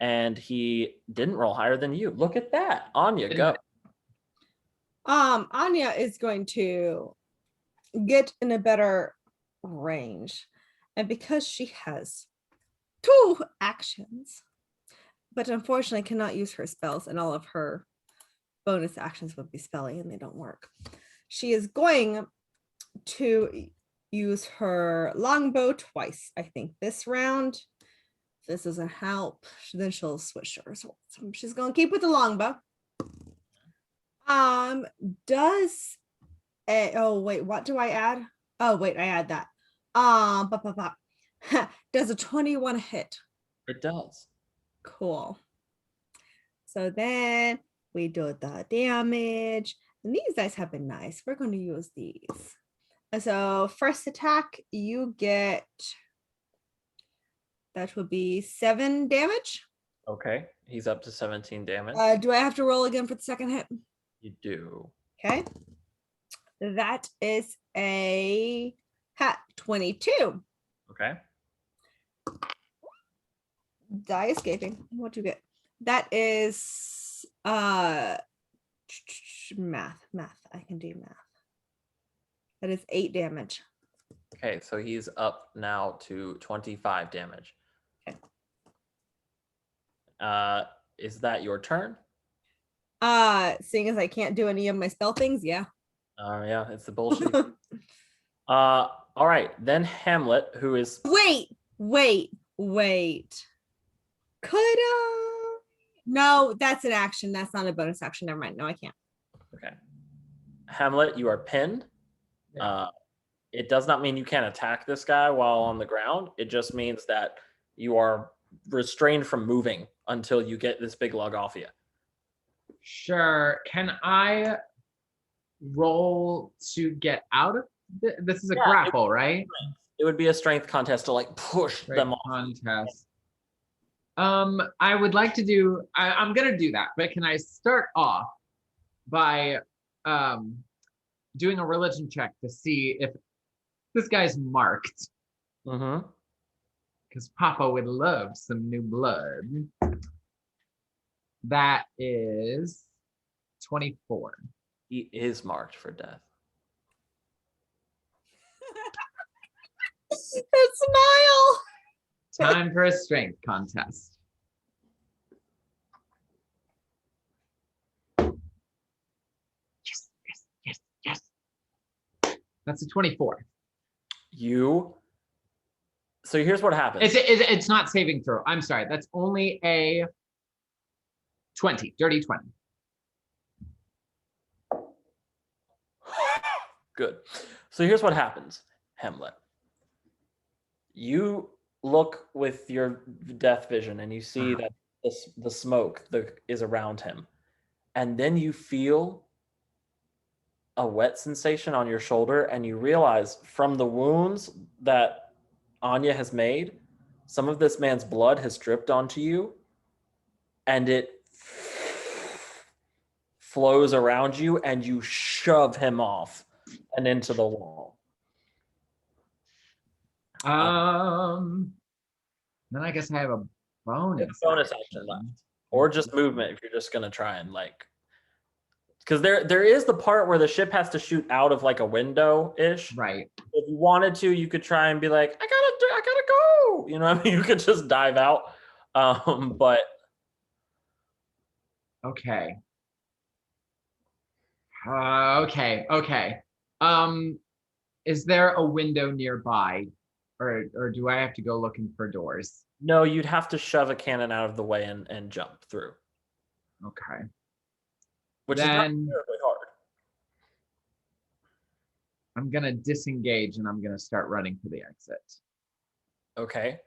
and he didn't roll higher than you. Look at that, Anya, go. Anya is going to get in a better range. And because she has 2 actions, but unfortunately cannot use her spells, and all of her bonus actions would be spelly and they don't work, she is going to use her longbow twice, I think, this round. If this doesn't help, then she'll switch her. So she's going to keep with the longbow. Oh wait, what do I add? Oh wait, I add that. Does a 21 hit? It does. Cool. So then we do the damage, and these dice have been nice. We're going to use these. And so first attack, you get, that would be 7 damage. Okay, he's up to 17 damage. Do I have to roll again for the second hit? You do. Okay. That is a 22. Okay. Die escaping. What do you get? That is math. I can do math. That is 8 damage. Okay, so he's up now to 25 damage. Okay. Is that your turn? Seeing as I can't do any of my spell things, yeah. Yeah, it's the bullshit. All right, then Hamlet, who is Wait. Could no, that's an action. That's not a bonus action. Never mind. No, I can't. okay. Hamlet, you are pinned. Yeah. It does not mean you can't attack this guy while on the ground. It just means that you are restrained from moving until you get this big lug off you. Sure. Can I roll to get out of this? Is a grapple, right? It would be a strength contest to like push them off. Contest. I would like to do. I'm gonna do that, but can I start off by doing a religion check to see if this guy's marked? Mm-hmm. Because Papa would love some new blood. That is 24. He is marked for death. That smile. Time for a strength contest. Yes. That's a 24. So here's what happens. It's not saving throw. I'm sorry. That's only a 20, dirty 20. Good. So here's what happens, Hamlet. You look with your death vision and you see that the smoke is around him. And then you feel a wet sensation on your shoulder, and you realize from the wounds that Anya has made, some of this man's blood has dripped onto you, and it flows around you, and you shove him off and into the wall. Then I guess I have a bonus. Bonus action left, or just movement if you're just gonna try and like, because there is the part where the ship has to shoot out of like a window ish. Right. If you wanted to, you could try and be like, I gotta go. You know what I mean? You could just dive out. But Okay. Okay. Is there a window nearby, or do I have to go looking for doors? no, you'd have to shove a cannon out of the way and jump through, Okay. which is not Then terribly hard. I'm gonna disengage and I'm gonna start running for the exit. Okay.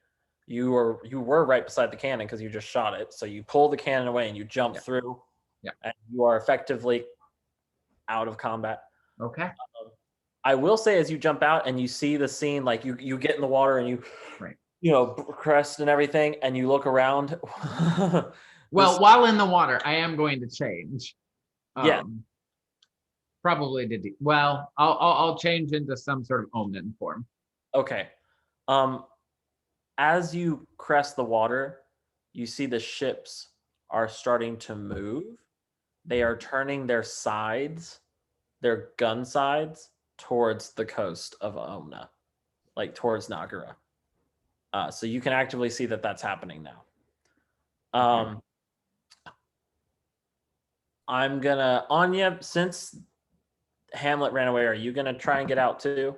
You were right beside the cannon because you just shot it. So you pull the cannon away and you jump through. Yeah. And you are effectively out of combat. Okay. I will say, as you jump out and you see the scene, like you get in the water and you crest and everything, and you look around. Well, while in the water, I am going to change. Yeah. Probably to well, I'll change into some sort of Omna form. Okay. As you crest the water, you see the ships are starting to move. They are turning their sides, their gun sides, towards the coast of Omna, like towards Nagara. So you can actively see that that's happening now. I'm gonna, Anya, since Hamlet ran away, are you gonna try and get out too?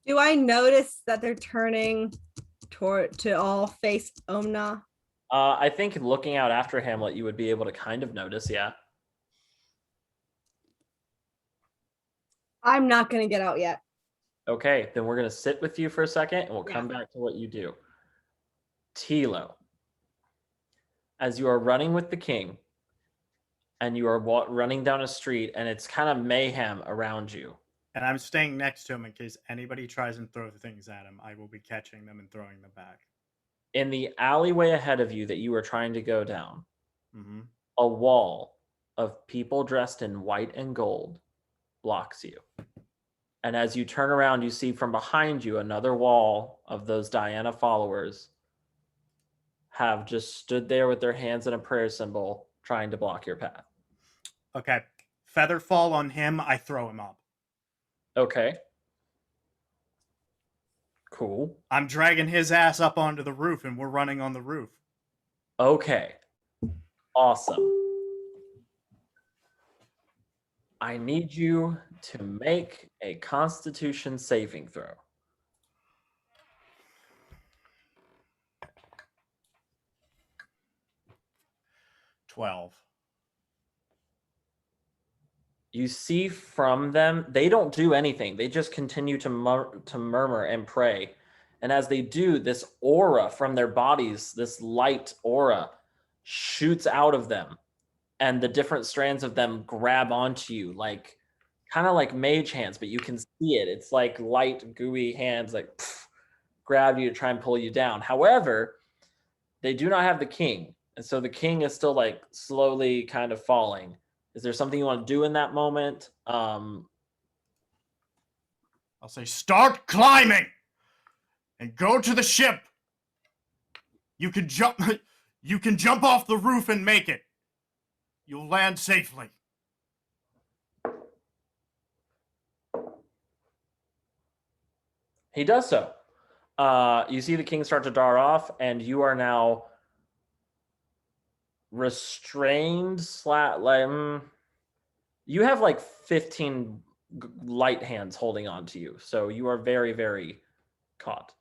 Do I notice that they're turning to all face Omna? I think looking out after Hamlet, you would be able to kind of notice, yeah. I'm not gonna get out yet. Okay, then we're gonna sit with you for a second and we'll come back to what you do. Tealo, as you are running with the king and you are running down a street and it's kind of mayhem around you. And I'm staying next to him in case anybody tries and throw things at him. I will be catching them and throwing them back. In the alleyway ahead of you that you are trying to go down, a wall of people dressed in white and gold blocks you. And as you turn around, you see from behind you another wall of those Diana followers have just stood there with their hands in a prayer symbol trying to block your path. Okay. Feather fall on him, I throw him up. Okay. Cool. I'm dragging his ass up onto the roof and we're running on the roof. Okay. Awesome. I need you to make a Constitution saving throw. $12. You see from them, they don't do anything. They just continue to murmur and pray. And as they do, this aura from their bodies, this light aura, shoots out of them. And the different strands of them grab onto you, like kind of like mage hands, but you can see it. It's like light, gooey hands, like grab you to try and pull you down. However, they do not have the king. And so the king is still like slowly kind of falling. Is there something you want to do in that moment? I'll say, start climbing and go to the ship. You can jump off the roof and make it. You'll land safely. He does so. You see the king start to dart off, and you are now restrained. You have like 15 light hands holding on to you, so you are very, very caught.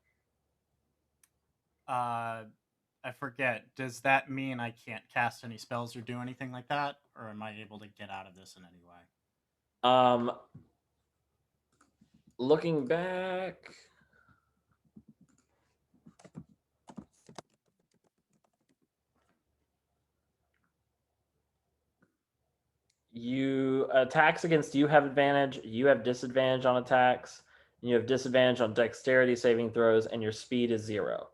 I forget. Does that mean I can't cast any spells or do anything like that, or am I able to get out of this in any way? Looking back. You attacks against you have advantage. You have disadvantage on attacks. and you have disadvantage on dexterity saving throws, and your speed is 0.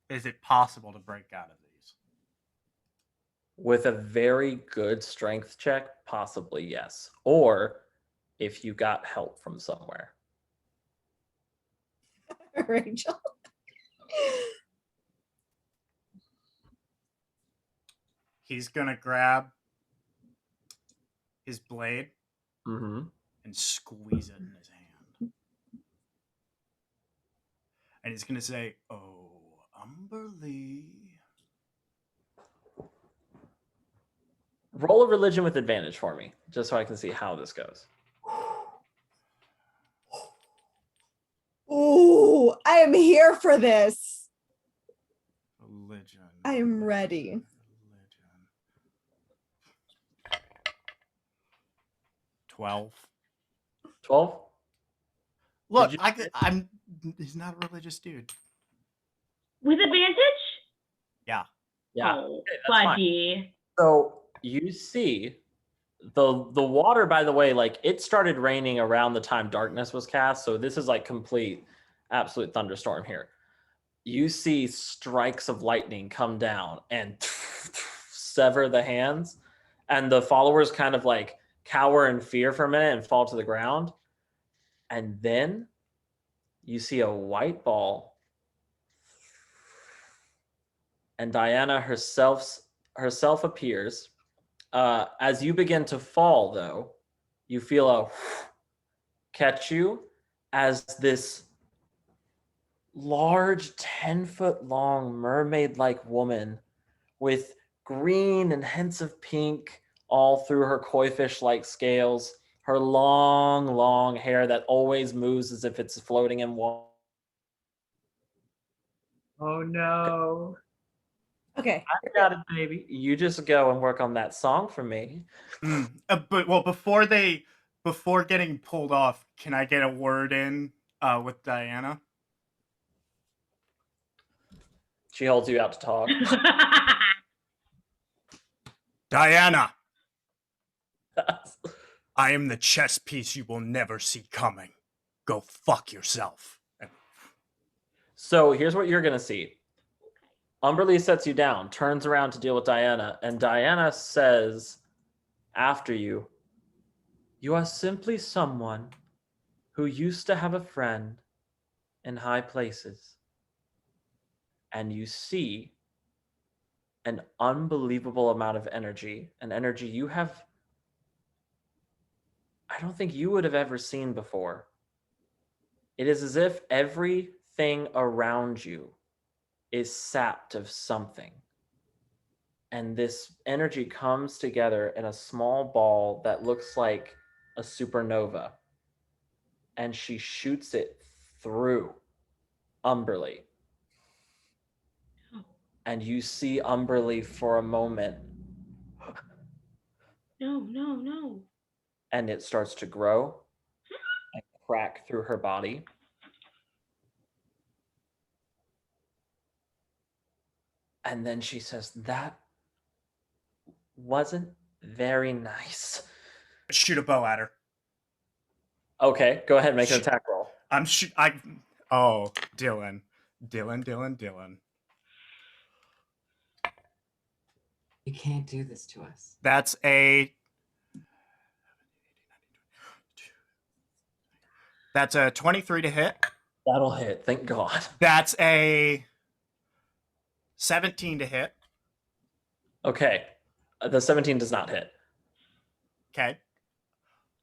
Is it possible to break out of these? With a very good strength check, possibly yes. Or if you got help from somewhere. Rachel. He's gonna grab his blade Mm-hmm. and squeeze it in his hand. And he's gonna say, "Oh, Umberly." Roll a religion with advantage for me, just so I can see how this goes. Ooh, I am here for this. Religion. I am ready. Religion. 12. 12? Look, you- I'm. He's not a religious dude. With advantage? Yeah. Oh, Okay, that's fine. buddy. So you see the water, by the way, like it started raining around the time darkness was cast. So this is like complete, absolute thunderstorm here. You see strikes of lightning come down and sever the hands, and the followers kind of like cower in fear for a minute and fall to the ground. And then you see a white ball, and Diana herself appears. As you begin to fall, though, you feel a catch you as this large 10-foot long mermaid-like woman with green and hints of pink all through her koi fish-like scales, her long hair that always moves as if it's floating in water. Oh no. Okay. I got it, baby. You just go and work on that song for me. But before getting pulled off, can I get a word in with Diana? She holds you out to talk. Diana, I am the chess piece you will never see coming. Go fuck yourself. So here's what you're going to see. Umberly sets you down, turns around to deal with Diana, and Diana says after you, "You are simply someone who used to have a friend in high places." And you see an unbelievable amount of energy, an energy you have, I don't think you would have ever seen before. It is as if everything around you is sapped of something. And this energy comes together in a small ball that looks like a supernova. And she shoots it through Umberly. And you see Umberly for a moment. No. And it starts to grow and crack through her body. And then she says, "That wasn't very nice." Shoot a bow at her. Okay, go ahead, make an attack roll. Oh, Dylan. You can't do this to us. That's a 23 to hit. That'll hit, thank God. That's a 17 to hit. Okay, the 17 does not hit. Okay.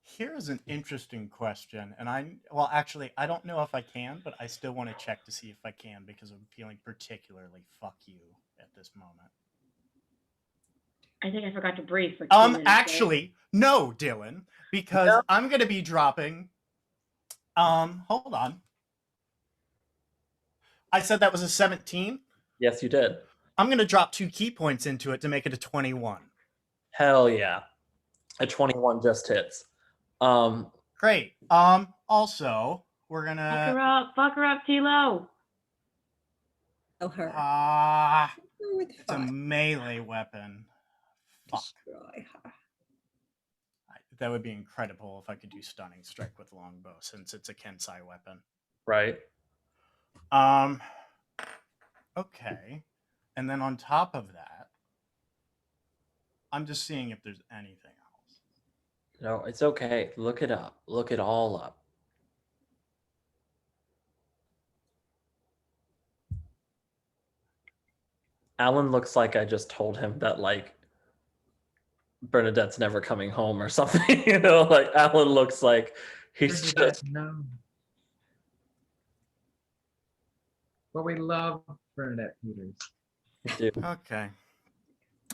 Here's an interesting question, and I don't know if I can, but I still want to check to see if I can because I'm feeling particularly fuck you at this moment. I think I forgot to breathe for 2 minutes. Actually, no, Dylan, because Yeah. I'm gonna be dropping. Hold on. I said that was a 17. Yes, you did. I'm gonna drop 2 key points into it to make it a 21. Hell yeah. A 21 just hits. Great. Also, We're Fuck gonna. her up. Fuck her up, Tealo. Kill her. Ah, Kill her with it's a fire. melee weapon. Fuck. Destroy her. That would be incredible if I could do stunning strike with longbow, since it's a Kensai weapon. Right. Okay. And then on top of that, I'm just seeing if there's anything else. No, it's okay. Look it up. Look it all up. Alan looks like I just told him that, like, Bernadette's never coming home or something. You know, like Alan looks like he's just. No. But we love Bernadette Peters. Dude. Okay.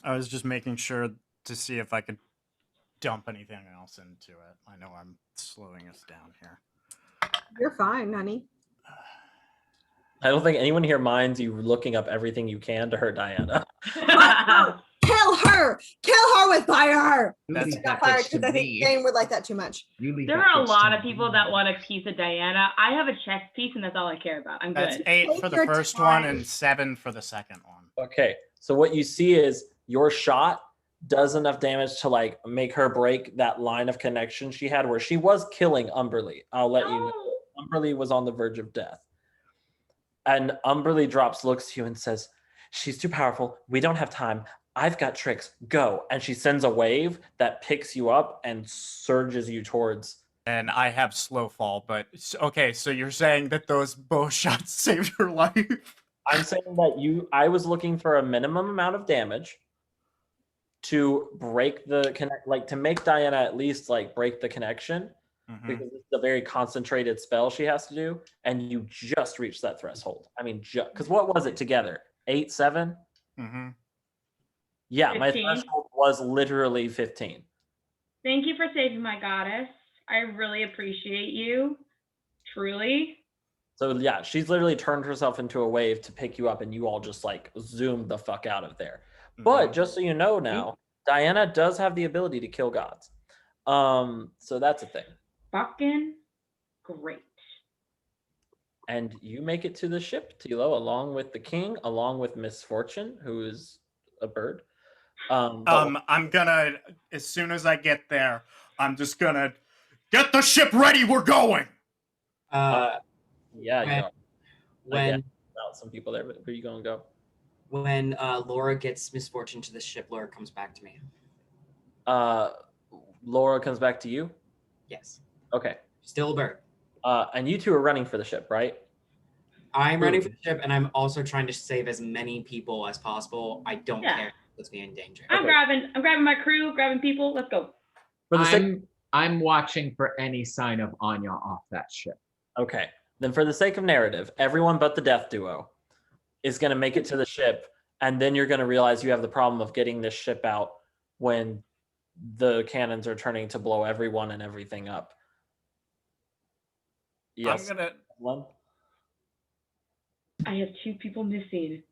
I was just making sure to see if I could dump anything else into it. I know I'm slowing us down here. You're fine, honey. I don't think anyone here minds you looking up everything you can to hurt Diana. Kill her! Kill her with fire! You That's leave Not that fire bitch to because I think me. Jane would like that too much. You leave There that are a bitch lot to of people me. that want a piece of Diana. I have a chess piece, and that's all I care about. I'm That's good. 8 Take for the your first time. one and 7 for the second one. Okay, so what you see is your shot does enough damage to like make her break that line of connection she had where she was killing Umberly. I'll let you know. Umberly was on the verge of death. And Umberly drops, looks to you and says, "She's too powerful. We don't have time. I've got tricks. Go." And she sends a wave that picks you up and surges you towards. And I have slow fall, but okay, so you're saying that those bow shots saved her life? I'm saying that I was looking for a minimum amount of damage to break the connect, like to make Diana at least like break the connection, because it's a very concentrated spell she has to do, and you just reached that threshold. I mean, just because what was it together? 8, 7? Mm-hmm. Yeah, 15. my threshold was literally 15. Thank you for saving my goddess. I really appreciate you. Truly. So yeah, she's literally turned herself into a wave to pick you up, and you all just like zoomed the fuck out of there. But just so you know now, Diana does have the ability to kill gods. So that's a thing. Fucking great. And you make it to the ship, Tealo, along with the king, along with Misfortune, who is a bird. I'm gonna, as soon as I get there, I'm just gonna get the ship ready. We're going. Yeah, when- you are. When Out some people there, but where are you gonna go? when Laura gets Misfortune to the ship, Laura comes back to me. Laura comes back to you. Yes, Okay. still a bird. And you two are running for the ship, right? I'm running for the ship, and I'm also trying to save as many people as possible. I don't Yeah. care if it puts me in danger. I'm grabbing my crew, grabbing people. Let's go. For the sake, I'm watching for any sign of Anya off that ship. okay. Then for the sake of narrative, everyone but the death duo is going to make it to the ship, and then you're going to realize you have the problem of getting this ship out when the cannons are turning to blow everyone and everything up. Yes. I'm gonna. One. I have 2 people missing.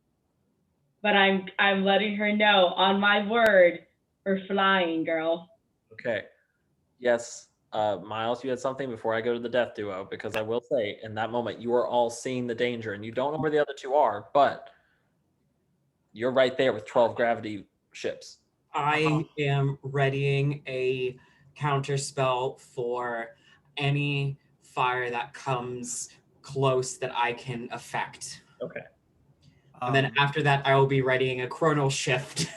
But I'm letting her know, on my word, we're flying, girl. Okay. Yes. Miles, you had something before I go to the death duo, because I will say in that moment you are all seeing the danger and you don't know where the other 2 are, but you're right there with 12 gravity ships. I am readying a counter spell for any fire that comes close that I can affect. Okay. And then after that, I will be readying a chronal shift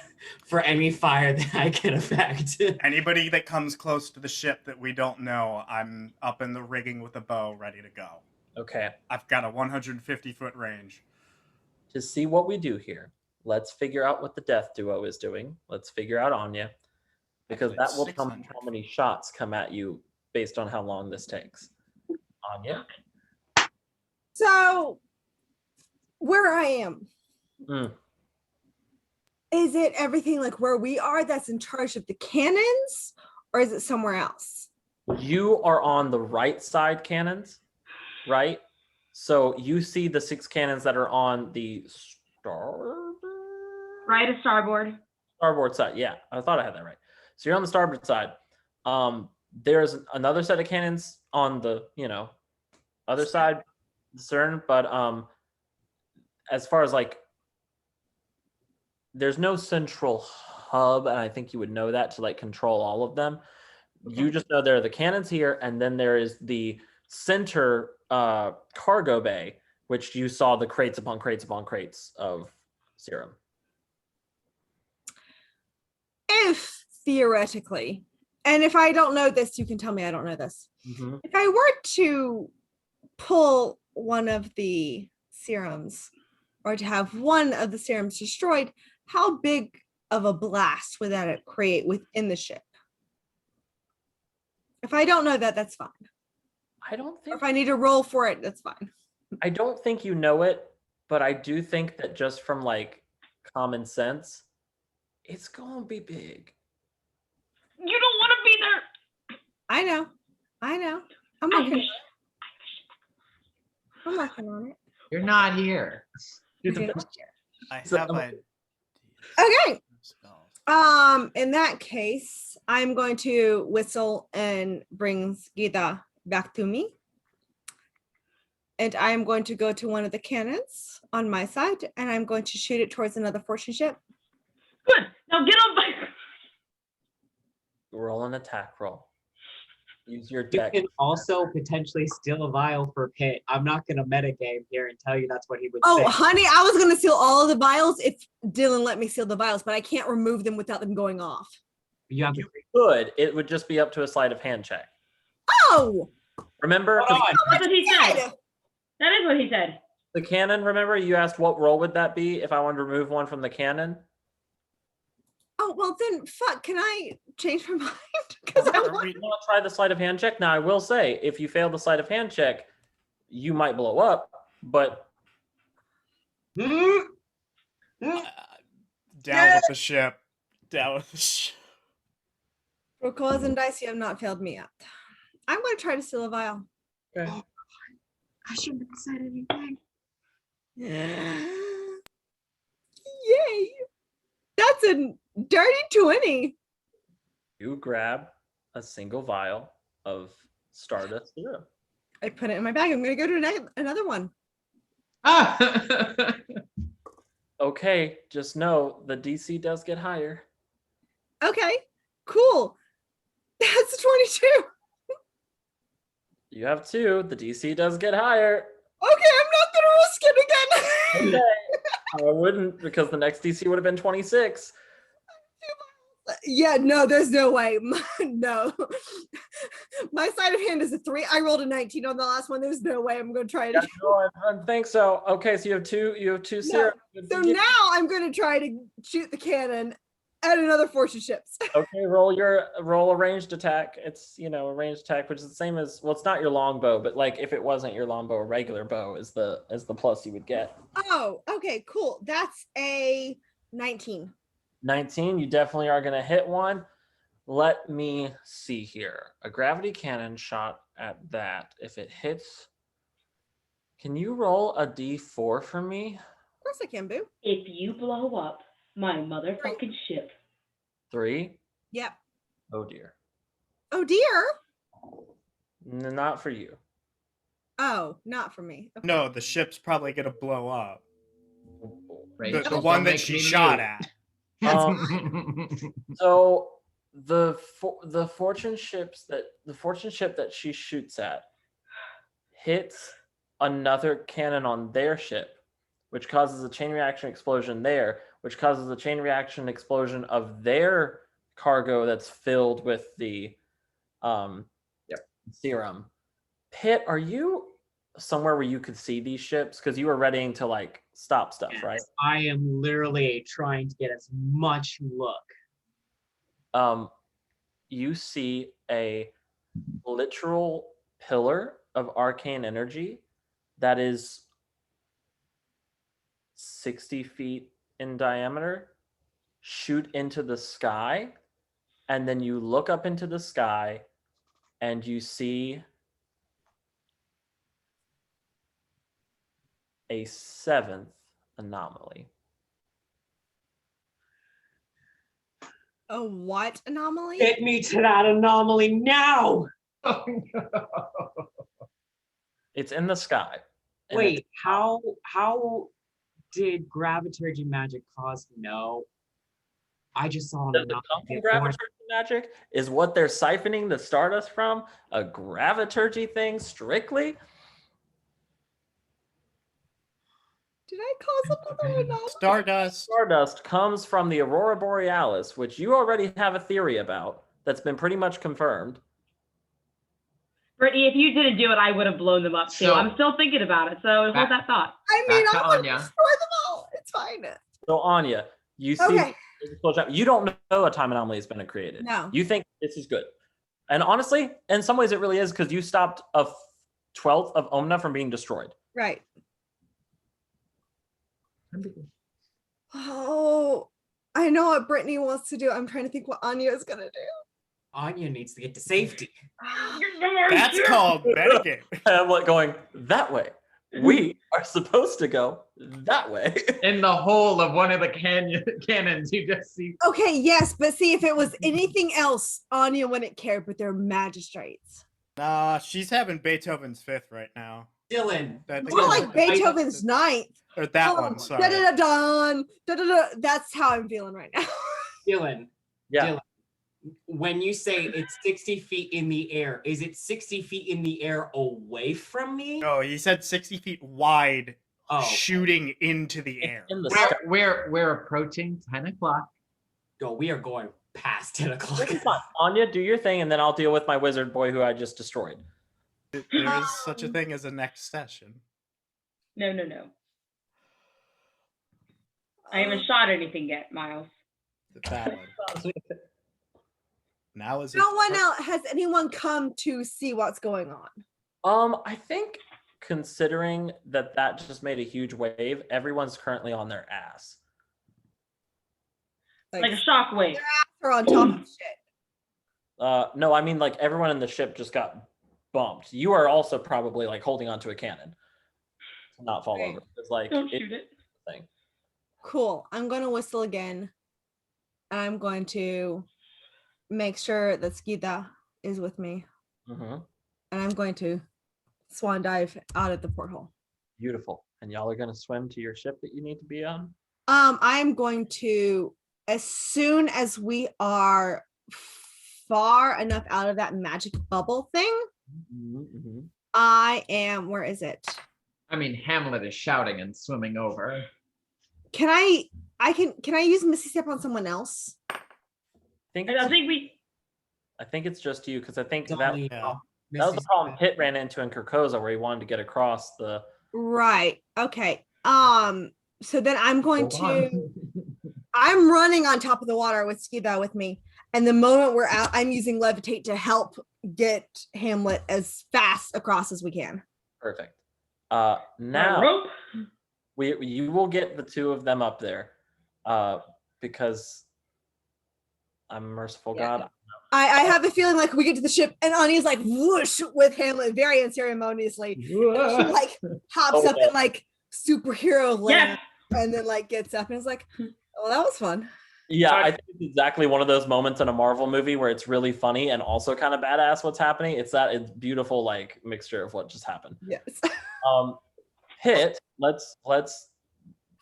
for any fire that I can affect. Anybody that comes close to the ship that we don't know, I'm up in the rigging with a bow, ready to go. Okay. I've got a 150-foot range. To see what we do here, let's figure out what the death duo is doing. Let's figure out Anya, because Actually, that will tell me 600. how many shots come at you based on how long this takes. Anya? So, where I am, Mm. is it everything like where we are that's in charge of the cannons, or is it somewhere else? You are on the right side cannons, right? So you see the 6 cannons that are on the Right of starboard. starboard side. Yeah, I thought I had that right. So you're on the starboard side. There's another set of cannons on the, other side discern, but as far as like, there's no central hub, and I think you would know that to like control all of them. You just know there are the cannons here, and then there is the center cargo bay, which you saw the crates upon crates upon crates of serum. If theoretically, and if I don't know this, you can tell me I don't know this. Mm-hmm. If I were to pull one of the serums or to have one of the serums destroyed, how big of a blast would that create within the ship? If I don't know that, that's fine. I don't Or think if I need to roll for it, that's fine. I don't think you know it, but I do think that just from like common sense, it's gonna be big. You don't want to be there. I know. I'm working on it. You're not here. Okay. I So, have a Okay. spell. In that case, I'm going to whistle and bring Gita back to me. And I'm going to go to one of the cannons on my side, and I'm going to shoot it towards another fortune ship. Good. Now get on fire. Roll an attack roll. Use your You deck. can also potentially steal a vial for Pitt. I'm not going to metagame here and tell you that's what he would Oh, say. honey, I was going to steal all of the vials if Dylan let me steal the vials, but I can't remove them without them going off. You have to. You could. It would just be up to a sleight of hand check. Oh, Remember, Hold on. That's what he said. God. That is what he said. the cannon, remember you asked what roll would that be if I wanted to remove one from the cannon? Oh, well then, fuck, can I change my mind? Because I You want... want to try the sleight of hand check? Now, I will say, if you fail the sleight of hand check, you might blow up, but Down with the ship. Down with the ship. For cause and dice, you have not failed me yet. I'm going to try to steal a vial. okay. I shouldn't have said anything. Yay! That's a dirty 20. You grab a single vial of Stardust Serum. I put it in my bag. I'm going to go to another one. Okay, just know the DC does get higher. Okay, cool. That's 22. You have two. The DC does get higher. Okay, I'm not going to risk it again. Okay. I wouldn't, because the next DC would have been 26. Yeah, no, there's no way. No. My sleight of hand is a 3. I rolled a 19 on the last one. There's no way I'm going to try it Yeah, again. no, I don't think so. Okay, so you have two serum. So now I'm going to try to shoot the cannon at another fortune ships. Okay, roll a ranged attack. It's, a ranged attack, which is the same as, well, it's not your longbow, but like if it wasn't your longbow, a regular bow is the plus you would get. Oh, okay, cool. That's a 19. 19, you definitely are going to hit one. Let me see here. A gravity cannon shot at that. If it hits, can you roll a d4 for me? Of course I can, boo. If you blow up my motherfucking ship. 3? Yep. Oh dear. Oh dear. Not for you. Oh, not for me. Okay. No, the ship's probably gonna blow up. Rachel, The don't one that make she me shot mute. at. So the fortune ship that she shoots at hits another cannon on their ship, which causes a chain reaction explosion there, which causes a chain reaction explosion of their cargo that's filled with the serum. Pitt, are you somewhere where you could see these ships? Because you were readying to like stop stuff, right? I am literally trying to get as much look. You see a literal pillar of arcane energy that is 60 feet in diameter shoot into the sky, and then you look up into the sky and you see a 7th anomaly. A what anomaly? Get me to that anomaly now. Oh, no. It's in the sky. And Wait, how did gravity magic cause no? I just saw does an it come from anomaly. gravity magic? Is what they're siphoning the Stardust from a graviturgy thing strictly? Did I cause another anomaly? Stardust. Stardust comes from the Aurora Borealis, which you already have a theory about that's been pretty much confirmed. Brittany, if you didn't do it, I would have blown them up too. So- I'm still thinking about it, so hold that thought. I mean, Back to I'm gonna Anya. destroy them all. It's fine. So Anya, you see, Okay. you don't know a time anomaly has been created. No. You think this is good. And honestly, in some ways it really is, because you stopped a 12th of Omna from being destroyed. Right. Oh, I know what Brittany wants to do. I'm trying to think what Anya is gonna do. Anya needs to get to safety. That's called metagame. Hamlet going that way. We are supposed to go that way. In the hole of one of the cannons, you just see. Okay, yes, but see, if it was anything else, Anya wouldn't care, but they're magistrates. Nah, she's having Beethoven's fifth right now. Dylan. More like Beethoven's ninth. Or that Oh, one, sorry. Da-da-da-dun, da-da-da. That's how I'm feeling right now. Dylan. Yeah. Dylan. When you say it's 60 feet in the air, is it 60 feet in the air away from me? No, he said 60 feet wide, Oh, shooting into the air. In the sky. We're approaching 10 o'clock. go. We are going past 10 o'clock. Come on, Anya, do your thing, and then I'll deal with my wizard boy who I just destroyed. There is such a thing as a next session. No. I haven't shot anything yet, Miles. That one. Now is it? No one else. Has anyone come to see what's going on? I think considering that just made a huge wave, everyone's currently on their ass. Like a shockwave. They're on top of shit. No, I mean like everyone in the ship just got bumped. You are also probably like holding onto a cannon to not fall Right. over. It's like Don't shoot it. thing. Cool. I'm going to whistle again. I'm going to make sure that Skita is with me. Mm-hmm. And I'm going to swan dive out of the porthole. Beautiful. And y'all are gonna swim to your ship that you need to be on. I'm going to, as soon as we are far enough out of that magic bubble thing, Mm-hmm. I am, where is it? I mean, Hamlet is shouting and swimming over. Can I use Misty Step on someone else? I think I think it's just you, because I think that Dolly, Yeah. was the problem Pitt ran into in Kirkoza, where he wanted to get across the. Right. Okay. So then I'm going Go to on. I'm running on top of the water with Skida with me. And the moment we're out, I'm using levitate to help get Hamlet as fast across as we can. Perfect. A Now rope. you will get the two of them up there, because I'm a merciful Yeah. God. I have a feeling like we get to the ship and Anya's like whoosh with Hamlet very unceremoniously. She like hops Oh, up yeah. in like superhero land Yes. and then like gets up and is like, oh, that was fun. Yeah, I think it's exactly one of those moments in a Marvel movie where it's really funny and also kind of badass what's happening. It's beautiful like mixture of what just happened. Yes. Hit, let's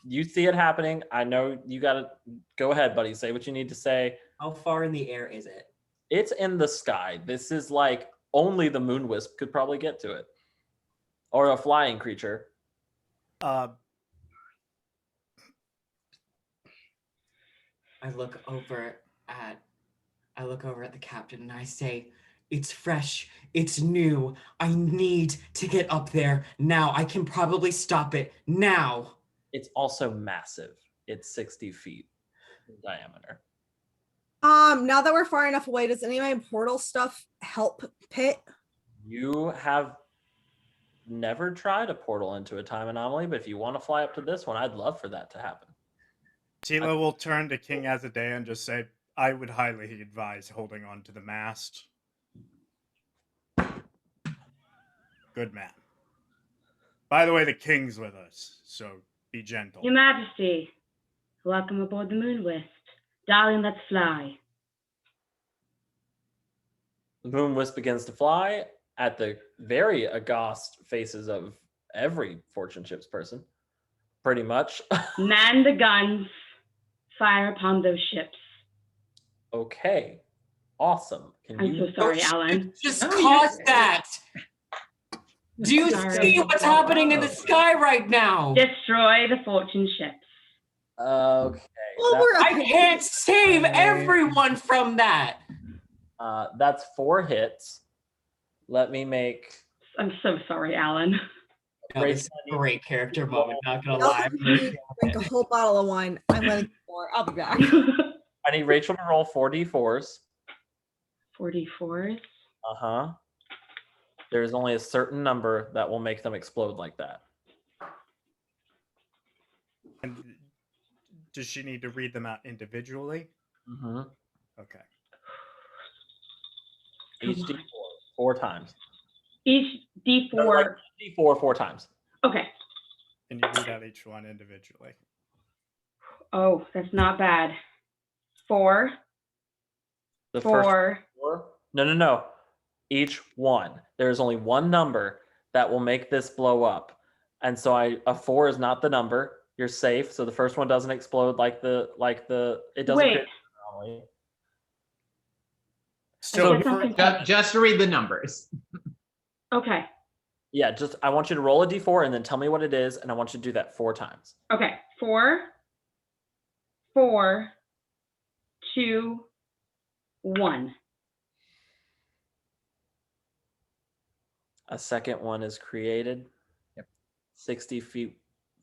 you see it happening. I know you gotta go ahead, buddy. Say what you need to say. How far in the air is it? It's in the sky. This is like only the moon wisp could probably get to it. Or a flying creature. I look over at the captain and I say, it's fresh, it's new. I need to get up there now. I can probably stop it now. It's also massive. It's 60 feet in diameter. Now that we're far enough away, does any of my portal stuff help Pit? You have never tried a portal into a time anomaly, but if you want to fly up to this one, I'd love for that to happen. Tealo will turn to King Azadea and just say, I would highly advise holding on to the mast. Good man. By the way, the king's with us, so be gentle. Your Majesty, welcome aboard the Moon Wisp. Darling, let's fly. The moon wisp begins to fly at the very aghast faces of every fortune chips person, pretty much. Man the guns, fire upon those ships. Okay, awesome. Can I'm so you? sorry, Don't you Alan. just Oh, caused yes. that. Do you Sorry. see what's happening in the sky right now? Destroy the fortune ships. Okay. Well, that- we're up I can't save everyone from that. that's 4 hits. Let me make. I'm so sorry, Alan. No, this is a great character moment, not gonna I'll lie. drink a whole bottle of wine. I'm gonna get more. I'll be back. I need Rachel to roll 4d4s. 44s. There's only a certain number that will make them explode like that. And does she need to read them out individually? Mm-hmm. Okay. Each Come on. d4 4 times. Each D4. No, like d4 4 times. Okay. And you read out each one individually. Oh, that's not bad. 4. The 4. first 4. No. Each one. There's only one number that will make this blow up, and so a 4 is not the number. You're safe. So the first one doesn't explode like the it doesn't. Wait. create an anomaly. So guess I'm for, confused. Just read the numbers. Okay. Yeah, just I want you to roll a d4 and then tell me what it is, and I want you to do that 4 times. Okay. 4, 4, 2, 1. A second one is created. Yep. 60 feet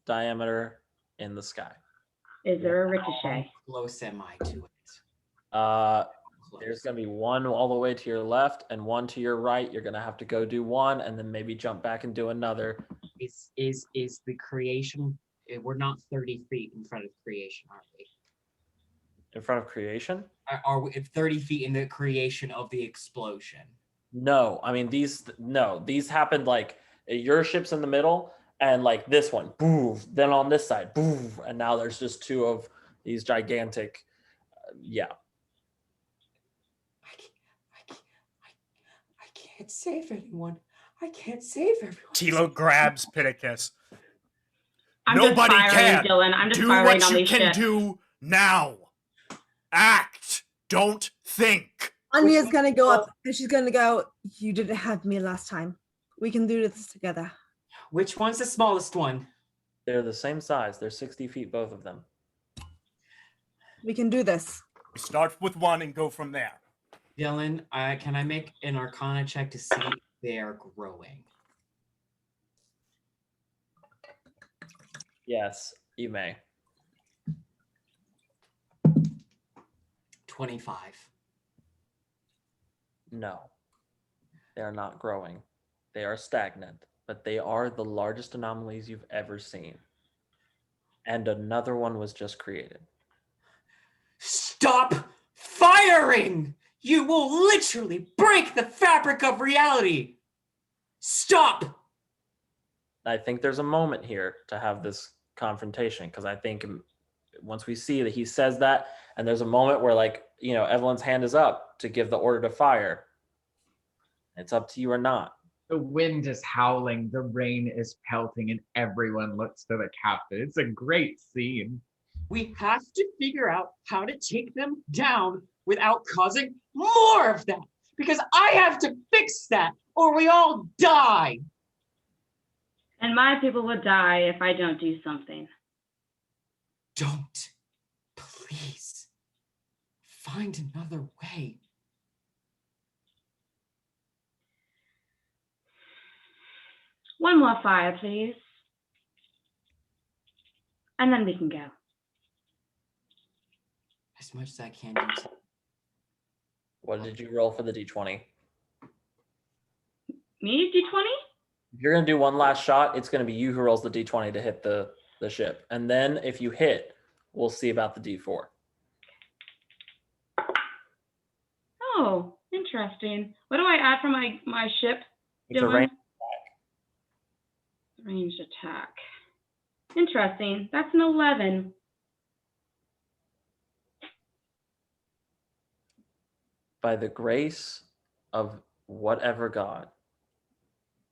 diameter in the sky. Is there a How ricochet? close am I to it? There's Close. going to be one all the way to your left and one to your right. You're going to have to go do one and then maybe jump back and do another. Is the creation? We're not 30 feet in front of creation, are we? In front of creation? Are we 30 feet in the creation of the explosion? No, I mean these happened like your ship's in the middle and like this one, boom, then on this side, boom, and now there's just 2 of these gigantic, yeah. I can't save anyone. I can't save everyone. Tilo grabs Pittacus. I'm Nobody just firing, can. Dylan. I'm just Do firing what on you these can ships. do now. Act. Don't think. Anya's gonna go up and she's gonna go, you didn't have me last time. We can do this together. Which one's the smallest one? They're the same size. They're 60 feet, both of them. We can do this. We start with one and go from there. Dylan, can I make an Arcana check to see if they are growing? Yes, you may. 25. No, they are not growing. They are stagnant, but they are the largest anomalies you've ever seen. And another one was just created. Stop firing! You will literally break the fabric of reality. Stop! I think there's a moment here to have this confrontation because I think once we see that he says that, and there's a moment where, like, you know, Evelyn's hand is up to give the order to fire. It's up to you or not. The wind is howling, the rain is pelting, and everyone looks to the captain. It's a great scene. We have to figure out how to take them down without causing more of that. Because I have to fix that or we all die. And my people would die if I don't do something. Don't. Please. Find another way. One more fire, please. And then we can go. As much as I can do. So. What did you roll for the d20? Me, D20? If you're going to do one last shot, it's going to be you who rolls the d20 to hit the ship. And then if you hit, we'll see about the d4. Oh, interesting. What do I add for my ship? It's a Dylan? range. Ranged attack. Interesting. That's an 11. By the grace of whatever God,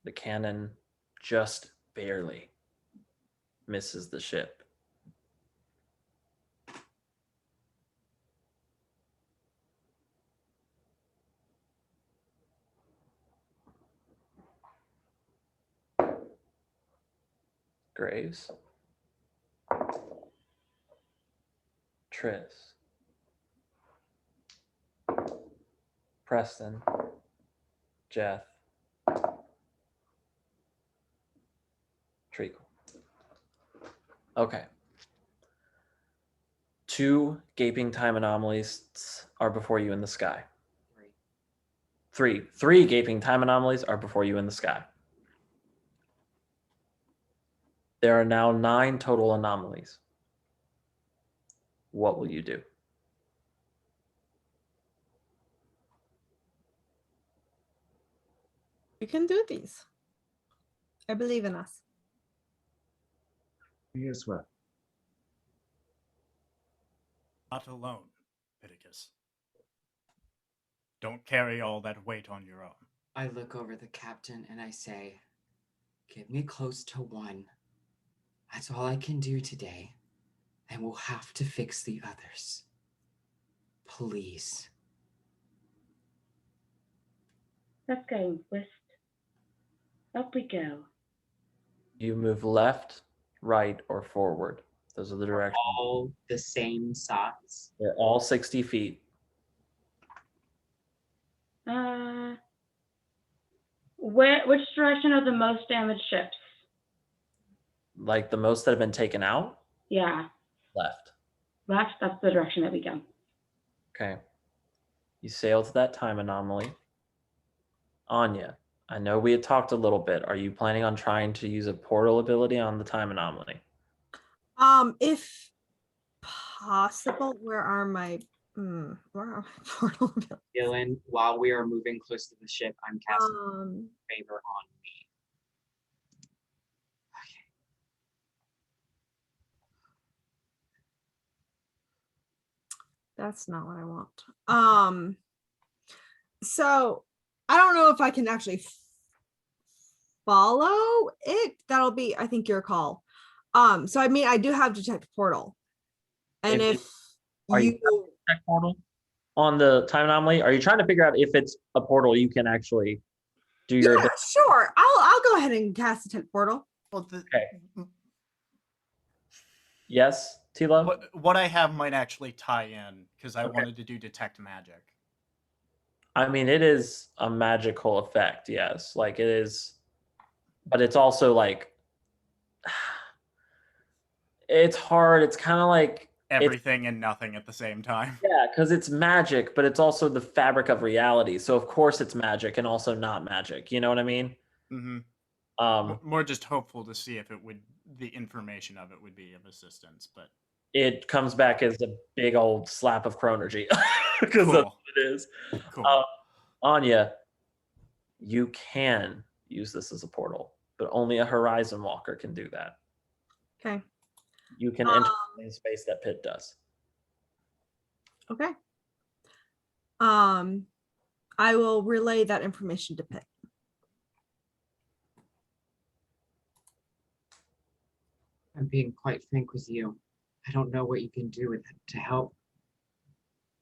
The cannon just barely misses the ship. Graves. Triss. Preston. Jeff. Treacle. Okay. 2 gaping time anomalies are before you in the sky. 3 gaping time anomalies are before you in the sky. There are now 9 total anomalies. What will you do? We can do these. I believe in us. Me as well. Not alone, Pittacus. Don't carry all that weight on your own. I look over the captain and I say, get me close to 1. That's all I can do today. And we'll have to fix the others. Please. Let's go, Wisp. Up we go. You move left, right, or forward. Those are the directions. All the same size. They're all 60 feet. Which direction are the most damaged ships? Like the most that have been taken out? Yeah, Left. left. That's the direction that we go. Okay. You sail to that time anomaly. Anya, I know we had talked a little bit. Are you planning on trying to use a portal ability on the time anomaly? If possible, where are my portal abilities? Dylan, while we are moving close to the ship, I'm casting favor on me. Okay. That's not what I want. So I don't know if I can actually follow it. That'll be, I think, your call. So I mean, I do have detect portal, and If if are you you Check portal on the time anomaly? Are you trying to figure out if it's a portal you can actually do your yeah, sure, I'll go ahead and cast detect portal. Well, Okay. Yes, Tealo? what I have might actually tie in because I Okay. wanted to do detect magic. I mean, it is a magical effect, yes. Like it is, but it's also like it's hard. It's kind of like Everything and nothing at the same time. yeah, because it's magic, but it's also the fabric of reality. So of course it's magic and also not magic. You know what I mean? Mm-hmm. More just hopeful to see if the information of it would be of assistance, but it comes back as a big old slap of chronergy because Cool. that's what it is. cool. Anya, you can use this as a portal, but only a Horizon Walker can do that. Okay. You can enter the space that Pit does. Okay. I will relay that information to Pitt. I'm being quite frank with you. I don't know what you can do with it to help.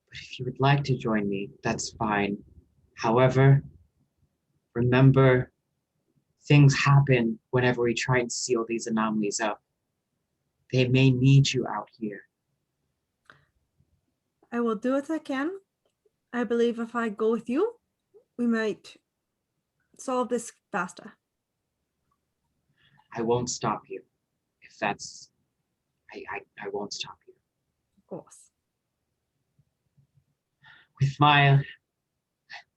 But if you would like to join me, that's fine. However, remember, things happen whenever we try and seal these anomalies up. They may need you out here. I will do what I can. I believe if I go with you, we might solve this faster. I won't stop you. If that's... I won't stop you. Of course. With my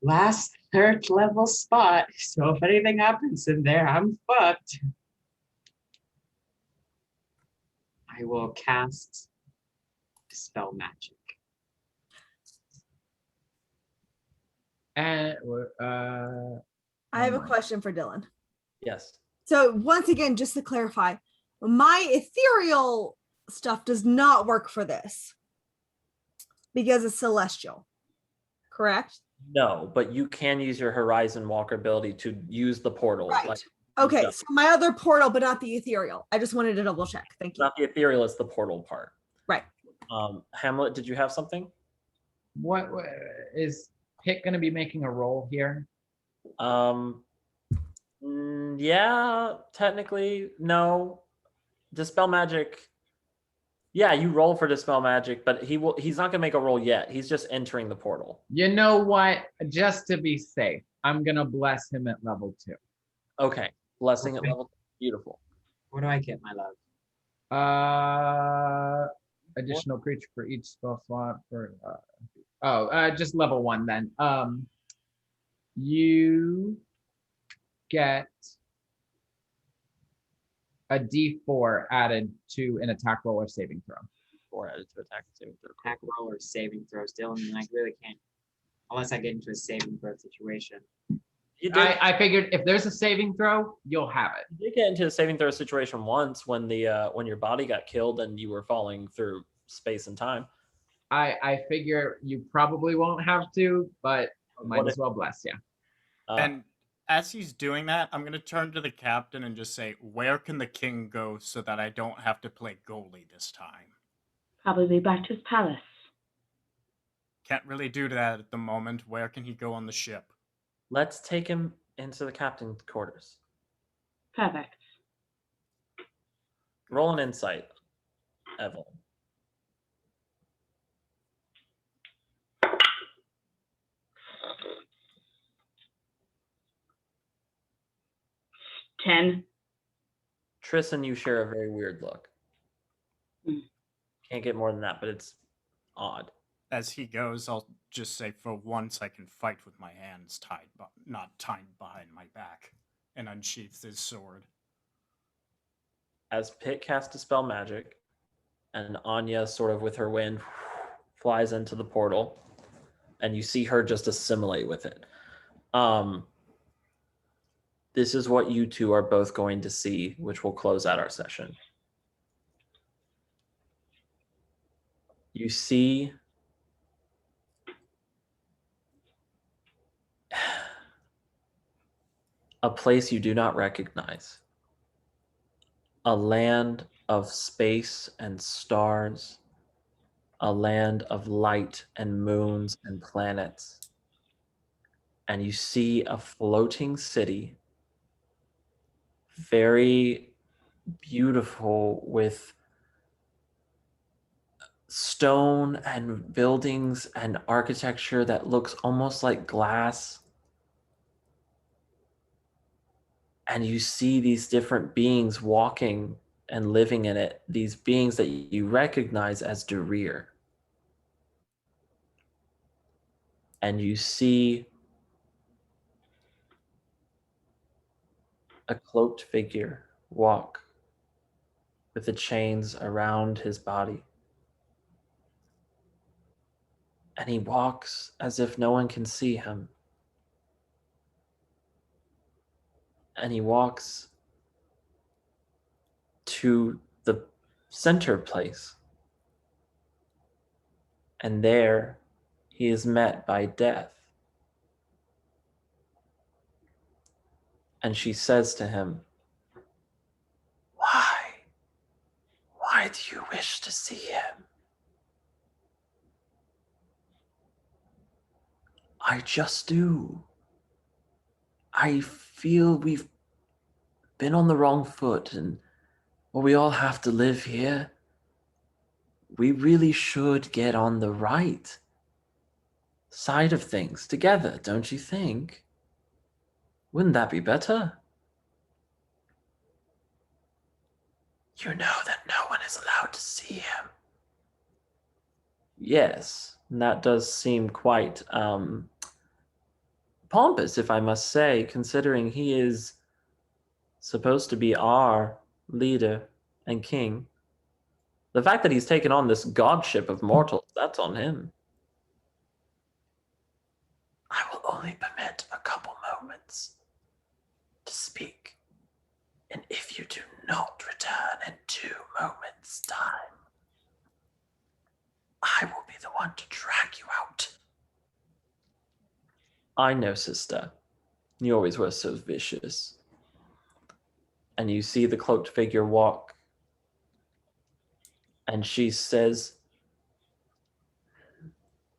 last 3rd level spot, so if anything happens in there, I'm fucked. I will cast Dispel Magic. And I have a question for Dylan. Yes. So once again, just to clarify, my ethereal stuff does not work for this because it's celestial, correct? No, but you can use your Horizon Walker ability to use the portal. Right. Like, Okay, no, so my other portal, but not the ethereal. I just wanted to double check. Thank you. not the ethereal, it's the portal part. Right. Hamlet, did you have something? What is Pitt going to be making a roll here? Yeah, technically, no. Dispel magic. Yeah, you roll for dispel magic, but he's not gonna make a roll yet. He's just entering the portal. You know what? Just to be safe, I'm going to bless him at level 2. Okay. Blessing at Okay. level 2. Beautiful. What do I get, my love? Additional creature for each spell slot for just level 1 then. You get a D4 added to an attack roll or saving throw. Or added to attack saving throw. Attack roll or saving throws, Dylan, and I really can't, unless I get into a saving throw situation. You did, I figured if there's a saving throw, you'll have it. you did get into a saving throw situation once when when your body got killed and you were falling through space and time. I figure you probably won't have to, but might as well bless you. And as he's doing that, I'm going to turn to the captain and just say, where can the king go so that I don't have to play goalie this time? Probably back to his palace. Can't really do that at the moment. Where can he go on the ship? Let's take him into the captain's quarters. Perfect. Roll an insight, Evelyn. Ten. Triss and you share a very weird look. Can't get more than that, but it's odd. As he goes, I'll just say, for once I can fight with my hands tied, but not tied behind my back, and unsheaths his sword. As Pitt casts Dispel Magic, and Anya, sort of with her wind, flies into the portal, and you see her just assimilate with it. This is what you two are both going to see, which will close out our session. You see a place you do not recognize. A land of space and stars. A land of light and moons and planets. And you see a floating city, very beautiful, with stone and buildings and architecture that looks almost like glass. And you see these different beings walking and living in it, these beings that you recognize as Durir. And you see a cloaked figure walk with the chains around his body. And he walks as if no one can see him. And he walks to the center place. And there he is met by Death. And she says to him, "Why? Why do you wish to see him?" "I just do. I feel we've been on the wrong foot, and well, we all have to live here. We really should get on the right side of things together, don't you think? Wouldn't that be better?" "You know that no one is allowed to see him." Yes, and that does seem quite pompous, if I must say, considering he is supposed to be our leader and king. The fact that he's taken on this godship of mortals, that's on him. "I will only permit a couple moments to speak, and if you do not return in 2 moments' time, I will be the one to drag you out." I know, sister. You always were so vicious. And you see the cloaked figure walk. And she says,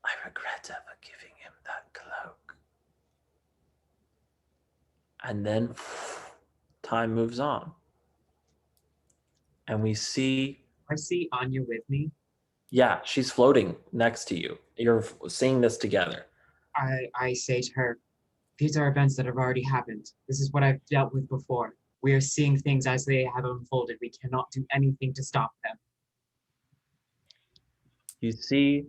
I regret ever giving him that cloak. And then time moves on. And we see... I see Anya with me. Yeah, she's floating next to you. You're seeing this together. I say to her, these are events that have already happened. This is what I've dealt with before. We are seeing things as they have unfolded. We cannot do anything to stop them. You see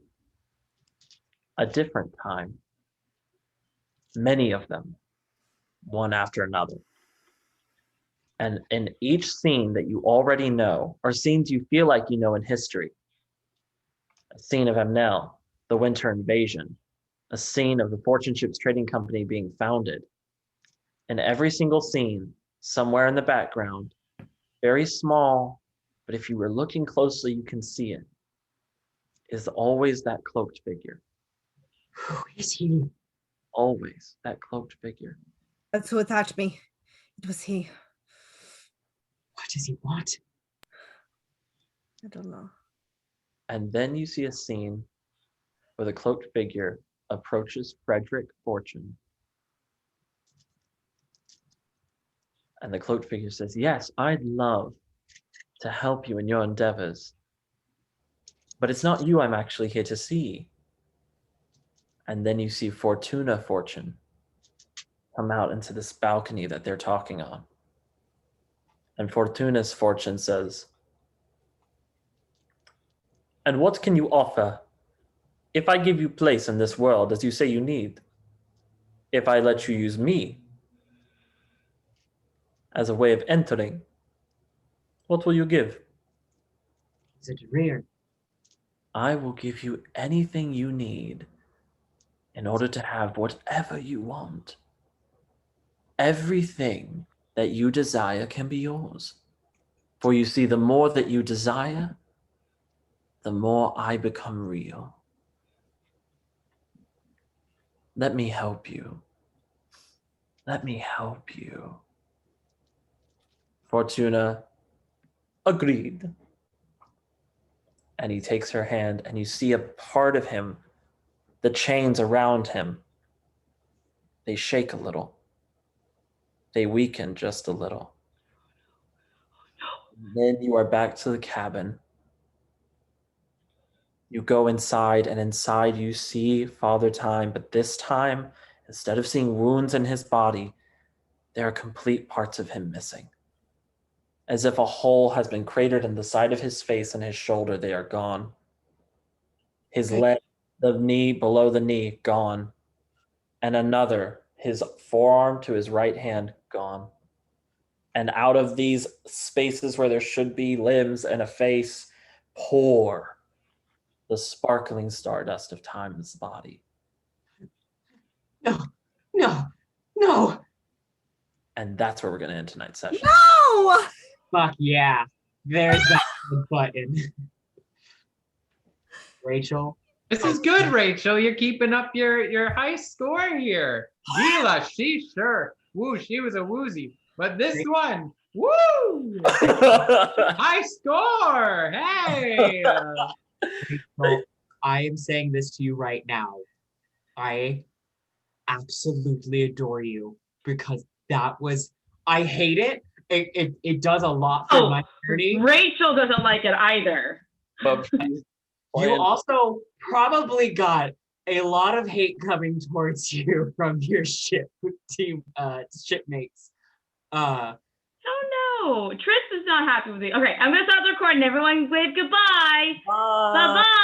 a different time. Many of them, one after another. And in each scene that you already know, or scenes you feel like you know in history, a scene of Amnel, the winter invasion, a scene of the Fortune Ships Trading Company being founded. In every single scene, somewhere in the background, very small, but if you were looking closely, you can see it, is always that cloaked figure. Who is he? Always that cloaked figure. That's who attacked me. It was he. What does he want? I don't know. And then you see a scene where the cloaked figure approaches Frederick Fortune. And the cloaked figure says, yes, I'd love to help you in your endeavors. But it's not you I'm actually here to see. And then you see Fortuna Fortune come out into this balcony that they're talking on. And Fortuna's Fortune says, and what can you offer if I give you place in this world as you say you need? If I let you use me as a way of entering, what will you give? Is it rear? I will give you anything you need in order to have whatever you want. Everything that you desire can be yours. For you see, the more that you desire, the more I become real. Let me help you. Let me help you. Fortuna agreed. And he takes her hand, and you see a part of him, the chains around him, they shake a little. They weaken just a little. Then you are back to the cabin. You go inside, and inside you see Father Time, but this time, instead of seeing wounds in his body, there are complete parts of him missing. As if a hole has been cratered in the side of his face and his shoulder, they are gone. His leg, the knee, below the knee, gone. And another, his forearm to his right hand, gone. And out of these spaces where there should be limbs and a face, pour the sparkling stardust of Time's body. No, no, no. And that's where we're going to end tonight's session. No! Fuck yeah. There's that button. Rachel? This is good, Rachel. You're keeping up your high score here. Gila, she sure. Woo, she was a woozy. But this one, woo! High score! Hey! Rachel, I am saying this to you right now. I absolutely adore you because that was, I hate it. It does a lot for my journey. Rachel doesn't like it either. But You also probably got a lot of hate coming towards you from your shipmates. Oh no, Triss is not happy with me. Okay, I'm gonna stop the recording. Everyone wave goodbye. Bye bye.